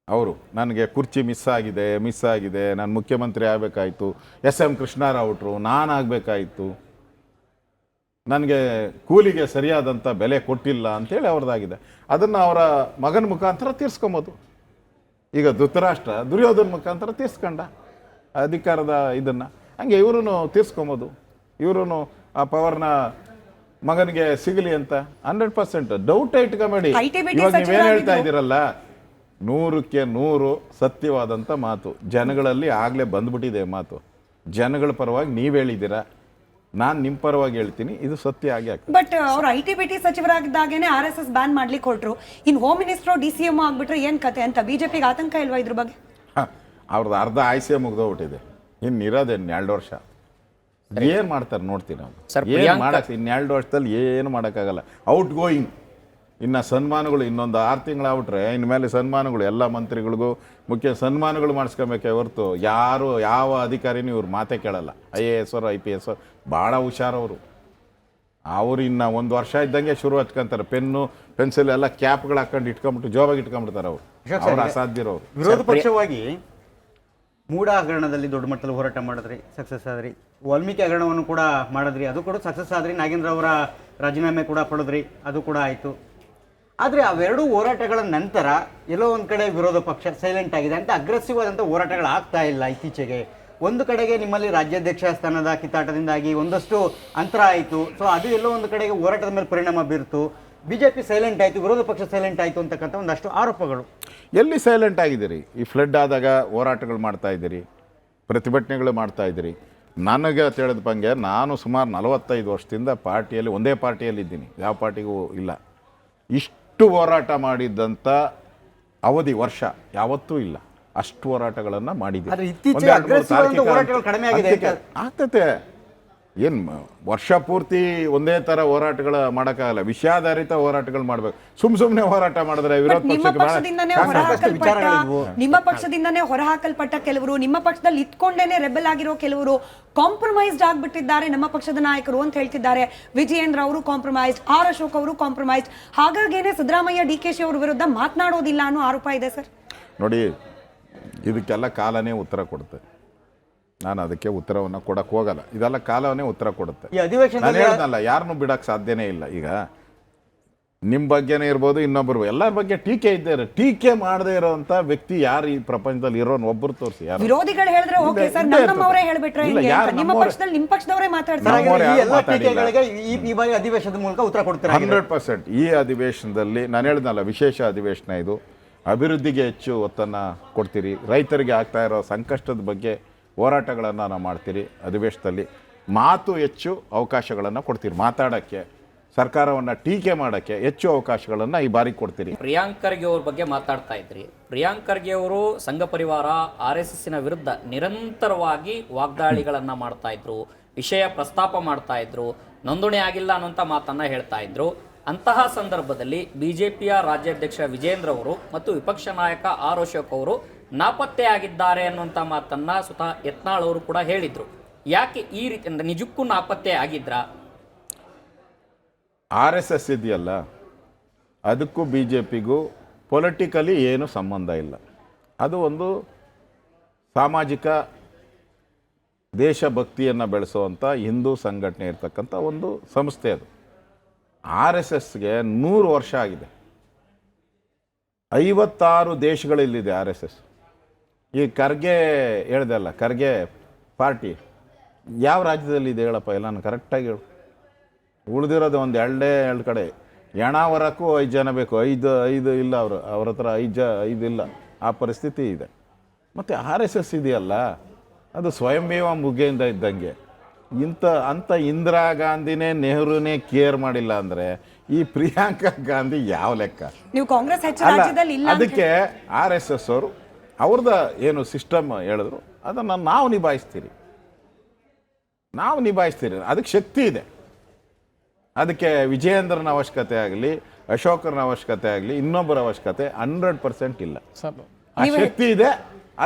ಅವರು ನನಗೆ ಕುರ್ಚಿ ಮಿಸ್ ಆಗಿದೆ, ನಾನು ಮುಖ್ಯಮಂತ್ರಿ ಆಗಬೇಕಾಯಿತು, SM ಕೃಷ್ಣಾರಾವ್ ಅವ್ರು ನಾನಾಗಬೇಕಾಯಿತು, ನನಗೆ ಕೂಲಿಗೆ ಸರಿಯಾದಂಥ ಬೆಲೆ ಕೊಟ್ಟಿಲ್ಲ ಅಂತೇಳಿ ಅವ್ರದ್ದಾಗಿದೆ. ಅದನ್ನು ಅವರ ಮಗನ ಮುಖಾಂತರ ತೀರ್ಸ್ಕೊಬೋದು. ಈಗ ಧೃತರಾಷ್ಟ್ರ ದುರ್ಯೋಧನ ಮುಖಾಂತರ ತೀರ್ಸ್ಕೊಂಡ ಅಧಿಕಾರದ ಇದನ್ನು, ಹಂಗೆ ಇವರು ತೀರ್ಸ್ಕೊಬೋದು. ಇವರು ಆ ಪವರ್ನ ಮಗನಿಗೆ ಸಿಗಲಿ ಅಂತ 100% ಡೌಟ್ ಇಟ್ಕೊಂಬೇಡಿ. ಇವಾಗ ನೀವೇನು ಹೇಳ್ತಾ ಇದ್ದೀರಲ್ಲ, 100ಕ್ಕೆ 100 ಸತ್ಯವಾದಂಥ ಮಾತು. ಜನಗಳಲ್ಲಿ ಆಗಲೇ ಬಂದ್ಬಿಟ್ಟಿದೆ ಮಾತು. ಜನಗಳ ಪರವಾಗಿ ನೀವು ಹೇಳಿದ್ದೀರಾ, ನಾನು ನಿಮ್ಮ ಪರವಾಗಿ ಹೇಳ್ತೀನಿ, ಇದು ಸತ್ಯ ಆಗಿ ಆಗ್ತದೆ. ಬಟ್ ಅವ್ರು IT-BT ಸಚಿವರಾಗಿದ್ದಾಗೇನೆ RSS ಬ್ಯಾನ್ ಮಾಡ್ಲಿಕ್ಕೆ ಹೊರಟ್ರು. ಇನ್ ಹೋಮ್ ಮಿನಿಸ್ಟರ್ DCM ಆಗ್ಬಿಟ್ರೆ ಏನ್ ಕತೆ ಅಂತ ಬಿಜೆಪಿಗೆ ಆತಂಕ ಇಲ್ವಾ ಇದ್ರ ಬಗ್ಗೆ? ಅವ್ರದ್ದು ಅರ್ಧ ಆಯ್ಸೆ ಮುಗ್ದೋಗ್ಬಿಟ್ಟಿದೆ. ಇನ್ನು ಇರೋದೇನು 2 ವರ್ಷ. ಏನು ಮಾಡ್ತಾರೆ ನೋಡ್ತೀನಿ ನಾವು. ಏನು ಮಾಡಕ್ಕೆ ಇನ್ನು 2 ವರ್ಷದಲ್ಲಿ ಏನು ಮಾಡೋಕ್ಕಾಗಲ್ಲ. ಔಟ್ ಗೋಯಿಂಗ್ ಇನ್ನು ಸನ್ಮಾನಗಳು ಇನ್ನೊಂದು 6 ತಿಂಗಳಾಗ್ಬಿಟ್ರೆ ಇನ್ಮೇಲೆ ಸನ್ಮಾನಗಳು ಎಲ್ಲ ಮಂತ್ರಿಗಳಿಗೂ ಮುಖ್ಯ ಸನ್ಮಾನಗಳು ಮಾಡಿಸ್ಕೊಬೇಕೆ ಹೊರತು ಯಾರು ಯಾವ ಅಧಿಕಾರಿನೂ ಇವ್ರು ಮಾತೇ ಕೇಳಲ್ಲ. IAS ಅವರು IPS ಭಾಳ ಹುಷಾರವರು. ಅವ್ರು ಇನ್ನು 1 ವರ್ಷ ಇದ್ದಂಗೆ ಶುರು ಹಚ್ಕೊಂತಾರೆ. ಪೆನ್ನು ಪೆನ್ಸಿಲ್ ಎಲ್ಲ ಕ್ಯಾಪ್ಗಳು ಹಾಕೊಂಡು ಇಟ್ಕೊಂಬಿಟ್ಟು ಜೋಬಾಗಿ ಇಟ್ಕೊಂಡ್ಬಿಡ್ತಾರೆ ಅವರು. ಅವ್ರು ಅಸಾಧ್ಯರವರು. ವಿರೋಧ ಪಕ್ಷವಾಗಿ ಮೂಡ ಹಗರಣದಲ್ಲಿ ದೊಡ್ಡ ಮಟ್ಟದಲ್ಲಿ ಹೋರಾಟ ಮಾಡಿದ್ರಿ, ಸಕ್ಸಸ್ ಆದ್ರಿ. ವಾಲ್ಮೀಕಿ ಹಗರಣವನ್ನು ಕೂಡ ಮಾಡಿದ್ರಿ, ಅದು ಕೂಡ ಸಕ್ಸಸ್ ಆದ್ರಿ. ನಾಗೇಂದ್ರ ಅವರ ರಾಜೀನಾಮೆ ಕೂಡ ಪಡೆದ್ರಿ, ಅದು ಕೂಡ ಆಯಿತು. ಆದರೆ ಅವೆರಡೂ ಹೋರಾಟಗಳ ನಂತರ ಎಲ್ಲೋ ಒಂದು ಕಡೆ ವಿರೋಧ ಪಕ್ಷ ಸೈಲೆಂಟ್ ಆಗಿದೆ ಅಂತ ಅಗ್ರೆಸಿವ್ ಆದಂಥ ಹೋರಾಟಗಳು ಆಗ್ತಾ ಇಲ್ಲ ಇತ್ತೀಚೆಗೆ. ಒಂದು ಕಡೆಗೆ ನಿಮ್ಮಲ್ಲಿ ರಾಜ್ಯಾಧ್ಯಕ್ಷ ಸ್ಥಾನದ ಕಿತ್ತಾಟದಿಂದಾಗಿ ಒಂದಷ್ಟು ಅಂತರ ಆಯಿತು. ಸೊ ಅದು ಎಲ್ಲೋ ಒಂದು ಕಡೆಗೆ ಹೋರಾಟದ ಮೇಲೆ ಪರಿಣಾಮ ಬೀರ್ತು. ಬಿಜೆಪಿ ಸೈಲೆಂಟ್ ಆಯಿತು, ವಿರೋಧ ಪಕ್ಷ ಸೈಲೆಂಟ್ ಆಯಿತು ಅಂತಕ್ಕಂಥ ಒಂದಷ್ಟು ಆರೋಪಗಳು. ಎಲ್ಲಿ ಸೈಲೆಂಟ್ ಆಗಿದ್ದೀರಿ? ಈ ಫ್ಲಡ್ ಆದಾಗ ಹೋರಾಟಗಳು ಮಾಡ್ತಾ ಇದ್ದೀರಿ, ಪ್ರತಿಭಟನೆಗಳು ಮಾಡ್ತಾ ಇದ್ದೀರಿ. ನನಗೆ ತಿಳಿದ ಬಂಗೆ ನಾನು ಸುಮಾರು 45 ವರ್ಷದಿಂದ ಪಾರ್ಟಿಯಲ್ಲಿ ಒಂದೇ ಪಾರ್ಟಿಯಲ್ಲಿ ಇದ್ದೀನಿ, ಯಾವ ಪಾರ್ಟಿಗೂ ಇಲ್ಲ. ಇಷ್ಟು ಹೋರಾಟ ಮಾಡಿದ್ದಂಥ ಅವಧಿ ವರ್ಷ ಯಾವತ್ತೂ ಇಲ್ಲ. ಅಷ್ಟು ಹೋರಾಟಗಳನ್ನು ಮಾಡಿದ್ದೀವಿ. ಆದರೆ ಇತ್ತೀಚೆಗೆ aggressive ಹೋರಾಟಗಳು ಕಡಿಮೆ ಆಗಿದೆ ಅಂತ ಆಗ್ತತೆ. ಏನು ವರ್ಷ ಪೂರ್ತಿ ಒಂದೇ ಥರ ಹೋರಾಟಗಳು ಮಾಡೋಕ್ಕಾಗಲ್ಲ. ವಿಷಯಾಧಾರಿತ ಹೋರಾಟಗಳು ಮಾಡಬೇಕು. ಸುಮ್ಮನೆ ಹೋರಾಟ ಮಾಡಿದ್ರೆ ವಿರೋಧ ನಿಮ್ಮ ಪಕ್ಷದಿಂದನೇ ಹೊರಹಾಕಲ್ಪಟ್ಟ ಕೆಲವರು, ನಿಮ್ಮ ಪಕ್ಷದಲ್ಲಿ ಇತ್ಕೊಂಡೇನೆ ರೆಬೆಲ್ ಆಗಿರೋ ಕೆಲವರು ಕಾಂಪ್ರಮೈಸ್ಡ್ ಆಗ್ಬಿಟ್ಟಿದ್ದಾರೆ ನಮ್ಮ ಪಕ್ಷದ ನಾಯಕರು ಅಂತ ಹೇಳ್ತಿದ್ದಾರೆ. ವಿಜಯೇಂದ್ರ ಅವರು ಕಾಂಪ್ರಮೈಸ್ಡ್, R ಅಶೋಕ್ ಅವರು ಕಾಂಪ್ರಮೈಸ್ಡ್. ಹಾಗಾಗೇನೆ ಸಿದ್ದರಾಮಯ್ಯ DKಶಿ ಅವರ ವಿರುದ್ಧ ಮಾತನಾಡೋದಿಲ್ಲ ಅನ್ನೋ ಆರೋಪ ಇದೆ ಸರ್. ನೋಡಿ, ಇದಕ್ಕೆಲ್ಲ ಕಾಲನೇ ಉತ್ತರ ಕೊಡುತ್ತೆ. ನಾನು ಅದಕ್ಕೆ ಉತ್ತರವನ್ನು ಕೊಡಕ್ಕೆ ಹೋಗಲ್ಲ. ಇದೆಲ್ಲ ಕಾಲವೇ ಉತ್ತರ ಕೊಡುತ್ತೆ. ಈ ಅಧಿವೇಶನ ನಾನು ಹೇಳ್ದಲ್ಲ, ಯಾರನ್ನೂ ಬಿಡಕ್ಕೆ ಸಾಧ್ಯನೇ ಇಲ್ಲ. ಈಗ ನಿಮ್ಮ ಬಗ್ಗೆನೇ ಇರ್ಬೋದು, ಇನ್ನೊಬ್ಬರು ಎಲ್ಲರ ಬಗ್ಗೆ ಟೀಕೆ ಇದ್ದಾರೆ. ಟೀಕೆ ಮಾಡದೇ ಇರೋಂಥ ವ್ಯಕ್ತಿ ಯಾರು ಈ ಪ್ರಪಂಚದಲ್ಲಿ ಇರೋನ್ ಒಬ್ಬರು ತೋರಿಸಿ. ಯಾರು ವಿರೋಧಿಗಳು ಹೇಳಿದ್ರೆ ಓಕೆ ಸರ್, ನಮ್ಮವರೇ ಹೇಳ್ಬಿಟ್ರೆ ನಿಮ್ಮ ಪಕ್ಷದಲ್ಲಿ ನಿಮ್ಮ ಪಕ್ಷದವರೇ ಮಾತಾಡ್ತಾರೆ. ಈ ಎಲ್ಲ ಟೀಕೆಗಳಿಗೆ ಈ ಬಾರಿ ಅಧಿವೇಶನದ ಮೂಲಕ ಉತ್ತರ ಕೊಡ್ತಾರೆ 100%. ಈ ಅಧಿವೇಶನದಲ್ಲಿ ನಾನು ಹೇಳ್ದಲ್ಲ, ವಿಶೇಷ ಅಧಿವೇಶನ ಇದು. ಅಭಿವೃದ್ಧಿಗೆ ಹೆಚ್ಚು ಒತ್ತನ್ನು ಕೊಡ್ತೀರಿ. ರೈತರಿಗೆ ಆಗ್ತಾ ಇರೋ ಸಂಕಷ್ಟದ ಬಗ್ಗೆ ಹೋರಾಟಗಳನ್ನು ನಾವು ಮಾಡ್ತೀರಿ. ಅಧಿವೇಶನದಲ್ಲಿ ಮಾತು ಹೆಚ್ಚು ಅವಕಾಶಗಳನ್ನು ಕೊಡ್ತೀರಿ. ಮಾತಾಡೋಕ್ಕೆ, ಸರ್ಕಾರವನ್ನು ಟೀಕೆ ಮಾಡೋಕ್ಕೆ ಹೆಚ್ಚು ಅವಕಾಶಗಳನ್ನು ಈ ಬಾರಿ ಕೊಡ್ತೀರಿ. ಪ್ರಿಯಾಂಕ್ ಖರ್ಗೆ ಅವ್ರ ಬಗ್ಗೆ ಮಾತಾಡ್ತಾ ಇದ್ರಿ. ಪ್ರಿಯಾಂಕ್ ಖರ್ಗೆ ಅವರು ಸಂಘ ಪರಿವಾರ RSSನ ವಿರುದ್ಧ ನಿರಂತರವಾಗಿ ವಾಗ್ದಾಳಿಗಳನ್ನು ಮಾಡ್ತಾ ಇದ್ರು, ವಿಷಯ ಪ್ರಸ್ತಾಪ ಮಾಡ್ತಾ ಇದ್ರು, ನೋಂದಣಿ ಆಗಿಲ್ಲ ಅನ್ನೋಂಥ ಮಾತನ್ನು ಹೇಳ್ತಾ ಇದ್ರು. ಅಂತಹ ಸಂದರ್ಭದಲ್ಲಿ ಬಿಜೆಪಿಯ ರಾಜ್ಯಾಧ್ಯಕ್ಷ ವಿಜೇಂದ್ರ ಅವರು ಮತ್ತು ವಿಪಕ್ಷ ನಾಯಕ R ಅಶೋಕ್ ಅವರು ನಾಪತ್ತೆ ಆಗಿದ್ದಾರೆ ಅನ್ನುವಂಥ ಮಾತನ್ನ ಸ್ವತಃ ಯತ್ನಾಳ್ ಅವರು ಕೂಡ ಹೇಳಿದ್ರು. ಯಾಕೆ ಈ ರೀತಿ, ನಿಜಕ್ಕೂ ನಾಪತ್ತೆ ಆಗಿದ್ರಾ? RSS ಇದೆಯಲ್ಲ, ಅದಕ್ಕೂ BJPಗೂ ಪೊಲಿಟಿಕಲಿ ಏನು ಸಂಬಂಧ ಇಲ್ಲ. ಅದು ಒಂದು ಸಾಮಾಜಿಕ ದೇಶಭಕ್ತಿಯನ್ನು ಬೆಳೆಸುವಂಥ ಹಿಂದೂ ಸಂಘಟನೆ ಇರ್ತಕ್ಕಂಥ ಒಂದು ಸಂಸ್ಥೆ. ಅದು RSSಗೆ 100 ವರ್ಷ ಆಗಿದೆ. 56 ದೇಶಗಳಲ್ಲಿದೆ RSS. ಈ ಖರ್ಗೆ ಹೇಳ್ದಲ್ಲ, ಖರ್ಗೆ ಪಾರ್ಟಿ ಯಾವ ರಾಜ್ಯದಲ್ಲಿದೆ ಹೇಳಪ್ಪ? ಎಲ್ಲ ನಾನು ಕರೆಕ್ಟಾಗಿ ಹೇಳು. ಉಳಿದಿರೋದು ಒಂದು 2 ಕಡೆ. ಎಣಾವರಕ್ಕೂ 5 ಜನ ಬೇಕು, 5 ಇಲ್ಲ. ಅವ್ರ ಹತ್ರ 5 ಇಲ್ಲ. ಆ ಪರಿಸ್ಥಿತಿ ಇದೆ. ಮತ್ತು RSS ಇದೆಯಲ್ಲ, ಅದು ಸ್ವಯಂಭೀವ ಮುಗೆಯಿಂದ ಇದ್ದಂಗೆ. ಅಂಥ ಇಂದಿರಾ ಗಾಂಧಿನೇ ನೆಹರುನೇ ಕೇರ್ ಮಾಡಿಲ್ಲ ಅಂದರೆ ಈ ಪ್ರಿಯಾಂಕಾ ಗಾಂಧಿ ಯಾವ ಲೆಕ್ಕ? ನೀವು ಕಾಂಗ್ರೆಸ್ ಹೆಚ್ಚು ರಾಜ್ಯದಲ್ಲಿ ಇಲ್ಲ. ಅದಕ್ಕೆ RSS ಅವರು ಅವ್ರದ್ದು ಏನು ಸಿಸ್ಟಮ್ ಹೇಳಿದ್ರು ಅದನ್ನು ನಾವು ನಿಭಾಯಿಸ್ತೀರಿ. ಅದಕ್ಕೆ ಶಕ್ತಿ ಇದೆ. ಅದಕ್ಕೆ ವಿಜಯೇಂದ್ರನ ಅವಶ್ಯಕತೆ ಆಗಲಿ, ಅಶೋಕರನ ಅವಶ್ಯಕತೆ ಆಗಲಿ, ಇನ್ನೊಬ್ಬರ ಅವಶ್ಯಕತೆ 100% ಇಲ್ಲ. ಆ ಶಕ್ತಿ ಇದೆ,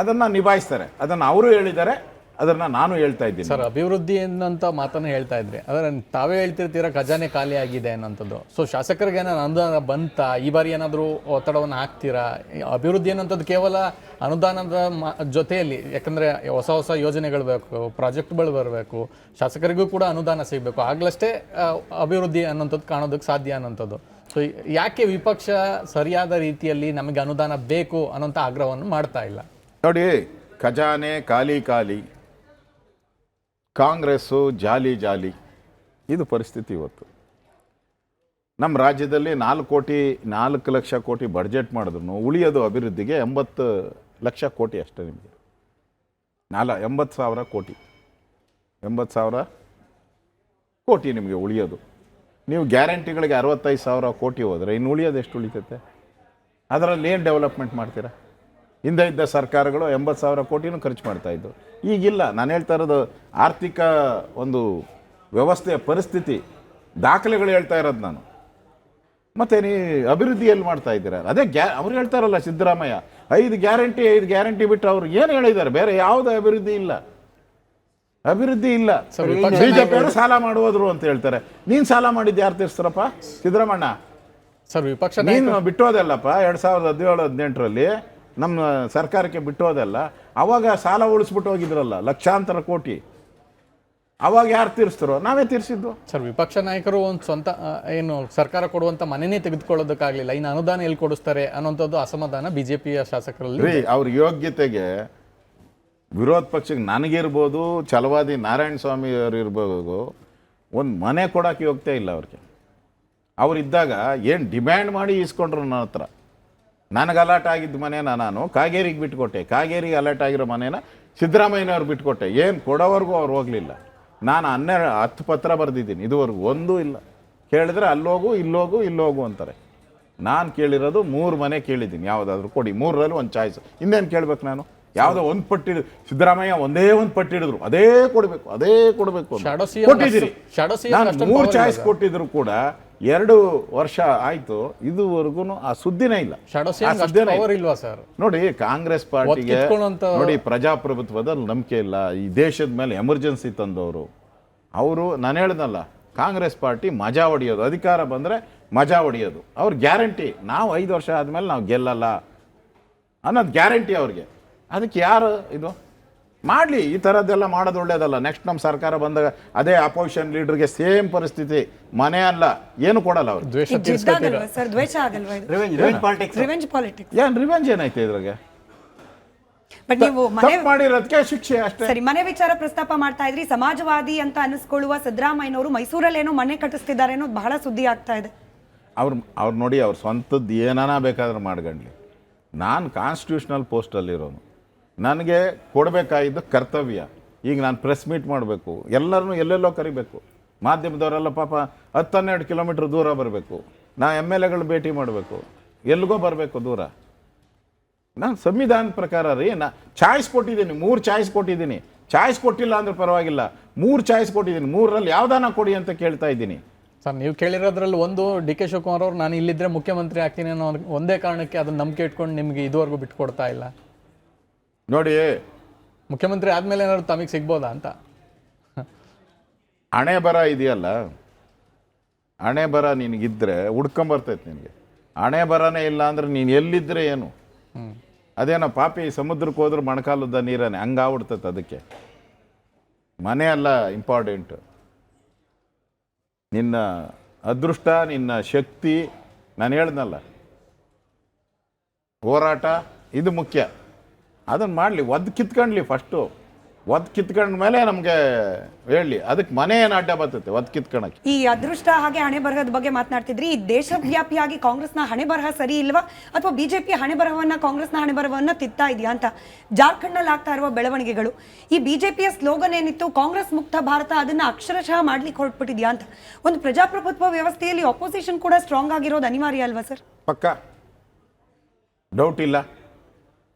ಅದನ್ನು ನಿಭಾಯಿಸ್ತಾರೆ. ಅದನ್ನು ಅವರು ಹೇಳಿದ್ದಾರೆ, ಅದನ್ನ ನಾನು ಹೇಳ್ತಾ ಇದ್ದೀನಿ ಸರ್. ಅಭಿವೃದ್ಧಿ ಅನ್ನೋಂಥ ಮಾತನ್ನು ಹೇಳ್ತಾ ಇದ್ರಿ, ಆದರೆ ತಾವೇ ಹೇಳ್ತಿರ್ತೀರ ಖಜಾನೆ ಖಾಲಿ ಆಗಿದೆ ಅನ್ನೋಂಥದ್ದು. ಸೊ ಶಾಸಕರಿಗೆ ಏನಾದ್ರು ಅನುದಾನ ಬಂತ? ಈ ಬಾರಿ ಏನಾದರೂ ಒತ್ತಡವನ್ನು ಹಾಕ್ತೀರಾ? ಅಭಿವೃದ್ಧಿ ಅನ್ನೋಂಥದ್ದು ಕೇವಲ ಅನುದಾನದ ಜೊತೆಯಲ್ಲಿ, ಯಾಕಂದರೆ ಹೊಸ ಯೋಜನೆಗಳು ಬೇಕು, ಪ್ರಾಜೆಕ್ಟ್ಗಳು ಬರಬೇಕು, ಶಾಸಕರಿಗೂ ಕೂಡ ಅನುದಾನ ಸಿಗಬೇಕು, ಆಗ್ಲಷ್ಟೇ ಅಭಿವೃದ್ಧಿ ಅನ್ನೋಂಥದ್ದು ಕಾಣೋದಕ್ಕೆ ಸಾಧ್ಯ ಅನ್ನೋಂಥದ್ದು. ಸೊ ಯಾಕೆ ವಿಪಕ್ಷ ಸರಿಯಾದ ರೀತಿಯಲ್ಲಿ ನಮಗೆ ಅನುದಾನ ಬೇಕು ಅನ್ನೋಂಥ ಆಗ್ರಹವನ್ನು ಮಾಡ್ತಾ ಇಲ್ಲ? ನೋಡಿ, ಖಜಾನೆ ಖಾಲಿ, ಕಾಂಗ್ರೆಸ್ಸು ಜಾಲಿ, ಇದು ಪರಿಸ್ಥಿತಿ ಇವತ್ತು. ನಮ್ಮ ರಾಜ್ಯದಲ್ಲಿ 4 ಲಕ್ಷ ಕೋಟಿ ಬಡ್ಜೆಟ್ ಮಾಡಿದ್ರು ಉಳಿಯೋದು ಅಭಿವೃದ್ಧಿಗೆ 80 ಲಕ್ಷ ಕೋಟಿ ಅಷ್ಟೇ. ನಿಮಗೆ 80,000 ಕೋಟಿ, 80,000 ಕೋಟಿ ನಿಮಗೆ ಉಳಿಯೋದು. ನೀವು ಗ್ಯಾರಂಟಿಗಳಿಗೆ 65,000 ಕೋಟಿ ಹೋದರೆ ಇನ್ನು ಉಳಿಯೋದು ಎಷ್ಟು ಉಳಿತೈತೆ? ಅದರಲ್ಲಿ ಏನು ಡೆವಲಪ್ಮೆಂಟ್ ಮಾಡ್ತೀರಾ? ಹಿಂದೆ ಇದ್ದ ಸರ್ಕಾರಗಳು 80,000 ಕೋಟಿನೂ ಖರ್ಚು ಮಾಡ್ತಾಯಿದ್ದು, ಈಗಿಲ್ಲ. ನಾನು ಹೇಳ್ತಾ ಇರೋದು ಆರ್ಥಿಕ ಒಂದು ವ್ಯವಸ್ಥೆಯ ಪರಿಸ್ಥಿತಿ, ದಾಖಲೆಗಳು ಹೇಳ್ತಾ ಇರೋದು ನಾನು. ಮತ್ತು ನೀವು ಅಭಿವೃದ್ಧಿಯಲ್ಲಿ ಮಾಡ್ತಾ ಇದ್ದೀರಾ, ಅದೇ ಅವ್ರು ಹೇಳ್ತಾರಲ್ಲ ಸಿದ್ದರಾಮಯ್ಯ 5 ಗ್ಯಾರಂಟಿ ಬಿಟ್ಟು ಅವ್ರು ಏನು ಹೇಳಿದ್ದಾರೆ? ಬೇರೆ ಯಾವುದೇ ಅಭಿವೃದ್ಧಿ ಇಲ್ಲ. ಬಿಜೆಪಿಯವರು ಸಾಲ ಮಾಡುವುದ್ರು ಅಂತ ಹೇಳ್ತಾರೆ. ನೀನು ಸಾಲ ಮಾಡಿದ್ದು ಯಾರು ತೀರಿಸ್ತಾರಪ್ಪ? ಸಿದ್ದರಾಮಣ್ಣ. ಸರ್ ವಿಪಕ್ಷ ನೀನು ಬಿಟ್ಟೋದಲ್ಲಪ್ಪ 2017-18ರಲ್ಲಿ ನಮ್ಮ ಸರ್ಕಾರಕ್ಕೆ ಬಿಟ್ಟೋದಲ್ಲ. ಅವಾಗ ಸಾಲ ಉಳಿಸ್ಬಿಟ್ಟು ಹೋಗಿದ್ರಲ್ಲ ಲಕ್ಷಾಂತರ ಕೋಟಿ. ಅವಾಗ ಯಾರು ತೀರಿಸ್ತಾರೋ? ನಾವೇ ತೀರಿಸಿದ್ದು. ಸರ್ ವಿಪಕ್ಷ ನಾಯಕರು ಒಂದು ಸ್ವಂತ ಏನು ಸರ್ಕಾರ ಕೊಡುವಂಥ ಮನೆಯೇ ತೆಗೆದುಕೊಳ್ಳೋದಕ್ಕಾಗಲಿಲ್ಲ, ಇನ್ನು ಅನುದಾನ ಎಲ್ಲಿ ಕೊಡಿಸ್ತಾರೆ ಅನ್ನೋಂಥದ್ದು ಅಸಮಾಧಾನ ಬಿಜೆಪಿಯ ಶಾಸಕರಲ್ಲಿ. ಅವ್ರ ಯೋಗ್ಯತೆಗೆ ವಿರೋಧ ಪಕ್ಷಕ್ಕೆ ನನಗಿರ್ಬೋದು, ಛಲವಾದಿ ನಾರಾಯಣ ಸ್ವಾಮಿ ಅವರು ಇರ್ಬೋದು, ಒಂದು ಮನೆ ಕೊಡೋಕ್ಕೆ ಯೋಗ್ಯತೆ ಇಲ್ಲ ಅವ್ರಿಗೆ. ಅವರಿದ್ದಾಗ ಏನು ಡಿಮ್ಯಾಂಡ್ ಮಾಡಿ ಇಸ್ಕೊಂಡ್ರು ನನ್ನ ಹತ್ರ. ನನಗೆ ಅಲರ್ಟ್ ಆಗಿದ್ದ ಮನೇನ ನಾನು ಕಾಗೇರಿಗೆ ಬಿಟ್ಕೊಟ್ಟೆ, ಕಾಗೇರಿಗೆ ಅಲರ್ಟ್ ಆಗಿರೋ ಮನೇನ ಸಿದ್ದರಾಮಯ್ಯನವ್ರು ಬಿಟ್ಕೊಟ್ಟೆ. ಏನು ಕೊಡೋವರೆಗೂ ಅವ್ರು ಹೋಗಲಿಲ್ಲ. ನಾನು 10 ಪತ್ರ ಬರೆದಿದ್ದೀನಿ, ಇದುವರೆಗೂ ಒಂದೂ ಇಲ್ಲ. ಕೇಳಿದ್ರೆ ಅಲ್ಲೋಗು ಇಲ್ಲೋಗು ಅಂತಾರೆ. ನಾನು ಕೇಳಿರೋದು 3 ಮನೆ ಕೇಳಿದ್ದೀನಿ, ಯಾವುದಾದ್ರೂ ಕೊಡಿ, 3ರಲ್ಲಿ ಒಂದು ಚಾಯ್ಸ್. ಇನ್ನೇನು ಕೇಳಬೇಕು ನಾನು? ಯಾವುದೋ ಒಂದು ಪಟ್ಟಿಡು ಸಿದ್ದರಾಮಯ್ಯ ಒಂದೇ ಒಂದು ಪಟ್ಟಿಡಿದ್ರು, ಅದೇ ಕೊಡಬೇಕು ಕೊಟ್ಟಿದ್ದೀರಿ. ನಾನು 3 ಚಾಯ್ಸ್ ಕೊಟ್ಟಿದ್ರು ಕೂಡ 2 ವರ್ಷ ಆಯ್ತು, ಇದುವರೆಗೂ ಆ ಸುದ್ದಿನೇ ಇಲ್ಲ. ಸರ್ ನೋಡಿ, ಕಾಂಗ್ರೆಸ್ ಪಾರ್ಟಿಗೆ ನೋಡಿ ಪ್ರಜಾಪ್ರಭುತ್ವದಲ್ಲಿ ನಂಬಿಕೆ ಇಲ್ಲ. ಈ ದೇಶದ ಮೇಲೆ ಎಮರ್ಜೆನ್ಸಿ ತಂದವರು ಅವರು. ನಾನು ಹೇಳ್ದಲ್ಲ, ಕಾಂಗ್ರೆಸ್ ಪಾರ್ಟಿ ಮಜಾ ಹೊಡೆಯೋದು, ಅಧಿಕಾರ ಬಂದರೆ ಮಜಾ ಹೊಡೆಯೋದು. ಅವ್ರ ಗ್ಯಾರಂಟಿ ನಾವು 5 ವರ್ಷ ಆದಮೇಲೆ ನಾವು ಗೆಲ್ಲಲ್ಲ ಅನ್ನೋದು ಗ್ಯಾರಂಟಿ ಅವ್ರಿಗೆ. ಅದಕ್ಕೆ ಯಾರು ಇದು ಮಾಡಲಿ? ಈ ಥರದ್ದೆಲ್ಲ ಮಾಡೋದು ಒಳ್ಳೇದಲ್ಲ. ನೆಕ್ಸ್ಟ್ ನಮ್ಮ ಸರ್ಕಾರ ಬಂದಾಗ ಅದೇ ಅಪೋಸಿಷನ್ ಲೀಡರ್ಗೆ ಸೇಮ್ ಪರಿಸ್ಥಿತಿ, ಮನೆ ಅಲ್ಲ ಏನು ಕೊಡಲ್ಲ ಅವ್ರು. ಏನು ರಿವೆಂಜ್ ಏನೈತೆ ಇದ್ರಾಗೆ? ಬಟ್ ನೀವು ಮನೆ ಮಾಡಿರೋದಕ್ಕೆ ಶಿಕ್ಷೆ ಅಷ್ಟೇ. ಸರಿ, ಮನೆ ವಿಚಾರ ಪ್ರಸ್ತಾಪ ಮಾಡ್ತಾ ಇದ್ರಿ. ಸಮಾಜವಾದಿ ಅಂತ ಅನಿಸ್ಕೊಳ್ಳುವ ಸಿದ್ದರಾಮಯ್ಯನವರು ಮೈಸೂರಲ್ಲಿ ಏನೋ ಮನೆ ಕಟ್ಟಿಸ್ತಿದ್ದಾರೆ ಅನ್ನೋದು ಬಹಳ ಸುದ್ದಿ ಆಗ್ತಾ ಇದೆ. ಅವ್ರು ನೋಡಿ, ಅವ್ರ ಸ್ವಂತದ್ದು ಏನಾನ ಬೇಕಾದ್ರೆ ಮಾಡ್ಕೊಂಡ್ಲಿ. ನಾನು ಕಾನ್ಸ್ಟಿಟ್ಯೂಷನಲ್ ಪೋಸ್ಟಲ್ಲಿರೋನು, ನನಗೆ ಕೊಡಬೇಕಾಗಿದ್ದು ಕರ್ತವ್ಯ. ಈಗ ನಾನು ಪ್ರೆಸ್ ಮೀಟ್ ಮಾಡಬೇಕು, ಎಲ್ಲರನ್ನೂ ಎಲ್ಲೆಲ್ಲೋ ಕರಿಬೇಕು. ಮಾಧ್ಯಮದವರೆಲ್ಲ ಪಾಪ 10-12 ಕಿಲೋಮೀಟ್ರ್ ದೂರ ಬರಬೇಕು. ನಾ MLAಗಳು ಭೇಟಿ ಮಾಡಬೇಕು, ಎಲ್ಲಿಗೋ ಬರಬೇಕು ದೂರ. ನಾನು ಸಂವಿಧಾನದ ಪ್ರಕಾರ ರೀ ಚಾಯ್ಸ್ ಕೊಟ್ಟಿದ್ದೀನಿ, 3 ಚಾಯ್ಸ್ ಕೊಟ್ಟಿದ್ದೀನಿ. ಚಾಯ್ಸ್ ಕೊಟ್ಟಿಲ್ಲ ಅಂದ್ರೆ ಪರವಾಗಿಲ್ಲ, 3 ಚಾಯ್ಸ್ ಕೊಟ್ಟಿದ್ದೀನಿ. 3ರಲ್ಲಿ ಯಾವ್ದಾನ ಕೊಡಿ ಅಂತ ಕೇಳ್ತಾ ಇದ್ದೀನಿ. ಸರ್ ನೀವು ಕೇಳಿರೋದ್ರಲ್ಲಿ ಒಂದು DK ಶಿವಕುಮಾರ್ ಅವರು ನಾನು ಇಲ್ಲಿದ್ರೆ ಮುಖ್ಯಮಂತ್ರಿ ಆಗ್ತೀನಿ ಅನ್ನೋ ಒಂದೇ ಕಾರಣಕ್ಕೆ ಅದನ್ನ ನಂಬಿಕೆ ಇಟ್ಕೊಂಡು ನಿಮಗೆ ಇದುವರೆಗೂ ಬಿಟ್ಕೊಡ್ತಾ ಇಲ್ಲ. ನೋಡಿ, ಮುಖ್ಯಮಂತ್ರಿ ಆದಮೇಲೆ ಏನಾದ್ರು ತಮಗೆ ಸಿಗ್ಬೋದಾ ಅಂತ. ಹಣೆ ಬರ ಇದೆಯಲ್ಲ, ಹಣೆ ಬರ ನಿನಗಿದ್ರೆ ಹುಡ್ಕೊಂಬರ್ತೈತೆ ನಿನಗೆ. ಹಣೆ ಬರನೇ ಇಲ್ಲ ಅಂದ್ರೆ ನೀನು ಎಲ್ಲಿದ್ದರೆ ಏನು? ಅದೇನೋ ಪಾಪಿ ಸಮುದ್ರಕ್ಕೆ ಹೋದ್ರೆ ಮೊಣಕಾಲದ ನೀರನೇ ಹಂಗಾಗ್ಬಿಡ್ತೈತೆ. ಅದಕ್ಕೆ ಮನೆ ಅಲ್ಲ ಇಂಪಾರ್ಟೆಂಟ್, ನಿನ್ನ ಅದೃಷ್ಟ, ನಿನ್ನ ಶಕ್ತಿ. ನಾನು ಹೇಳ್ದಲ್ಲ, ಹೋರಾಟ ಇದು ಮುಖ್ಯ. ಅದನ್ನು ಮಾಡಲಿ, ಒದ್ದು ಕಿತ್ಕೊಂಡ್ಲಿ ಫಸ್ಟು. ಒದ್ದು ಕಿತ್ಕೊಂಡ ಮೇಲೆ ನಮಗೆ ಹೇಳಲಿ. ಅದಕ್ಕೆ ಮನೆ ಏನು ಅಡ್ಡ ಬರ್ತೈತೆ ಒದ್ದು ಕಿತ್ಕೊಳಕ್ಕೆ? ಈ ಅದೃಷ್ಟ ಹಾಗೆ ಹಣೆ ಬರಹದ ಬಗ್ಗೆ ಮಾತನಾಡ್ತಿದ್ರಿ. ಈ ದೇಶವ್ಯಾಪಿಯಾಗಿ ಕಾಂಗ್ರೆಸ್ನ ಹಣೆ ಬರಹ ಸರಿ ಇಲ್ವಾ, ಅಥವಾ ಬಿಜೆಪಿ ಹಣೆ ಬರಹವನ್ನ ಕಾಂಗ್ರೆಸ್ನ ಹಣೆ ಬರಹವನ್ನ ತಿತ್ತಾ ಇದೆಯಾ ಅಂತ ಜಾರ್ಖಂಡ್ನಲ್ಲಿ ಆಗ್ತಾ ಇರುವ ಬೆಳವಣಿಗೆಗಳು. ಈ ಬಿಜೆಪಿಯ ಸ್ಲೋಗನ್ ಏನಿತ್ತು, ಕಾಂಗ್ರೆಸ್ ಮುಕ್ತ ಭಾರತ, ಅದನ್ನ ಅಕ್ಷರಶಃ ಮಾಡ್ಲಿಕ್ಕೆ ಹೊರಟ್ಬಿಟ್ಟಿದ್ಯಾ ಅಂತ. ಒಂದು ಪ್ರಜಾಪ್ರಭುತ್ವ ವ್ಯವಸ್ಥೆಯಲ್ಲಿ ಅಪೋಸಿಷನ್ ಕೂಡ ಸ್ಟ್ರಾಂಗ್ ಆಗಿರೋದು ಅನಿವಾರ್ಯ ಅಲ್ವಾ ಸರ್? ಪಕ್ಕ, ಡೌಟ್ ಇಲ್ಲ.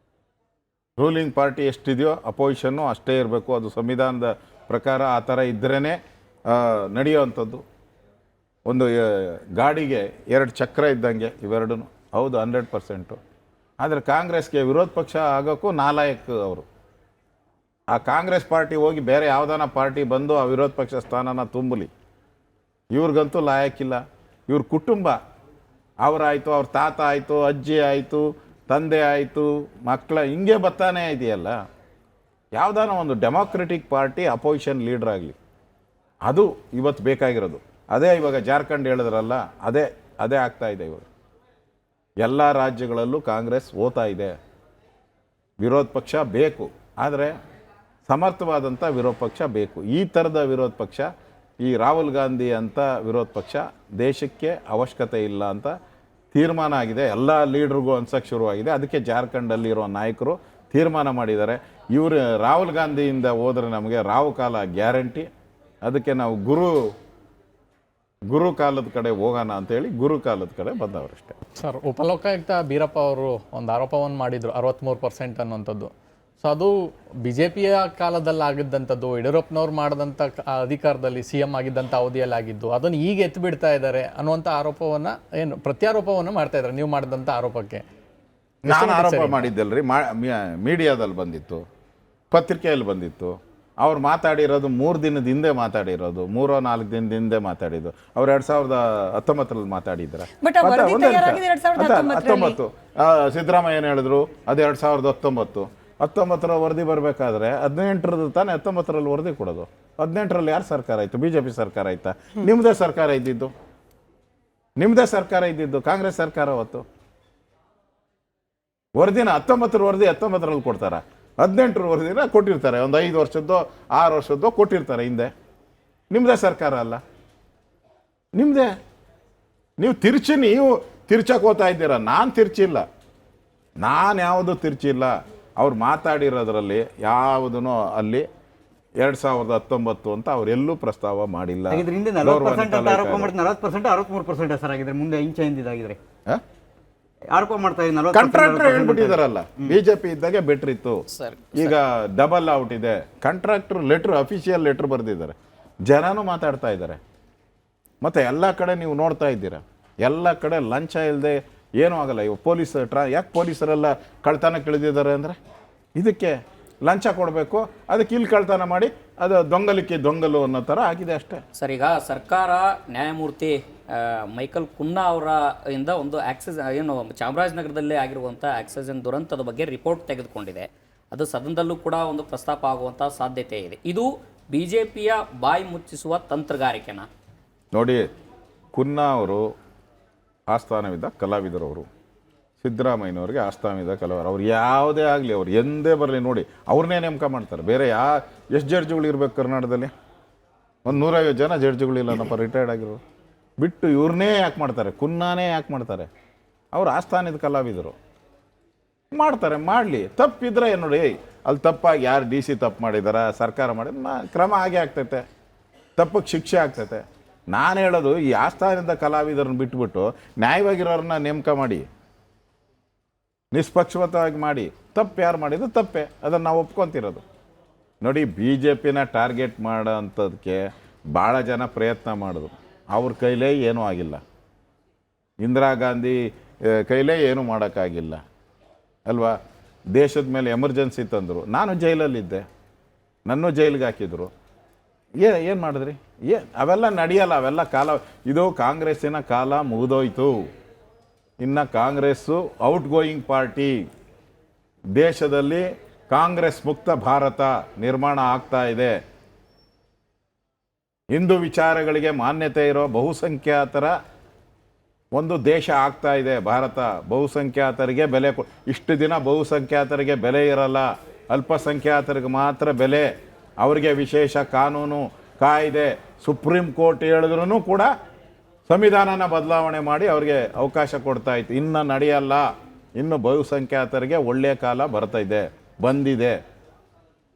ರೂಲಿಂಗ್ ಪಾರ್ಟಿ ಎಷ್ಟಿದೆಯೋ ಅಪೋಸಿಷನ್ನು ಅಷ್ಟೇ ಇರಬೇಕು. ಅದು ಸಂವಿಧಾನದ ಪ್ರಕಾರ ಆ ಥರ ಇದ್ರೇ ನಡೆಯೋವಂಥದ್ದು. ಒಂದು ಗಾಡಿಗೆ 2 ಚಕ್ರ ಇದ್ದಂಗೆ ಇವೆರಡೂ. ಹೌದು, 100%. ಆದರೆ ಕಾಂಗ್ರೆಸ್ಗೆ ವಿರೋಧ ಪಕ್ಷ ಆಗೋಕ್ಕೂ ನಾಲಾಯಕ್ ಅವರು. ಆ ಕಾಂಗ್ರೆಸ್ ಪಾರ್ಟಿ ಹೋಗಿ ಬೇರೆ ಯಾವುದಾನ ಪಾರ್ಟಿ ಬಂದು ಆ ವಿರೋಧ ಪಕ್ಷ ಸ್ಥಾನನ ತುಂಬಲಿ. ಇವ್ರಿಗಂತೂ ಲಾಯಕ್ಕಿಲ್ಲ. ಇವ್ರ ಕುಟುಂಬ, ಅವರಾಯಿತು, ಅವ್ರ ತಾತ ಆಯಿತು, ಅಜ್ಜಿ ಆಯಿತು, ತಂದೆ ಆಯಿತು, ಮಕ್ಕಳ ಹಿಂಗೆ ಬರ್ತಾನೆ ಇದೆಯಲ್ಲ. ಯಾವುದಾನ ಒಂದು ಡೆಮಾಕ್ರೆಟಿಕ್ ಪಾರ್ಟಿ ಅಪೋಸಿಷನ್ ಲೀಡರ್ ಆಗಲಿ, ಅದು ಇವತ್ತು ಬೇಕಾಗಿರೋದು. ಅದೇ ಇವಾಗ ಜಾರ್ಖಂಡ್ ಹೇಳಿದ್ರಲ್ಲ, ಅದೇ ಆಗ್ತಾ ಇದೆ ಇವಾಗ. ಎಲ್ಲ ರಾಜ್ಯಗಳಲ್ಲೂ ಕಾಂಗ್ರೆಸ್ ಹೋಗ್ತಾ ಇದೆ. ವಿರೋಧ ಪಕ್ಷ ಬೇಕು, ಆದರೆ ಸಮರ್ಥವಾದಂಥ ವಿರೋಧ ಪಕ್ಷ ಬೇಕು. ಈ ಥರದ ವಿರೋಧ ಪಕ್ಷ, ಈ ರಾಹುಲ್ ಗಾಂಧಿ ಅಂತ ವಿರೋಧ ಪಕ್ಷ ದೇಶಕ್ಕೆ ಅವಶ್ಯಕತೆ ಇಲ್ಲ ಅಂತ ತೀರ್ಮಾನ ಆಗಿದೆ. ಎಲ್ಲ ಲೀಡ್ರಿಗೂ ಅನ್ಸಕ್ಕೆ ಶುರುವಾಗಿದೆ. ಅದಕ್ಕೆ ಜಾರ್ಖಂಡಲ್ಲಿರೋ ನಾಯಕರು ತೀರ್ಮಾನ ಮಾಡಿದ್ದಾರೆ, ಇವರು ರಾಹುಲ್ ಗಾಂಧಿಯಿಂದ ಹೋದರೆ ನಮಗೆ ರಾವು ಕಾಲ ಗ್ಯಾರಂಟಿ. ಅದಕ್ಕೆ ನಾವು ಗುರು ಗುರು ಕಾಲದ ಕಡೆ ಹೋಗೋಣ ಅಂತೇಳಿ ಗುರು ಕಾಲದ ಕಡೆ ಬಂದವರಷ್ಟೇ. ಸರ್, ಉಪಲೋಕಾಯುಕ್ತ ಬೀರಪ್ಪ ಅವರು ಒಂದು ಆರೋಪವನ್ನು ಮಾಡಿದರು 63% ಅನ್ನುವಂಥದ್ದು. ಸೊ ಅದು ಬಿ ಜೆ ಪಿಯ ಕಾಲದಲ್ಲಿ ಆಗಿದ್ದಂಥದ್ದು, ಯಡಿಯೂರಪ್ಪನವ್ರು ಮಾಡಿದಂಥ ಅಧಿಕಾರದಲ್ಲಿ CM ಆಗಿದ್ದಂಥ ಅವಧಿಯಲ್ಲಿ ಆಗಿದ್ದು, ಅದನ್ನು ಈಗ ಎತ್ತು ಬಿಡ್ತಾ ಇದ್ದಾರೆ ಅನ್ನುವಂಥ ಆರೋಪವನ್ನು ಏನು ಪ್ರತ್ಯಾರೋಪವನ್ನು ಮಾಡ್ತಾ ಇದ್ದಾರೆ ನೀವು ಮಾಡಿದಂಥ ಆರೋಪಕ್ಕೆ. ನಾನು ಆರೋಪ ಮಾಡಿದ್ದಲ್ರಿ, ಮೀಡಿಯಾದಲ್ಲಿ ಬಂದಿತ್ತು, ಪತ್ರಿಕೆಯಲ್ಲಿ ಬಂದಿತ್ತು. ಅವ್ರು ಮಾತಾಡಿರೋದು 3 ದಿನದ ಹಿಂದೆ ಮಾತಾಡಿರೋದು, 3-4 ದಿನದ ಹಿಂದೆ ಮಾತಾಡಿದ್ದು. ಅವ್ರು 2019 ಮಾತಾಡಿದ್ರ. But ಆ ವರದಿ ತಯಾರಾಗಿದೆ 2019 ಸಿದ್ದರಾಮಯ್ಯ ಏನು ಹೇಳಿದ್ರು, ಅದು 2019 ವರದಿ ಬರಬೇಕಾದ್ರೆ 18 ತಾನೇ 19 ವರದಿ ಕೊಡೋದು. 18 ಯಾರು ಸರ್ಕಾರ ಆಯ್ತು? BJP ಸರ್ಕಾರ ಆಯ್ತಾ? ನಿಮ್ಮದೇ ಸರ್ಕಾರ ಇದ್ದಿದ್ದು, ಕಾಂಗ್ರೆಸ್ ಸರ್ಕಾರ ಅವತ್ತು. ವರದಿನ 19 ವರದಿ 19 ಕೊಡ್ತಾರ, 18 ವರದಿನ ಕೊಟ್ಟಿರ್ತಾರೆ. ಒಂದು 5 ವರ್ಷದ್ದೋ 6 ವರ್ಷದ್ದೋ ಕೊಟ್ಟಿರ್ತಾರೆ ಹಿಂದೆ. ನಿಮ್ಮದೇ ಸರ್ಕಾರ ಅಲ್ಲ, ನಿಮ್ಮದೇ. ನೀವು ತಿರ್ಚಕ್ಕೆ ಹೋಗ್ತಾ ಇದ್ದೀರ. ನಾನು ತಿರ್ಚಿಲ್ಲ, ನಾನು ಯಾವುದು ತಿರ್ಚಿಲ್ಲ. ಅವ್ರು ಮಾತಾಡಿರೋದ್ರಲ್ಲಿ ಯಾವುದೂ ಅಲ್ಲಿ 2019 ಅಂತ ಅವರೆಲ್ಲೂ ಪ್ರಸ್ತಾವ ಮಾಡಿಲ್ಲ. ಹಿಂದೆ 40% ಅಂತ ಆರೋಪ ಮಾಡ್ತಾರೆ, 40% 63% ಸರ್ ಆಗಿದ್ರೆ ಮುಂದೆ ಇಂಚೆ ಹಿಂದಿದಾಗಿದ್ರೆ ಆರೋಪ ಮಾಡ್ತಾ ಇದ್ದಾರೆ. ಕಾಂಟ್ರಾಕ್ಟರ್ ಹೇಳ್ಬಿಟ್ಟಿದಾರಲ್ಲ, ಬಿಜೆಪಿ ಇದ್ದಾಗೆ ಬೆಟರ್ ಇತ್ತು, ಈಗ ಡಬಲ್ ಔಟ್ ಇದೆ. ಕಾಂಟ್ರಾಕ್ಟರ್ ಲೆಟರ್, ಅಫಿಷಿಯಲ್ ಲೆಟರ್ ಬರೆದಿದ್ದಾರೆ, ಜನನೂ ಮಾತಾಡ್ತಾ ಇದ್ದಾರೆ. ಮತ್ತೆ ಎಲ್ಲ ಕಡೆ ನೀವು ನೋಡ್ತಾ ಇದ್ದೀರಾ, ಎಲ್ಲ ಕಡೆ ಲಂಚ ಇಲ್ಲದೆ ಏನೂ ಆಗಲ್ಲ. ಇವು ಪೊಲೀಸ್ ಯಾಕೆ ಪೊಲೀಸರೆಲ್ಲ ಕಳ್ತನಕ್ಕೆ ಇಳಿದಿದ್ದಾರೆ ಅಂದರೆ ಇದಕ್ಕೆ ಲಂಚ ಕೊಡಬೇಕು, ಅದಕ್ಕೆ ಇಲ್ಲಿ ಕಳ್ತನ ಮಾಡಿ ಅದು ದೊಂಗಲು ಅನ್ನೋ ಥರ ಆಗಿದೆ ಅಷ್ಟೇ. ಸರ್, ಈಗ ಸರ್ಕಾರ ನ್ಯಾಯಮೂರ್ತಿ ಮೈಕಲ್ ಕುನ್ನಾ ಅವರ ಇಂದ ಒಂದು ಏನು ಚಾಮರಾಜನಗರದಲ್ಲೇ ಆಗಿರುವಂಥ ಆಕ್ಸಿಜನ್ ದುರಂತದ ಬಗ್ಗೆ ರಿಪೋರ್ಟ್ ತೆಗೆದುಕೊಂಡಿದೆ. ಅದು ಸದನದಲ್ಲೂ ಕೂಡ ಒಂದು ಪ್ರಸ್ತಾಪ ಆಗುವಂಥ ಸಾಧ್ಯತೆ ಇದೆ. ಇದು BJPಯ ಬಾಯಿ ಮುಚ್ಚಿಸುವ ತಂತ್ರಗಾರಿಕೆನಾ? ನೋಡಿ, ಕುನ್ನಾ ಅವರು ಆಸ್ಥಾನವಿದ್ದ ಕಲಾವಿದರವರು, ಸಿದ್ದರಾಮಯ್ಯನವ್ರಿಗೆ ಆಸ್ಥಾನವಿದ್ದ ಕಲಾವಿದರು. ಅವ್ರು ಯಾವುದೇ ಆಗಲಿ, ಅವ್ರು ಎಂದೇ ಬರಲಿ, ನೋಡಿ ಅವ್ರನ್ನೇ ನೇಮಕ ಮಾಡ್ತಾರೆ. ಬೇರೆ ಎಷ್ಟು ಜಡ್ಜ್ಗಳು ಇರ್ಬೇಕು ಕರ್ನಾಟಕದಲ್ಲಿ? ಒಂದು 150 ಜನ ಜಡ್ಜ್ಗಳಿಲ್ಲನಪ್ಪ ರಿಟೈರ್ಡ್ ಆಗಿರೋ ಬಿಟ್ಟು ಇವ್ರನ್ನೇ ಯಾಕೆ ಮಾಡ್ತಾರೆ? ಕುನ್ನಾನೇ ಯಾಕೆ ಮಾಡ್ತಾರೆ? ಅವ್ರು ಆಸ್ಥಾನದ ಕಲಾವಿದರು ಮಾಡ್ತಾರೆ, ಮಾಡಲಿ. ತಪ್ಪಿದ್ರೆ ಏನು ನೋಡಿ, ಅಲ್ಲಿ ತಪ್ಪಾಗಿ ಯಾರು DC ತಪ್ಪು ಮಾಡಿದಾರ, ಸರ್ಕಾರ ಮಾಡಿದ ಕ್ರಮ ಆಗೇ ಆಗ್ತೈತೆ, ತಪ್ಪಿಗೆ ಶಿಕ್ಷೆ ಆಗ್ತೈತೆ. ನಾನು ಹೇಳೋದು, ಈ ಆಸ್ಥಾನದ ಕಲಾವಿದರನ್ನ ಬಿಟ್ಬಿಟ್ಟು ನ್ಯಾಯವಾಗಿರೋರನ್ನ ನೇಮಕ ಮಾಡಿ, ನಿಷ್ಪಕ್ಷಪಾತವಾಗಿ ಮಾಡಿ. ತಪ್ಪು ಯಾರು ಮಾಡಿದ್ರು ತಪ್ಪೆ, ಅದನ್ನು ನಾವು ಒಪ್ಕೊತಿರೋದು. ನೋಡಿ, BJPನ ಟಾರ್ಗೆಟ್ ಮಾಡೋ ಅಂಥದಕ್ಕೆ ಭಾಳ ಜನ ಪ್ರಯತ್ನ ಮಾಡಿದ್ರು, ಅವ್ರ ಕೈಲೇ ಏನೂ ಆಗಿಲ್ಲ. ಇಂದಿರಾ ಗಾಂಧಿ ಕೈಲೇ ಏನೂ ಮಾಡೋಕ್ಕಾಗಿಲ್ಲ ಅಲ್ವಾ? ದೇಶದ ಮೇಲೆ ಎಮರ್ಜೆನ್ಸಿ ತಂದರು, ನಾನು ಜೈಲಲ್ಲಿದ್ದೆ, ನನ್ನೂ ಜೈಲಿಗೆ ಹಾಕಿದ್ರು. ಏನು ಮಾಡಿದ್ರಿ? ಅವೆಲ್ಲ ನಡೆಯಲ್ಲ, ಅವೆಲ್ಲ ಕಾಲ. ಇದು ಕಾಂಗ್ರೆಸ್ಸಿನ ಕಾಲ ಮುಗಿದೋಯ್ತು. ಇನ್ನು ಕಾಂಗ್ರೆಸ್ಸು ಔಟ್ ಗೋಯಿಂಗ್ ಪಾರ್ಟಿ. ದೇಶದಲ್ಲಿ ಕಾಂಗ್ರೆಸ್ ಮುಕ್ತ ಭಾರತ ನಿರ್ಮಾಣ ಆಗ್ತಾ ಇದೆ. ಹಿಂದೂ ವಿಚಾರಗಳಿಗೆ ಮಾನ್ಯತೆ ಇರೋ ಬಹುಸಂಖ್ಯಾತರ ಒಂದು ದೇಶ ಆಗ್ತಾ ಇದೆ ಭಾರತ. ಬಹುಸಂಖ್ಯಾತರಿಗೆ ಬೆಲೆ ಇಷ್ಟು ದಿನ ಬಹುಸಂಖ್ಯಾತರಿಗೆ ಬೆಲೆ ಇರಲ್ಲ, ಅಲ್ಪಸಂಖ್ಯಾತರಿಗೆ ಮಾತ್ರ ಬೆಲೆ. ಅವರಿಗೆ ವಿಶೇಷ ಕಾನೂನು ಕಾಯ್ದೆ, ಸುಪ್ರೀಂ ಕೋರ್ಟ್ ಹೇಳಿದ್ರೂ ಕೂಡ ಸಂವಿಧಾನನ ಬದಲಾವಣೆ ಮಾಡಿ ಅವ್ರಿಗೆ ಅವಕಾಶ ಕೊಡ್ತಾ ಇತ್ತು. ಇನ್ನು ನಡೆಯಲ್ಲ. ಇನ್ನು ಬಹುಸಂಖ್ಯಾತರಿಗೆ ಒಳ್ಳೆಯ ಕಾಲ ಬರ್ತಾ ಇದೆ, ಬಂದಿದೆ.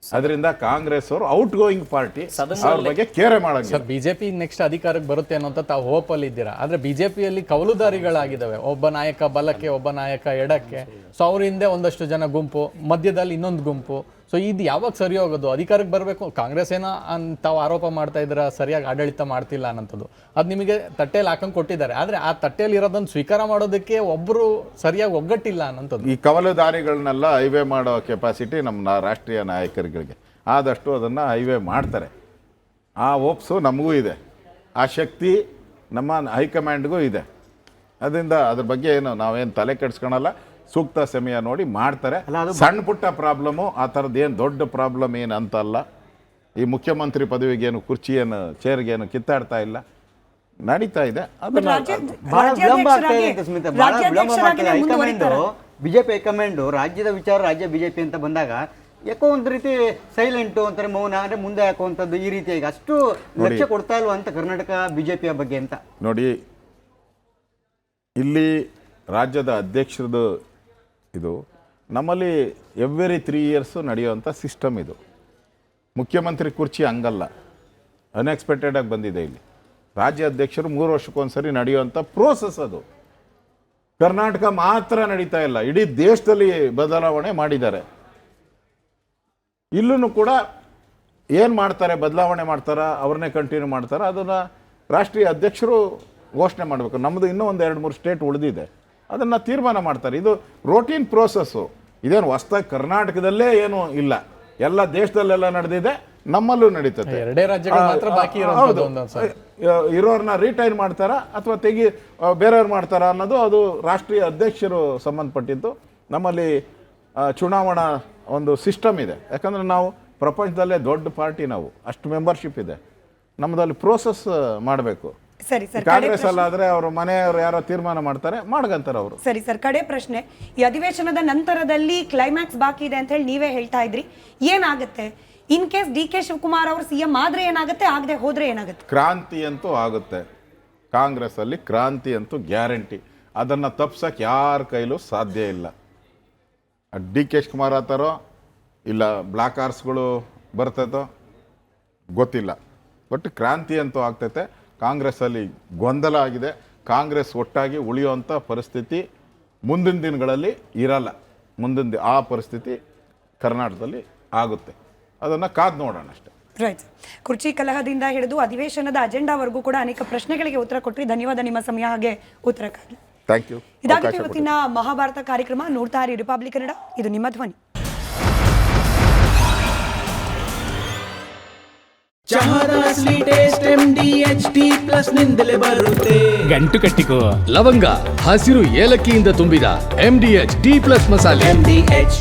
ಅದರಿಂದ ಕಾಂಗ್ರೆಸ್ ಅವರು ಔಟ್ ಗೋಯಿಂಗ್ ಪಾರ್ಟಿ, ಅವ್ರ ಬಗ್ಗೆ ಕೇರೆ ಮಾಡಂಗಿಲ್ಲ. ಸರ್, BJP ನೆಕ್ಸ್ಟ್ ಅಧಿಕಾರಕ್ಕೆ ಬರುತ್ತೆ ಅನ್ನೋಂಥ ತಾವು ಹೋಪಲ್ಲಿ ಇದ್ದೀರಾ. ಆದರೆ BJPಯಲ್ಲಿ ಕವಲುದಾರಿಗಳಾಗಿದ್ದಾವೆ. ಒಬ್ಬ ನಾಯಕ ಬಲಕ್ಕೆ, ಒಬ್ಬ ನಾಯಕ ಎಡಕ್ಕೆ. ಸೊ ಅವ್ರ ಹಿಂದೆ ಒಂದಷ್ಟು ಜನ ಗುಂಪು, ಮಧ್ಯದಲ್ಲಿ ಇನ್ನೊಂದು ಗುಂಪು. ಸೊ ಇದು ಯಾವಾಗ ಸರಿ ಹೋಗೋದು? ಅಧಿಕಾರಕ್ಕೆ ಬರಬೇಕು, ಕಾಂಗ್ರೆಸ್ ಏನೋ ತಾವು ಆರೋಪ ಮಾಡ್ತಾ ಇದ್ದೀರಾ ಸರಿಯಾಗಿ ಆಡಳಿತ ಮಾಡ್ತಿಲ್ಲ ಅನ್ನೋಂಥದ್ದು. ಅದು ನಿಮಗೆ ತಟ್ಟೆಯಲ್ಲಿ ಹಾಕೊಂಡು ಕೊಟ್ಟಿದ್ದಾರೆ. ಆದರೆ ಆ ತಟ್ಟೆಯಲ್ಲಿ ಇರೋದನ್ನು ಸ್ವೀಕಾರ ಮಾಡೋದಕ್ಕೆ ಒಬ್ಬರು ಸರಿಯಾಗಿ ಒಗ್ಗಟ್ಟಿಲ್ಲ ಅನ್ನೋಂಥದ್ದು. ಈ ಕವಲುದಾರಿಗಳನ್ನೆಲ್ಲ ಹೈವೇ ಮಾಡೋ ಕೆಪಾಸಿಟಿ ನಮ್ಮ ರಾಷ್ಟ್ರೀಯ ನಾಯಕರುಗಳಿಗೆ. ಆದಷ್ಟು ಅದನ್ನು ಹೈವೇ ಮಾಡ್ತಾರೆ. ಆ ಓಪ್ಸು ನಮಗೂ ಇದೆ, ಆ ಶಕ್ತಿ ನಮ್ಮ ಹೈಕಮಾಂಡ್ಗೂ ಇದೆ. ಅದರಿಂದ ಅದ್ರ ಬಗ್ಗೆ ಏನು ನಾವೇನು ತಲೆ ಕೆಡಿಸ್ಕೊಳಲ್ಲ. ಸೂಕ್ತ ಸಮಯ ನೋಡಿ ಮಾಡ್ತಾರೆ. ಸಣ್ಣ ಪುಟ್ಟ ಪ್ರಾಬ್ಲಮ್ಮು, ಆ ಥರದ್ದು ಏನು ದೊಡ್ಡ ಪ್ರಾಬ್ಲಮ್ ಏನು ಅಂತಲ್ಲ. ಈ ಮುಖ್ಯಮಂತ್ರಿ ಪದವಿಗೇನು ಕುರ್ಚಿಯೇನು ಚೇರ್ಗೇನು ಕಿತ್ತಾಡ್ತಾ ಇಲ್ಲ, ನಡೀತಾ ಇದೆ. ಅದನ್ನ ಬಹಳ ವಿಳಂಬ ಆಗ್ತಾ ಇದೆ ಸ್ಮಿತಾ, ಬಹಳ ವಿಳಂಬ ಮಾಡ್ತಾ ಇದೆ. BJP ಹೈಕಮಾಂಡ್ ರಾಜ್ಯದ ವಿಚಾರ, ರಾಜ್ಯ BJP ಅಂತ ಬಂದಾಗ ಯಾಕೋ ಒಂದು ರೀತಿ ಸೈಲೆಂಟು ಅಂತಾರೆ, ಮೌನ, ಅಂದರೆ ಮುಂದೆ ಹಾಕುವಂಥದ್ದು ಈ ರೀತಿಯಾಗಿ ಅಷ್ಟು ಲಕ್ಷ್ಯ ಕೊಡ್ತಾ ಇಲ್ವ ಅಂತ ಕರ್ನಾಟಕ BJPಯ ಬಗ್ಗೆ ಅಂತ ನೋಡಿ. ಇಲ್ಲಿ ರಾಜ್ಯದ ಅಧ್ಯಕ್ಷರದು ಇದು ನಮ್ಮಲ್ಲಿ ಎವ್ರಿ 3 years ನಡೆಯುವಂಥ ಸಿಸ್ಟಮ್ ಇದು. ಮುಖ್ಯಮಂತ್ರಿ ಕುರ್ಚಿ ಹಂಗಲ್ಲ, ಅನ್ಎಕ್ಸ್ಪೆಕ್ಟೆಡಾಗಿ ಬಂದಿದೆ ಇಲ್ಲಿ. ರಾಜ್ಯ ಅಧ್ಯಕ್ಷರು 3 ವರ್ಷಕ್ಕೊಂದ್ಸರಿ ನಡೆಯುವಂಥ ಪ್ರೋಸೆಸ್ ಅದು. ಕರ್ನಾಟಕ ಮಾತ್ರ ನಡೀತಾ ಇಲ್ಲ, ಇಡೀ ದೇಶದಲ್ಲಿ ಬದಲಾವಣೆ ಮಾಡಿದ್ದಾರೆ. ಇಲ್ಲೂ ಕೂಡ ಏನು ಮಾಡ್ತಾರೆ, ಬದಲಾವಣೆ ಮಾಡ್ತಾರ, ಅವ್ರನ್ನೇ ಕಂಟಿನ್ಯೂ ಮಾಡ್ತಾರ, ಅದನ್ನು ರಾಷ್ಟ್ರೀಯ ಅಧ್ಯಕ್ಷರು ಘೋಷಣೆ ಮಾಡಬೇಕು. ನಮ್ಮದು ಇನ್ನೂ ಒಂದು 2-3 ಸ್ಟೇಟ್ ಉಳಿದಿದೆ, ಅದನ್ನು ತೀರ್ಮಾನ ಮಾಡ್ತಾರೆ. ಇದು ರೋಟೀನ್ ಪ್ರೋಸೆಸ್ಸು, ಇದೇನು ಹೊಸ್ದಾಗಿ ಕರ್ನಾಟಕದಲ್ಲೇ ಏನೂ ಇಲ್ಲ, ಎಲ್ಲ ದೇಶದಲ್ಲೆಲ್ಲ ನಡೆದಿದೆ, ನಮ್ಮಲ್ಲೂ ನಡೀತದೆ. 2 ರಾಜ್ಯಗಳು ಮಾತ್ರ ಬಾಕಿ ಇರೋದು ಒಂದೊಂದು ಸಲ. ಇರೋರನ್ನ ರಿಟೈನ್ ಮಾಡ್ತಾರ ಅಥವಾ ಬೇರೆಯವ್ರು ಮಾಡ್ತಾರ ಅನ್ನೋದು ಅದು ರಾಷ್ಟ್ರೀಯ ಅಧ್ಯಕ್ಷರು ಸಂಬಂಧಪಟ್ಟಿದ್ದು. ನಮ್ಮಲ್ಲಿ ಚುನಾವಣಾ ಒಂದು ಸಿಸ್ಟಮ್ ಇದೆ, ಯಾಕಂದ್ರೆ ನಾವು ಪ್ರಪಂಚದಲ್ಲೇ ದೊಡ್ಡ ಪಾರ್ಟಿ, ನಾವು ಅಷ್ಟು ಮೆಂಬರ್ಶಿಪ್ ಇದೆ, ನಮ್ಮದಲ್ಲಿ ಪ್ರೋಸೆಸ್ ಮಾಡಬೇಕು. ಸರಿ ಸರ್, ಕಾಂಗ್ರೆಸ್ ಅಲ್ಲಾದ್ರೆ ಅವ್ರ ಮನೆಯವರು ಯಾರೋ ತೀರ್ಮಾನ ಮಾಡ್ತಾರೆ, ಮಾಡ್ಕಂತಾರೆ ಅವರು. ಸರಿ ಸರ್, ಕಡೆ ಪ್ರಶ್ನೆ, ಈ ಅಧಿವೇಶನದ ನಂತರದಲ್ಲಿ ಕ್ಲೈಮ್ಯಾಕ್ಸ್ ಬಾಕಿ ಇದೆ ಅಂತ ಹೇಳಿ ನೀವೇ ಹೇಳ್ತಾ ಇದ್ರಿ, ಏನಾಗುತ್ತೆ in case D K Shivakumar ಅವರು ಸಿಎಂ ಆದ್ರೆ ಏನಾಗುತ್ತೆ, ಆಗದೆ ಹೋದ್ರೆ ಏನಾಗುತ್ತೆ? ಕ್ರಾಂತಿ ಅಂತೂ ಆಗುತ್ತೆ, ಕಾಂಗ್ರೆಸ್ ಅಲ್ಲಿ ಕ್ರಾಂತಿ ಅಂತೂ ಗ್ಯಾರಂಟಿ, ಅದನ್ನ ತಪ್ಸಕ್ಕೆ ಯಾರ ಕೈಲೂ ಸಾಧ್ಯ ಇಲ್ಲ. ಡಿ ಕೆ ಶಿವಕುಮಾರ್ ಆತಾರೋ ಇಲ್ಲ ಬ್ಲಾಕ್ ಆರ್ಸ್ಗಳು ಬರ್ತೈತೋ ಗೊತ್ತಿಲ್ಲ, ಬಟ್ ಕ್ರಾಂತಿ ಅಂತೂ ಆಗ್ತೈತೆ. ಕಾಂಗ್ರೆಸ್ಸಲ್ಲಿ ಗೊಂದಲ ಆಗಿದೆ, ಕಾಂಗ್ರೆಸ್ ಒಟ್ಟಾಗಿ ಉಳಿಯುವಂಥ ಪರಿಸ್ಥಿತಿ ಮುಂದಿನ ದಿನಗಳಲ್ಲಿ ಇರಲ್ಲ. ಆ ಪರಿಸ್ಥಿತಿ ಕರ್ನಾಟಕದಲ್ಲಿ ಆಗುತ್ತೆ, ಅದನ್ನು ಕಾದು ನೋಡೋಣ ಅಷ್ಟೇ. ರೈಟ್. ಕುರ್ಚಿ ಕಲಹದಿಂದ ಹಿಡಿದು ಅಧಿವೇಶನದ ಅಜೆಂಡಾವರೆಗೂ ಕೂಡ ಅನೇಕ ಪ್ರಶ್ನೆಗಳಿಗೆ ಉತ್ತರ ಕೊಟ್ಟರಿ. ಧನ್ಯವಾದ ನಿಮ್ಮ ಸಮಯ ಹಾಗೆ ಉತ್ತರಕ್ಕಾಗಿ. Thank you. ಇದಾಗಿತ್ತು ಇವತ್ತಿನ ಮಹಾಭಾರತ ಕಾರ್ಯಕ್ರಮ. ನೋಡ್ತಾ ಇರಿ ರಿಪಬ್ಲಿಕ್ ಕನ್ನಡ, ಇದು ನಿಮ್ಮ ಧ್ವನಿ. ಚಹಾದ ಅಸಲಿ ಟೇಸ್ಟ್ MDHT+ ನಿಂದಲೇ ಬರುತ್ತೆ. ಗಂಟು ಕಟ್ಟಿಕೋ ಲವಂಗ, ಹಸಿರು ಏಲಕ್ಕಿಯಿಂದ ತುಂಬಿದ MDHT+ ಮಸಾಲೆ. MDH